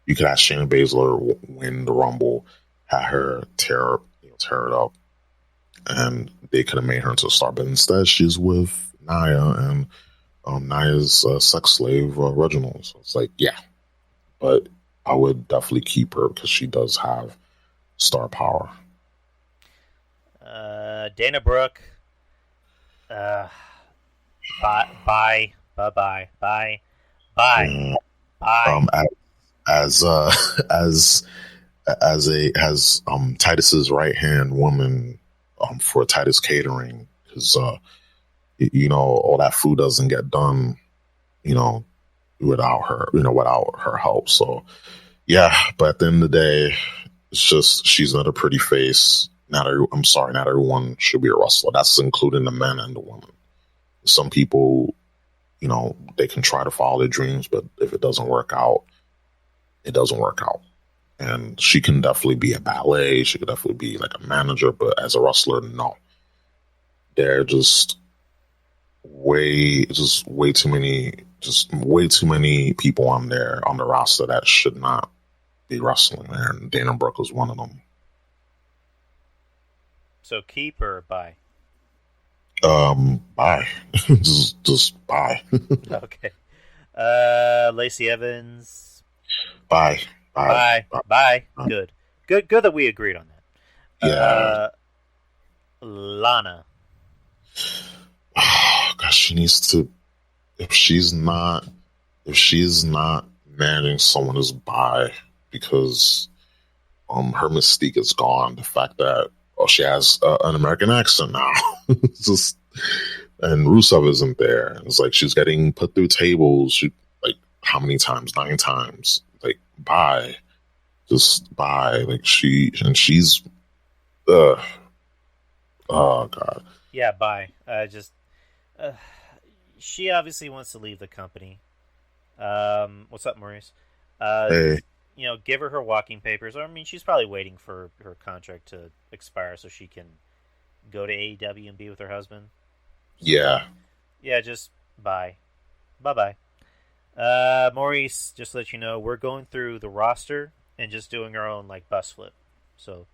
You could have Shayna Baszler win the Rumble, have her tear it up, and they could have made her into a star. But instead, she's with Nia and Nia's sex slave, Reginald. So it's like, yeah. But I would definitely keep her because she does have star power. Dana Brooke. Bye. as Titus's right hand woman for Titus Catering, because all that food doesn't get done, without her, without her help. So yeah, but at the end of the day, it's just she's not a pretty face. I'm sorry, not everyone should be a wrestler. That's including the men and the women. Some people, they can try to follow their dreams, but if it doesn't work out, it doesn't work out. And she can definitely be a ballet. She could definitely be like a manager, but as a wrestler, no. They're way too many people on the roster that should not be wrestling. And Dana Brooke was one of them. So keep or buy? Buy. just buy. Okay. Lacey Evans. Bye. Good that we agreed on that. Yeah. Lana. Oh, gosh, she needs to. If she's not managing someone, is bye, because her mystique is gone. The fact that she has an American accent now, it's just, and Rusev isn't there. It's like she's getting put through tables. She, like, how many times? 9 times. Like, bye, just bye. Like, she's oh god. Yeah, bye. She obviously wants to leave the company. What's up, Maurice? Hey. Give her walking papers. I mean, she's probably waiting for her contract to expire so she can go to AEW and be with her husband. Yeah. Yeah, just bye. Bye-bye. Maurice, just to let you know, we're going through the roster and just doing our own, like, bus flip. So,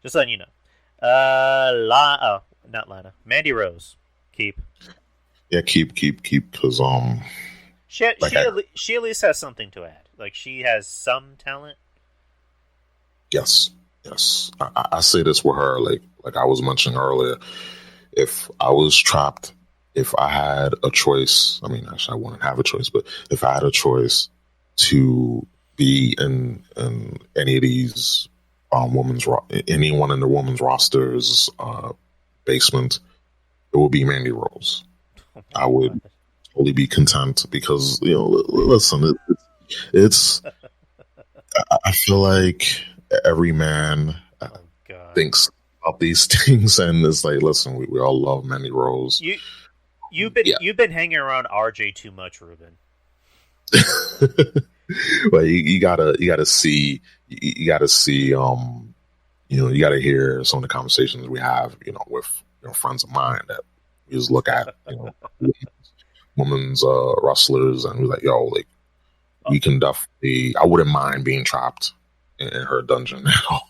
just letting you know. Not Lana. Mandy Rose. Keep. Yeah, keep, because she at least has something to add. Like, she has some talent. Yes. I say this with her, like I was mentioning earlier. If I was trapped, if I had a choice, I mean, actually, I wouldn't have a choice, but if I had a choice to be in any of these anyone in the women's roster's basement, it would be Mandy Rose. I would totally be content because, listen, it's I feel like every man thinks about these things, and it's like, listen, we all love Mandy Rose. You've been hanging around RJ too much, Ruben. Well, you gotta see, you gotta hear some of the conversations we have, with friends of mine that we just look at, women's wrestlers, and we're like, yo, like, we can definitely. I wouldn't mind being trapped in her dungeon at all.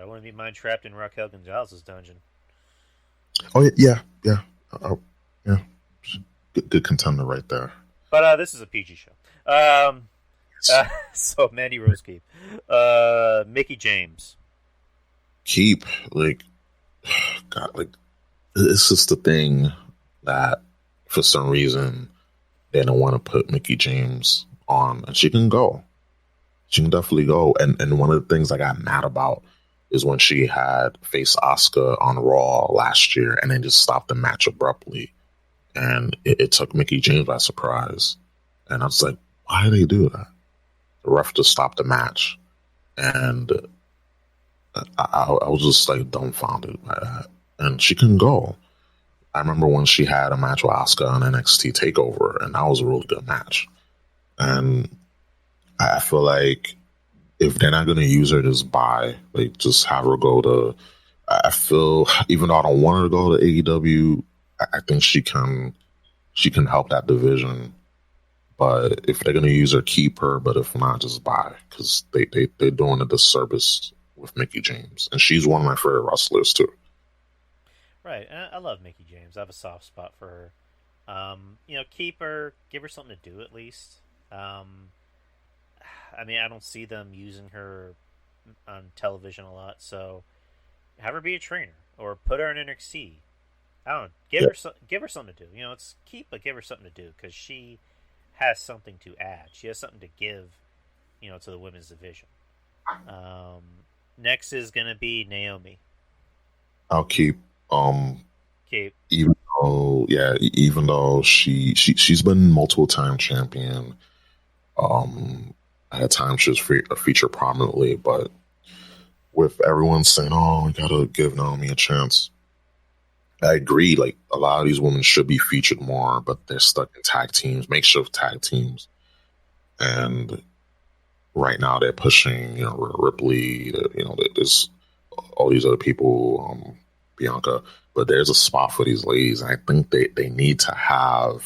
I wouldn't mind trapped in Raquel Gonzalez's dungeon. Oh yeah. Good contender right there. But this is a PG show. So Mandy Rose keep. Mickie James. Keep, like, God, like, it's just the thing that for some reason they don't want to put Mickie James on, and she can go. She can definitely go. And one of the things I got mad about is when she had faced Asuka on Raw last year and then just stopped the match abruptly. And it took Mickie James by surprise. And I was like, why do they do that? The ref just stopped the match. And I was just like dumbfounded by that. And she can go. I remember when she had a match with Asuka on NXT TakeOver, and that was a really good match. And I feel like if they're not going to use her, just just have her go to. I feel, even though I don't want her to go to AEW, I think she can help that division. But if they're going to use her, keep her. But if not, just buy, because they're doing a disservice with Mickie James, and she's one of my favorite wrestlers too. Right, I love Mickie James. I have a soft spot for her. Keep her, give her something to do at least. I mean, I don't see them using her on television a lot, so have her be a trainer or put her in NXT. I don't know. Give her something to do. It's keep, but give her something to do, because she has something to add. She has something to give, to the women's division. Um, Next is gonna be Naomi. I'll keep Keep. even even though she's been multiple time champion. At times she was featured prominently, but with everyone saying, "Oh, we gotta give Naomi a chance," I agree. Like a lot of these women should be featured more, but they're stuck in tag teams, makeshift tag teams, and right now they're pushing, Ripley. There's all these other people, Bianca, but there's a spot for these ladies. And I think they need to have,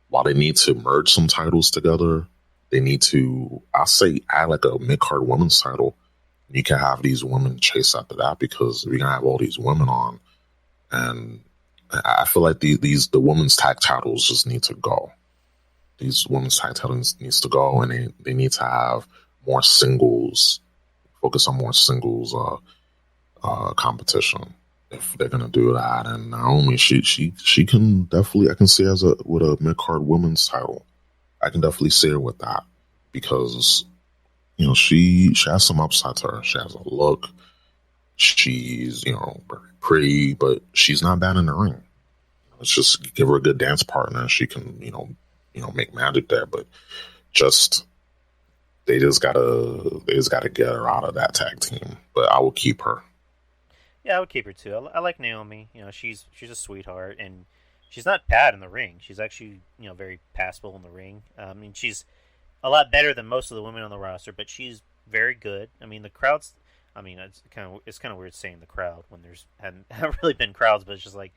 while they need to merge some titles together, they need to, I say, add like a mid card women's title. You can have these women chase after that because we're gonna have all these women on, and I feel like the women's tag titles just need to go. These women's tag titles needs to go, and they need to have more singles, focus on more singles competition if they're gonna do that. And Naomi, she can definitely, I can see her as with a mid card women's title. I can definitely see her with that because she has some upside to her. She has a look. She's very pretty, but she's not bad in the ring. Let's just give her a good dance partner. She can make magic there, but just they just gotta get her out of that tag team. But I will keep her. Yeah, I would keep her too. I like Naomi. She's a sweetheart, and she's not bad in the ring. She's actually very passable in the ring. I mean, she's a lot better than most of the women on the roster, but she's very good. I mean, the crowds. I mean, it's kind of weird saying the crowd when there's haven't really been crowds, but it's just like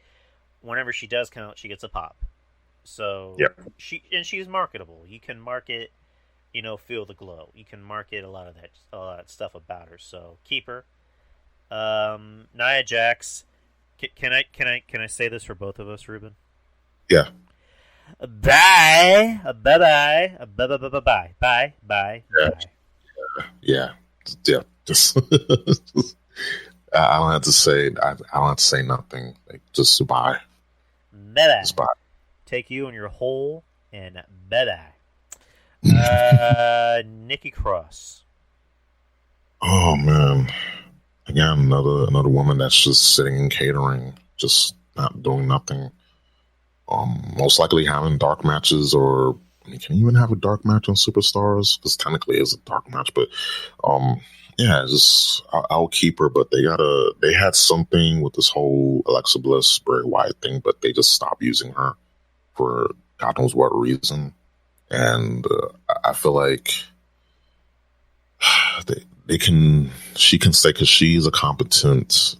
whenever she does come out, she gets a pop. So Yep. she's marketable. You can market, feel the glow. You can market a lot of stuff about her. So keep her. Nia Jax. Can I say this for both of us, Ruben? Yeah. Bye, bye, bye, bye, bye, bye, bye, bye, bye, bye. Yeah. Yeah. Yeah. Just I don't have to say. I don't have to say nothing. Like just bye. Bye. Just bye. Take you in your hole and bye. Nikki Cross. Oh man. Again, another woman that's just sitting in catering, just not doing nothing. Most likely having dark matches, or I mean, can you even have a dark match on Superstars? Because technically it's a dark match, but yeah, just I'll keep her. But they had something with this whole Alexa Bliss Bray Wyatt thing, but they just stopped using her for God knows what reason. And I feel like she can stay because she's a competent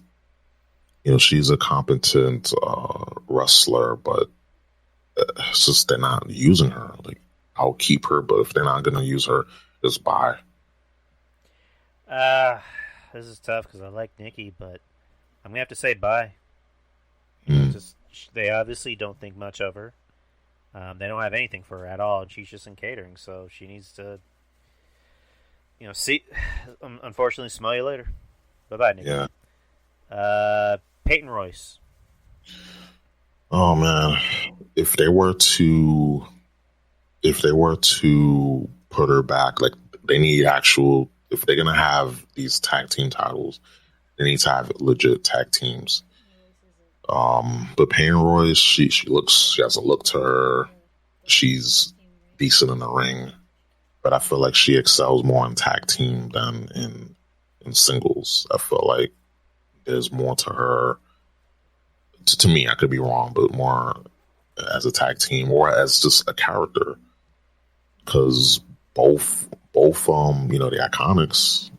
wrestler, but it's just they're not using her. Like I'll keep her, but if they're not gonna use her, just bye. This is tough because I like Nikki, but I'm gonna have to say bye. Mm. Just they obviously don't think much of her. They don't have anything for her at all, and she's just in catering, so she needs to, see. Unfortunately, smell you later. Bye bye, Nikki. Peyton Royce. Oh man, if they were to put her back, like they need actual. If they're gonna have these tag team titles, they need to have legit tag teams. But Peyton Royce, she has a look to her. She's decent in the ring, but I feel like she excels more in tag team than in singles. I feel like there's more to her. To me, I could be wrong, but more as a tag team or as just a character, because both the Iconics,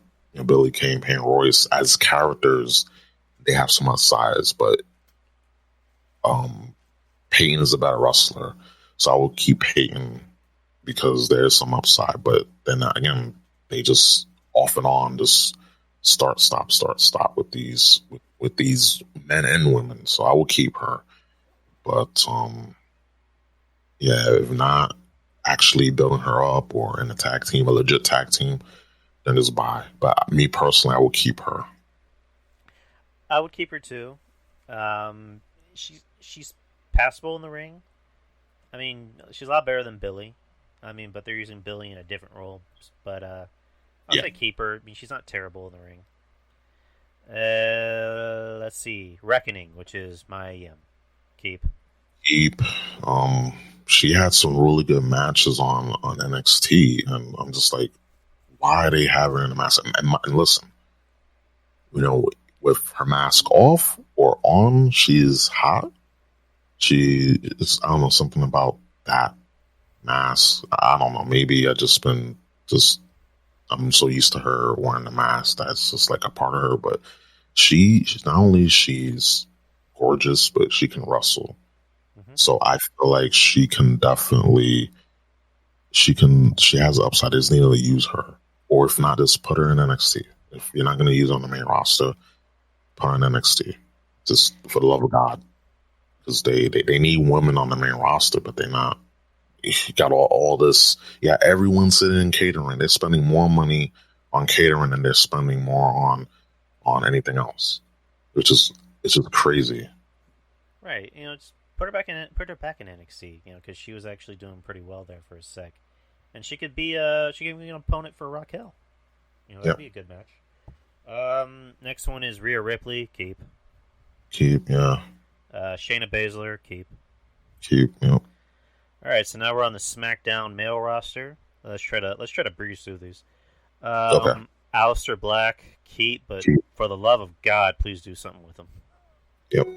Billy Kane, Peyton Royce as characters, they have some upsides, but Peyton is a better wrestler, so I will keep Peyton because there's some upside. But then again, they just off and on just start stop with these men and women. So I will keep her. But yeah, if not actually building her up or in a tag team, a legit tag team, then just bye. But me personally, I will keep her. I would keep her too. She's passable in the ring. I mean, she's a lot better than Billy. I mean, but they're using Billy in a different role. But I'll say keep her. I mean, she's not terrible in the ring. Let's see. Reckoning, which is my keep. Keep. She had some really good matches on NXT, and I'm just like, why are they having her in a mask? And listen, you know, with her mask off or on, she's hot. I don't know, something about that mask. I don't know. Maybe I'm so used to her wearing the mask that's just like a part of her. But she's not only she's gorgeous, but she can wrestle. Mm-hmm. So I feel like she has the upside. They just need to use her, or if not, just put her in NXT. If you're not going to use her on the main roster, put her in NXT. Just for the love of God, because they need women on the main roster, but they're not. You got all this. Yeah, everyone's sitting in catering. They're spending more money on catering than they're spending more on anything else, it's just crazy. Right. You know, just put her back in NXT. You know, because she was actually doing pretty well there for a sec, and she could be an opponent for Raquel. You know, that'd be a good match. Next one is Rhea Ripley. Keep. Yeah. Shayna Baszler. Keep. Yep. All right, so now we're on the SmackDown male roster. Let's try to breeze through these. Okay. Aleister Black, but for the love of God, please do something with him. Yep.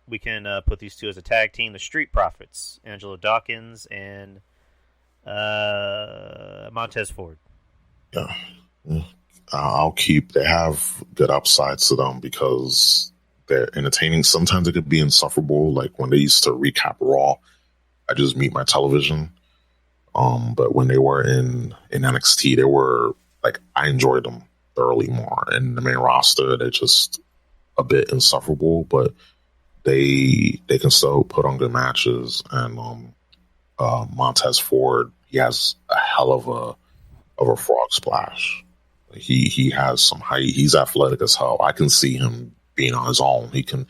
We can put these two as a tag team: the Street Profits, Angelo Dawkins and Montez Ford. Yeah. I'll keep. They have good upsides to them because they're entertaining. Sometimes it could be insufferable. Like when they used to recap Raw, I just mute my television. But when they were in NXT, they were like, I enjoyed them thoroughly more. In the main roster, they're just a bit insufferable, but they can still put on good matches. And Montez Ford, he has a hell of a frog splash. He has some height. He's athletic as hell. I can see him being on his own. He can,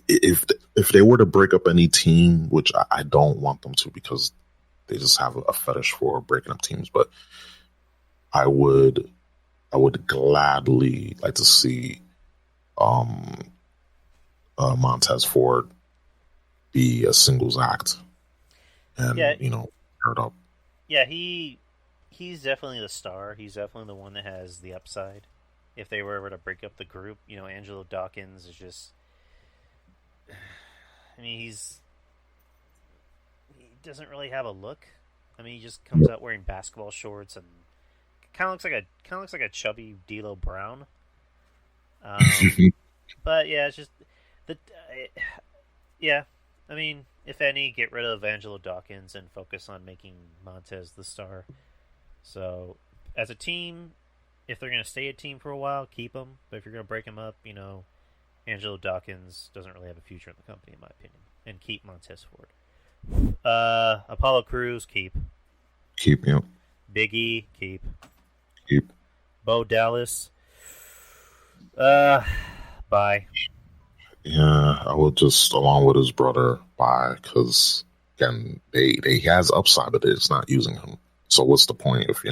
if they were to break up any team, which I don't want them to because they just have a fetish for breaking up teams, but I would gladly like to see Montez Ford be a singles act and hurt up. Yeah, he's definitely the star. He's definitely the one that has the upside. If they were ever to break up the group, Angelo Dawkins is just, I mean, he doesn't really have a look. I mean, he just comes out wearing basketball shorts and kind of looks like a chubby D'Lo Brown. But yeah, it's just yeah. I mean, if any, get rid of Angelo Dawkins and focus on making Montez the star. So, as a team, if they're going to stay a team for a while, keep them. But if you're going to break them up, Angelo Dawkins doesn't really have a future in the company, in my opinion. And keep Montez Ford. Apollo Crews, keep. Yep. Big E, keep. Bo Dallas, bye. Yeah, I would just, along with his brother, bye, because again, he has upside, but it's not using him. So what's the point if you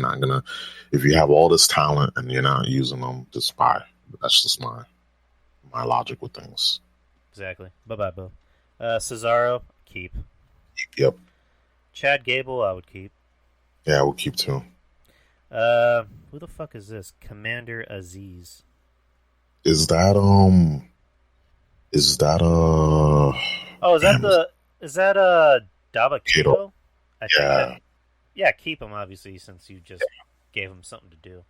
have all this talent and you're not using them, just bye. That's just my logic with things. Exactly. Bye-bye, Bo. Cesaro, keep. Yep. Chad Gable, I would keep. Yeah, I would keep too. Who the fuck is this? Commander Aziz. Is that Oh, is that Dabba-Kato? Yeah. Yeah, keep him, obviously, since you just gave him something to do.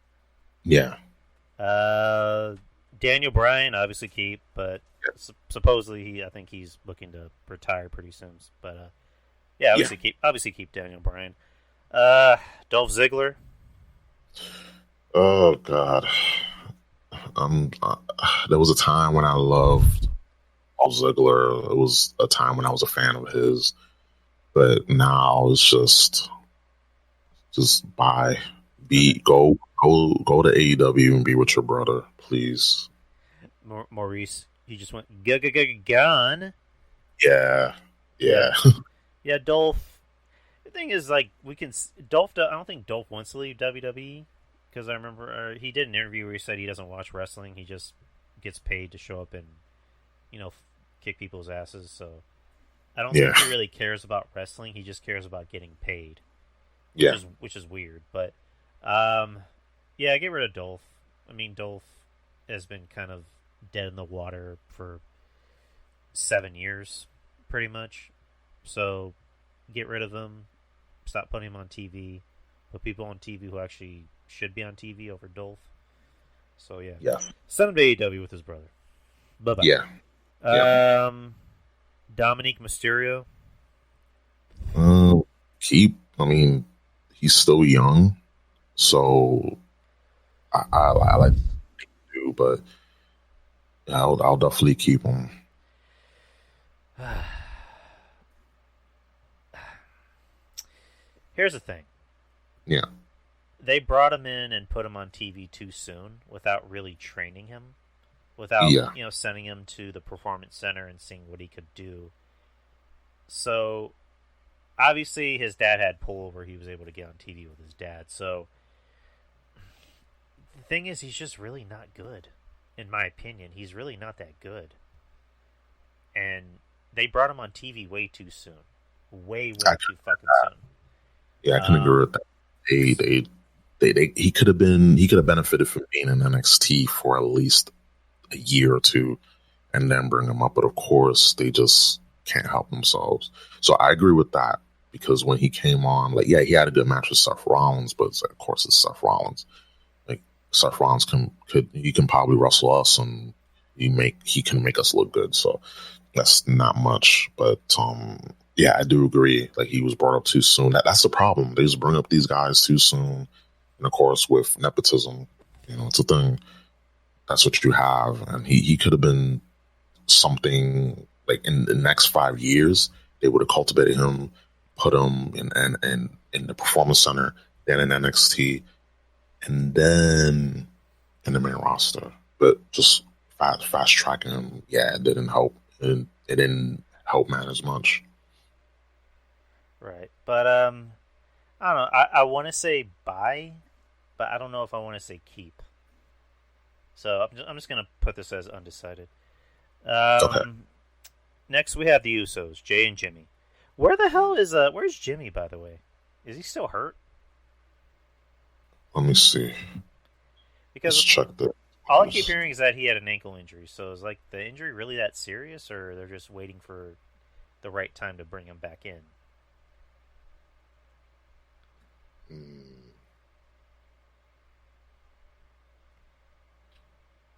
Yeah. Daniel Bryan, obviously keep, but supposedly I think he's looking to retire pretty soon. But yeah, obviously keep Daniel Bryan. Dolph Ziggler. Oh God. There was a time when I loved Dolph Ziggler. It was a time when I was a fan of his, but now it's just bye. Go to AEW and be with your brother, please. Maurice, he just went gone. Yeah. Yeah, Dolph. The thing is, like, Dolph. I don't think Dolph wants to leave WWE because I remember he did an interview where he said he doesn't watch wrestling. He just gets paid to show up and kick people's asses. So I don't think he really cares about wrestling. He just cares about getting paid. Which is weird. But yeah, get rid of Dolph. I mean, Dolph has been kind of dead in the water for 7 years, pretty much. So get rid of him. Stop putting him on TV. Put people on TV who actually should be on TV over Dolph. So yeah. Send him to AEW with his brother. Bye bye. Yeah. Dominic Mysterio. Keep. I mean, he's still young, so I like to do, but I'll definitely keep him. Here's the thing. Yeah. They brought him in and put him on TV too soon without really training him, without sending him to the Performance Center and seeing what he could do. So obviously his dad had pull where he was able to get on TV with his dad. So the thing is, he's just really not good. In my opinion, he's really not that good. And they brought him on TV way too soon. Way too fucking soon. Yeah, I can agree with that. He could have benefited from being in NXT for at least a year or two and then bring him up. But of course, they just can't help themselves. So I agree with that, because when he came on, he had a good match with Seth Rollins, but of course it's Seth Rollins. Like, Seth Rollins can probably wrestle us, and he can make us look good. So that's not much. But yeah, I do agree. Like, he was brought up too soon. That's the problem. They just bring up these guys too soon. And of course, with nepotism, it's a thing. That's what you have. And he could have been something, like, in the next 5 years. They would have cultivated him, put him in the Performance Center, then in NXT, and then in the main roster. But just fast tracking him, it didn't help. It didn't help man as much. Right. But I don't know. I want to say buy, but I don't know if I want to say keep. So I'm just going to put this as undecided. Okay. Next we have the Usos, Jay and Jimmy. Where's Jimmy, by the way? Is he still hurt? Let me see. Because let's check that. All I keep hearing is that he had an ankle injury. So is the injury really that serious, or they're just waiting for the right time to bring him back in?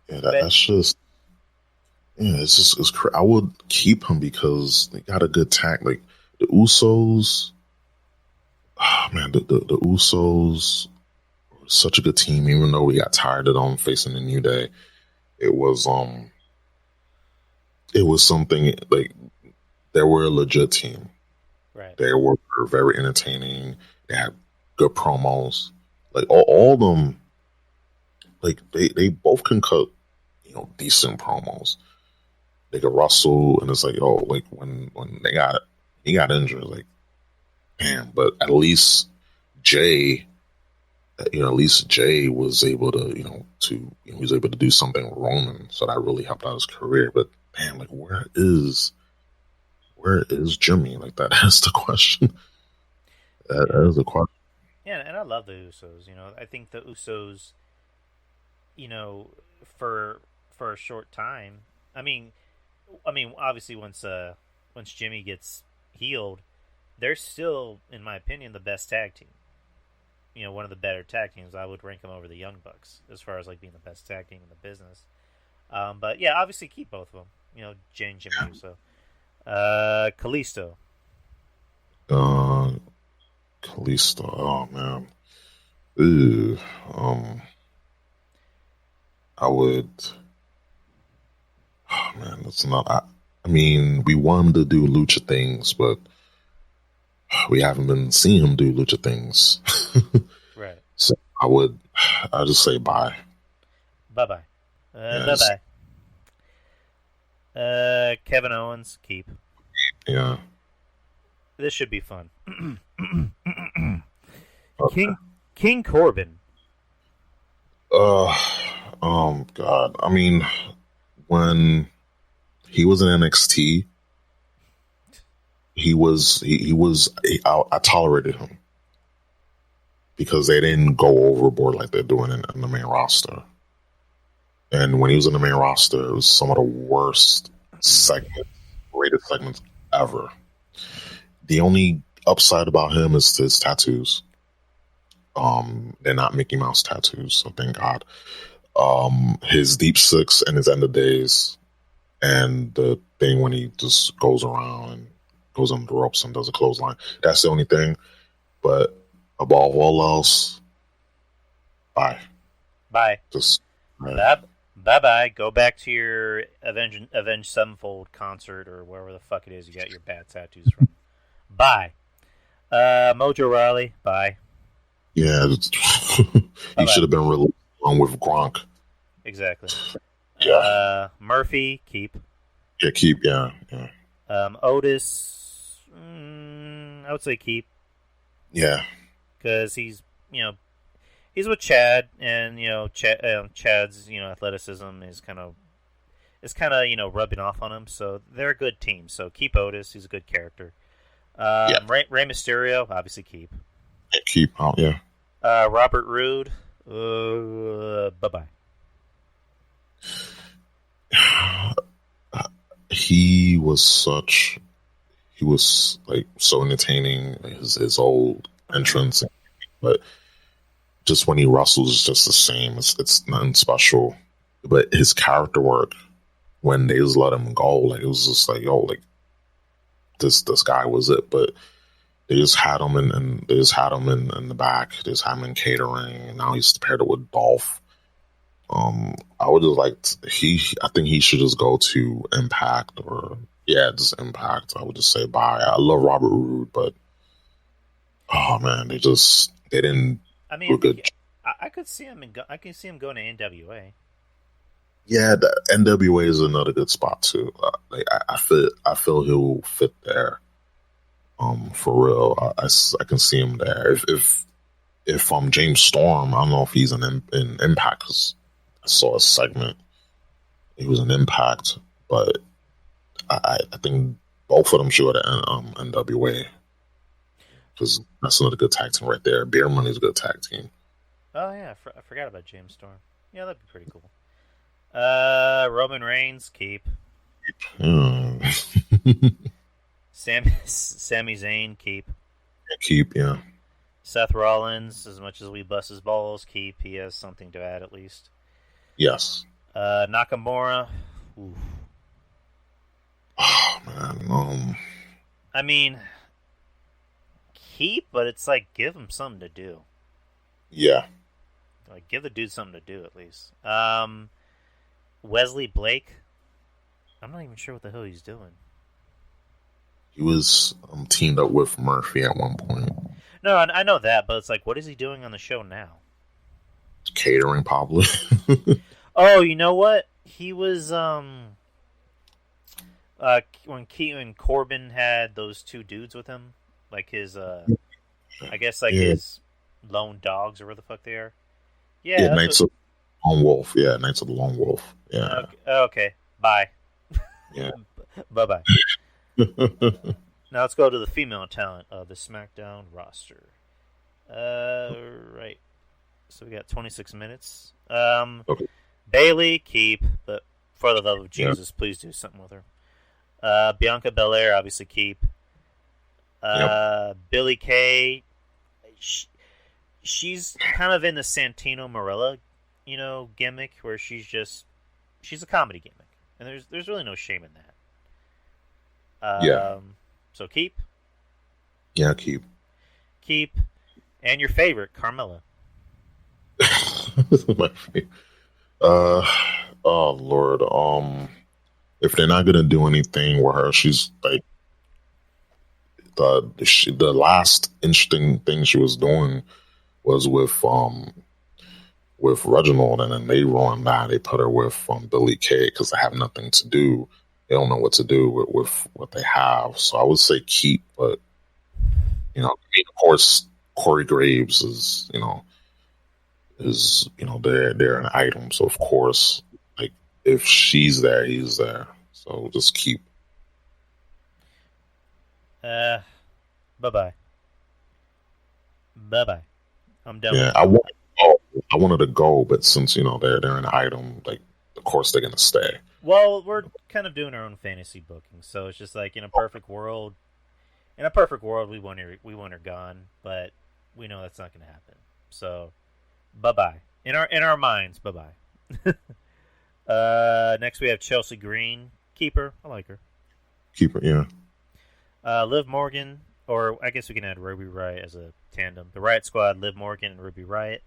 Yeah, that's just. Yeah, it's I would keep him because they got a good tag. Like, the Usos. Oh man, the Usos were such a good team. Even though we got tired of them facing the New Day, it was something, like, they were a legit team. Right. They were very entertaining. They had good promos. Like, all of them. Like, they both can cut, decent promos. They could wrestle, and it's like, like, when he got injured, like, damn. But at least Jay was able to, he was able to do something with Roman, so that really helped out his career. But damn, like, where is Jimmy? Like, that's the question. That is the question. Yeah, and I love the Usos. I think the Usos, for a short time. I mean, obviously once Jimmy gets healed, they're still, in my opinion, the best tag team. One of the better tag teams. I would rank them over the Young Bucks as far as, like, being the best tag team in the business. But yeah, obviously keep both of them. Jay and Jimmy Uso. Kalisto. Kalisto. Oh man. Ooh. I would. Oh man, that's not. I mean, we want him to do lucha things, but we haven't been seeing him do lucha things. Right. So I'll just say bye. Bye-bye. Yes. Bye-bye. Kevin Owens, keep. Yeah. This should be fun. Okay. King Corbin. God. I mean, when he was in NXT, I tolerated him because they didn't go overboard like they're doing in the main roster. And when he was in the main roster, it was some of the worst rated segments ever. The only upside about him is his tattoos. They're not Mickey Mouse tattoos, so thank God. His deep six and his end of days, and the thing when he just goes around and goes on the ropes and does a clothesline. That's the only thing. But above all else, bye. Just Bye. Go back to your Avenged Sevenfold concert or wherever the fuck it is you got your bad tattoos from. Bye. Mojo Rawley. Bye. Yeah, he should have been released along with Gronk. Exactly. Yeah. Murphy, keep. Yeah, keep. Yeah. Otis, I would say keep. Yeah. Because he's with Chad, and Chad's athleticism is kind of rubbing off on him. So they're a good team. So keep Otis. He's a good character. Rey Mysterio, obviously keep. Yeah, keep out. Yeah. Robert Roode, bye. He was like so entertaining, his old entrance, but just when he wrestles, it's just the same. It's nothing special. But his character work, when they just let him go, like it was just like, yo, like this guy was it. But they just had him in the back. They just had him in catering, and now he's paired with Dolph. I would just I think he should just go to Impact just Impact. I would just say bye. I love Robert Roode, but oh man, they didn't. I mean, good. I could see him. I can see him going to NWA. Yeah, the NWA is another good spot too. I feel he'll fit there. For real, I can see him there. If James Storm, I don't know if he's in Impact. 'Cause I saw a segment. He was an Impact, but I think both of them should go to NWA, because that's another good tag team right there. Beer Money's a good tag team. Oh yeah, I forgot about James Storm. Yeah, that'd be pretty cool. Roman Reigns, keep. Sami Zayn, keep. Keep, yeah. Seth Rollins, as much as we bust his balls, keep. He has something to add at least. Yes. Nakamura. Oof. Oh man. I mean, keep, but it's like give him something to do. Yeah. Like give the dude something to do at least. Wesley Blake. I'm not even sure what the hell he's doing. He was teamed up with Murphy at one point. No, I know that, but it's like, what is he doing on the show now? Catering, probably. Oh, you know what? He was when Corbin had those two dudes with him, like his I guess his lone dogs or where the fuck they are. Yeah, Knights of the Lone Wolf. Yeah, Knights of the Lone Wolf. Yeah. Okay. Bye. Yeah. Bye. Now let's go to the female talent of the SmackDown roster. Right. So we got 26 minutes. Okay. Bayley, keep, but for the love of Jesus, please do something with her. Bianca Belair, obviously keep. Billie Kay, she's kind of in the Santino Marella, gimmick where she's a comedy gimmick, and there's really no shame in that. So keep. Yeah, keep. Keep, and your favorite, Carmella. My favorite. Oh Lord. If they're not gonna do anything with her, she's like the last interesting thing she was doing was with Reginald, and then they ruined that. They put her with Billie Kay because they have nothing to do. They don't know what to do with what they have. So I would say keep, but You know, I mean, of course, Corey Graves they're an item. So of course, like if she's there, he's there. So just keep. Bye bye. Bye bye. I'm done. Yeah, I wanted to go, but since they're an item, like of course they're gonna stay. Well, we're kind of doing our own fantasy booking, so it's just like in a perfect world. In a perfect world, we want her gone, but we know that's not going to happen. So, bye bye. In our minds, bye bye. Next we have Chelsea Green, keeper. I like her. Keep it, yeah. Liv Morgan, or I guess we can add Ruby Riott as a tandem. The Riot Squad, Liv Morgan and Ruby Riott.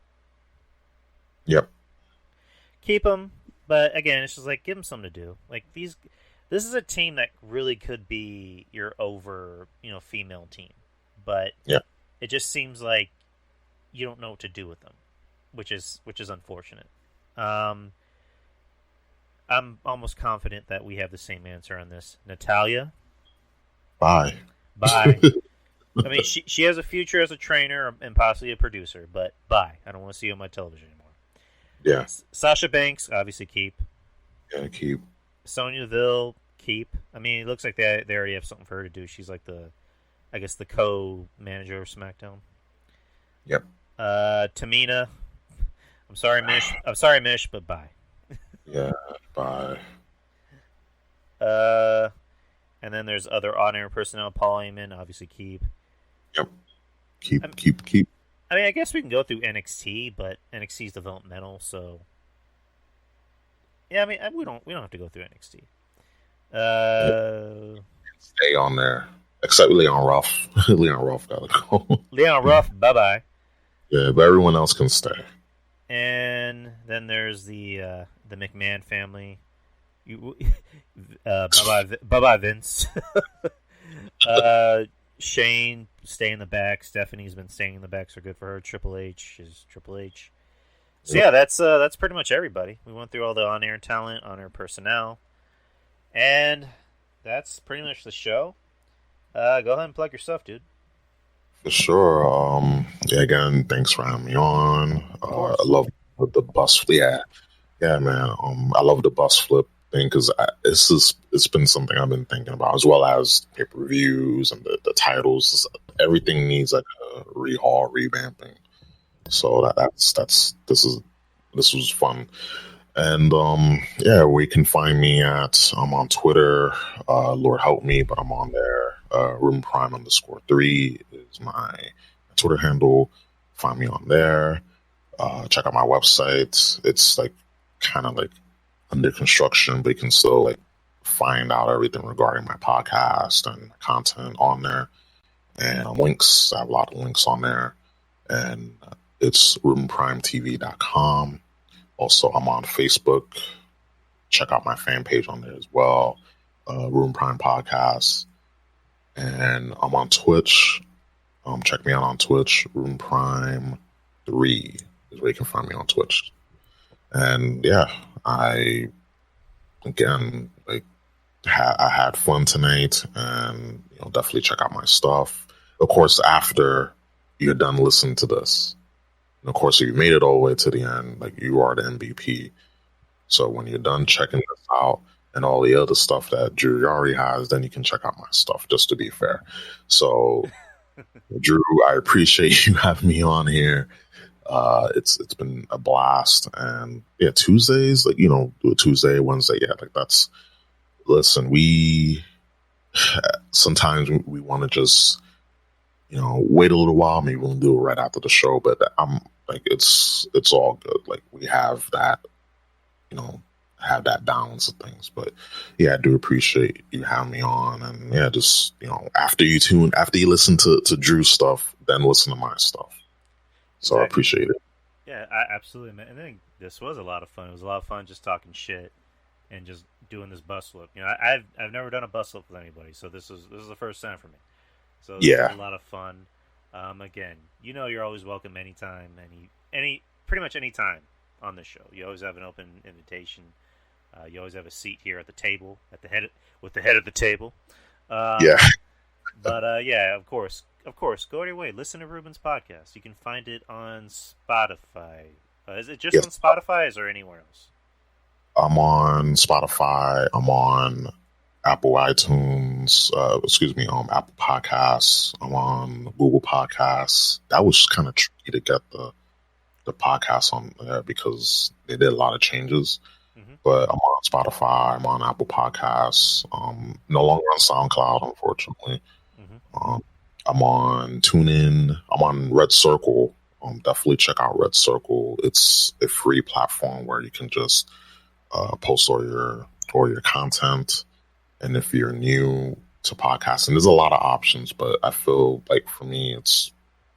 Yep. Keep them, but again, it's just like give them something to do. Like this is a team that really could be your female team, but yeah, it just seems like you don't know what to do with them, which is unfortunate. I'm almost confident that we have the same answer on this. Natalya. Bye. I mean, she has a future as a trainer and possibly a producer, but bye. I don't want to see her on my television anymore. Yeah. Sasha Banks, obviously keep. Yeah, keep. Sonya Deville, keep. I mean, it looks like they already have something for her to do. She's like the co-manager of SmackDown. Yep. Tamina. I'm sorry, Mish, but bye. Yeah, bye. And then there's other on-air personnel. Paul Heyman, obviously keep. Yep. Keep. I mean, I guess we can go through NXT, but NXT is developmental, so yeah. I mean, we don't have to go through NXT. Stay on there, except Leon Ruff. Leon Ruff gotta go. Leon Ruff, bye bye. Yeah, but everyone else can stay. And then there's the McMahon family. Bye bye Vince. Shane, stay in the back. Stephanie's been staying in the back, so good for her. Triple H is Triple H. So yeah, that's pretty much everybody. We went through all the on-air talent, on-air personnel, and that's pretty much the show. Go ahead and plug your stuff, dude. For sure. Again, thanks for having me on. I love the bus flip. Yeah, man. I love the bus flip thing because it's been something I've been thinking about, as well as pay-per-views and the titles. Everything needs like a revamping. So this was fun. And where you can find me at, I'm on Twitter, Lord help me, but I'm on there. RubenPrime_3 is my Twitter handle. Find me on there. Check out my website. It's like kind of like under construction, but you can still like find out everything regarding my podcast and my content on there. And links, I have a lot of links on there. And it's RubenPrimeTV.com. Also, I'm on Facebook. Check out my fan page on there as well. Ruben Prime Podcast. And I'm on Twitch. Check me out on Twitch. Ruben Prime 3 is where you can find me on Twitch. And yeah, I had fun tonight, and definitely check out my stuff. Of course, after you're done listening to this, and of course, if you made it all the way to the end, like you are the MVP. So when you're done checking this out and all the other stuff that Drew Yari has, then you can check out my stuff. Just to be fair, so Drew, I appreciate you having me on here. It's been a blast, and yeah, Tuesdays, like do a Tuesday, Wednesday, yeah, like that's. Listen, we sometimes we want to just wait a little while. Maybe we'll do it right after the show, but I'm like it's all good. Like we have that, have that balance of things. But yeah, I do appreciate you having me on, and yeah, just after you listen to Drew's stuff, then listen to my stuff. So exactly. I appreciate it. Yeah, absolutely, man. And I think this was a lot of fun. It was a lot of fun just talking shit and just doing this bus flip. I've never done a bus flip with anybody, so this is the first time for me. So this was a lot of fun. Again, you're always welcome anytime, pretty much any time on this show. You always have an open invitation. You always have a seat here at the table, with the head of the table. But yeah, of course, of course, go your way. Listen to Ruben's podcast. You can find it on Spotify. Is it just Yes. on Spotify? Or is there anywhere else? I'm on Spotify. I'm on Apple iTunes. Apple Podcasts. I'm on Google Podcasts. That was kind of tricky to get the podcast on there because they did a lot of changes. Mm-hmm. But I'm on Spotify. I'm on Apple Podcasts. No longer on SoundCloud, unfortunately. Mm-hmm. I'm on TuneIn. I'm on Red Circle. Definitely check out Red Circle. It's a free platform where you can just post all your content. And if you're new to podcasting, there's a lot of options, but I feel like for me, it's,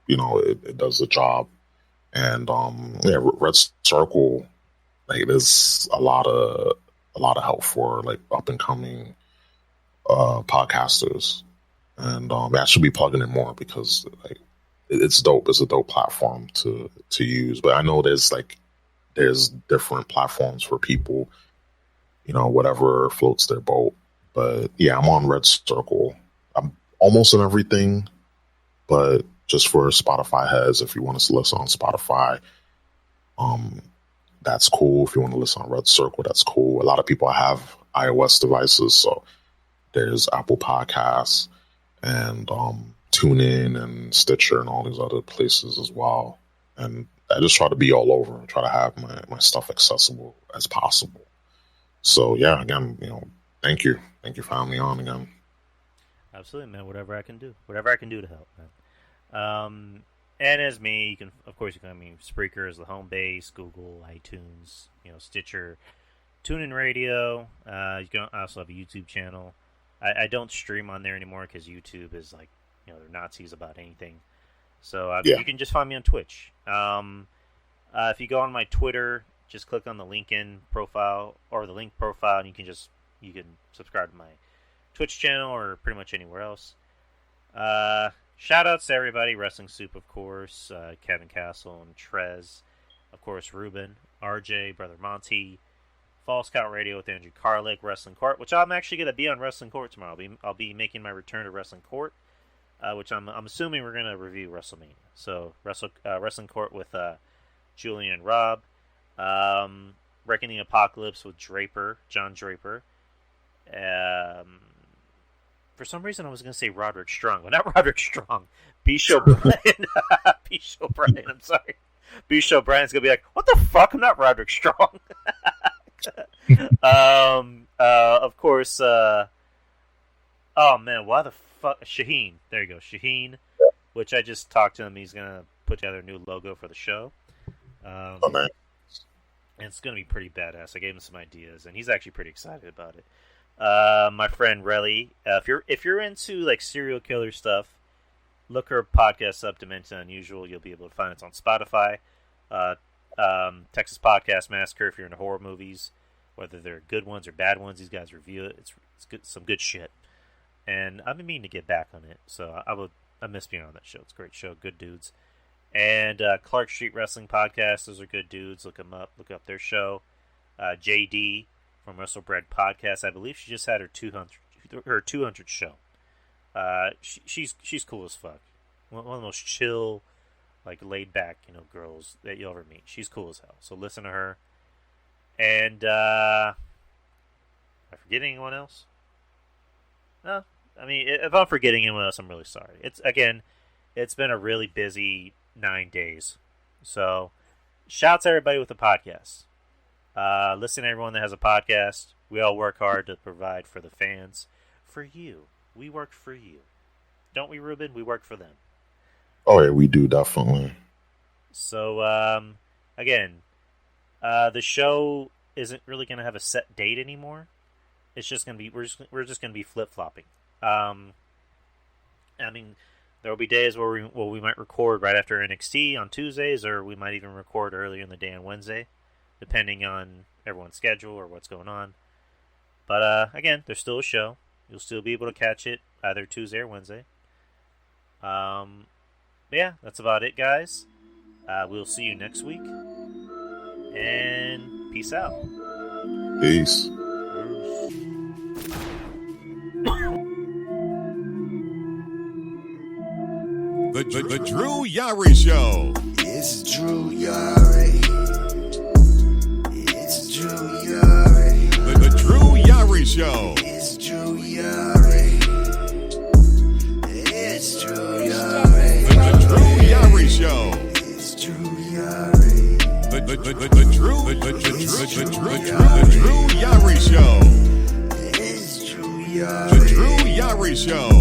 it does the job. And Red Circle, like there's a lot of help for like up and coming podcasters, and I should be plugging in more because like it's dope. It's a dope platform to use. But I know there's different platforms for people, whatever floats their boat. But yeah, I'm on Red Circle. I'm almost in everything, but just for Spotify heads, if you want us to listen on Spotify, that's cool. If you want to listen on Red Circle, that's cool. A lot of people have iOS devices, so there's Apple Podcasts and TuneIn and Stitcher and all these other places as well. And I just try to be all over and try to have my stuff accessible as possible. So yeah, again, thank you for having me on again. Absolutely, man. Whatever I can do to help, man. And as me, you can Spreaker is the home base, Google, iTunes, Stitcher, TuneIn Radio. You can also have a YouTube channel. I don't stream on there anymore because YouTube is like, they're Nazis about anything. So you can just find me on Twitch. If you go on my Twitter, just click on the LinkedIn profile or the link profile, and you can subscribe to my Twitch channel or pretty much anywhere else. Shout outs to everybody, Wrestling Soup, of course, Kevin Castle and Trez, of course, Ruben, RJ, Brother Monty, Fall Scout Radio with Andrew Carlick, Wrestling Court, which I'm actually going to be on Wrestling Court tomorrow. I'll be making my return to Wrestling Court, which I'm assuming we're going to review WrestleMania. So Wrestling Court with Julian and Rob, Reckoning Apocalypse with John Draper. For some reason, I was going to say Roderick Strong. Well, not Roderick Strong. B-Show Brian. B-Show Brian, I'm sorry. B-Show Brian's going to be like, what the fuck? I'm not Roderick Strong. Of course, oh man, why the fuck? Shaheen. There you go. Shaheen, which I just talked to him. He's going to put together a new logo for the show. And it's going to be pretty badass. I gave him some ideas, and he's actually pretty excited about it. My friend Relly, if you're into like serial killer stuff, look her podcast up, Dimension Unusual. You'll be able to find it on Spotify. Texas Podcast Massacre. If you're into horror movies, whether they're good ones or bad ones, these guys review it. It's good, some good shit. And I've been meaning to get back on it, so I miss being on that show. It's a great show, good dudes. And Clark Street Wrestling Podcast. Those are good dudes. Look them up. Look up their show. JD from WrestleBread Podcast. I believe she just had her 200th show. She's cool as fuck. One of the most chill, like laid back, girls that you'll ever meet. She's cool as hell. So listen to her. And am I forgetting anyone else? No. I mean, if I'm forgetting anyone else, I'm really sorry. It's been a really busy 9 days. So shouts to everybody with the podcast. Listen to everyone that has a podcast. We all work hard to provide for the fans. For you. We work for you. Don't we, Ruben? We work for them. Oh, yeah, we do, definitely. So, again, the show isn't really going to have a set date anymore. It's just going to be, we're just going to be flip-flopping. I mean, there will be days where we might record right after NXT on Tuesdays, or we might even record earlier in the day on Wednesday, depending on everyone's schedule or what's going on. But again, there's still a show. You'll still be able to catch it either Tuesday or Wednesday. Yeah, that's about it, guys. We'll see you next week. And peace out. Peace. The Drew Yari Show. It's Drew Yari. It's Drew Yari. The Drew Yari Show. It's Drew Yari. It's Drew Yari. The Drew Yari Show. It's Drew Yari. The Drew Yari Show. It's Drew Yari. The Drew Yari Show.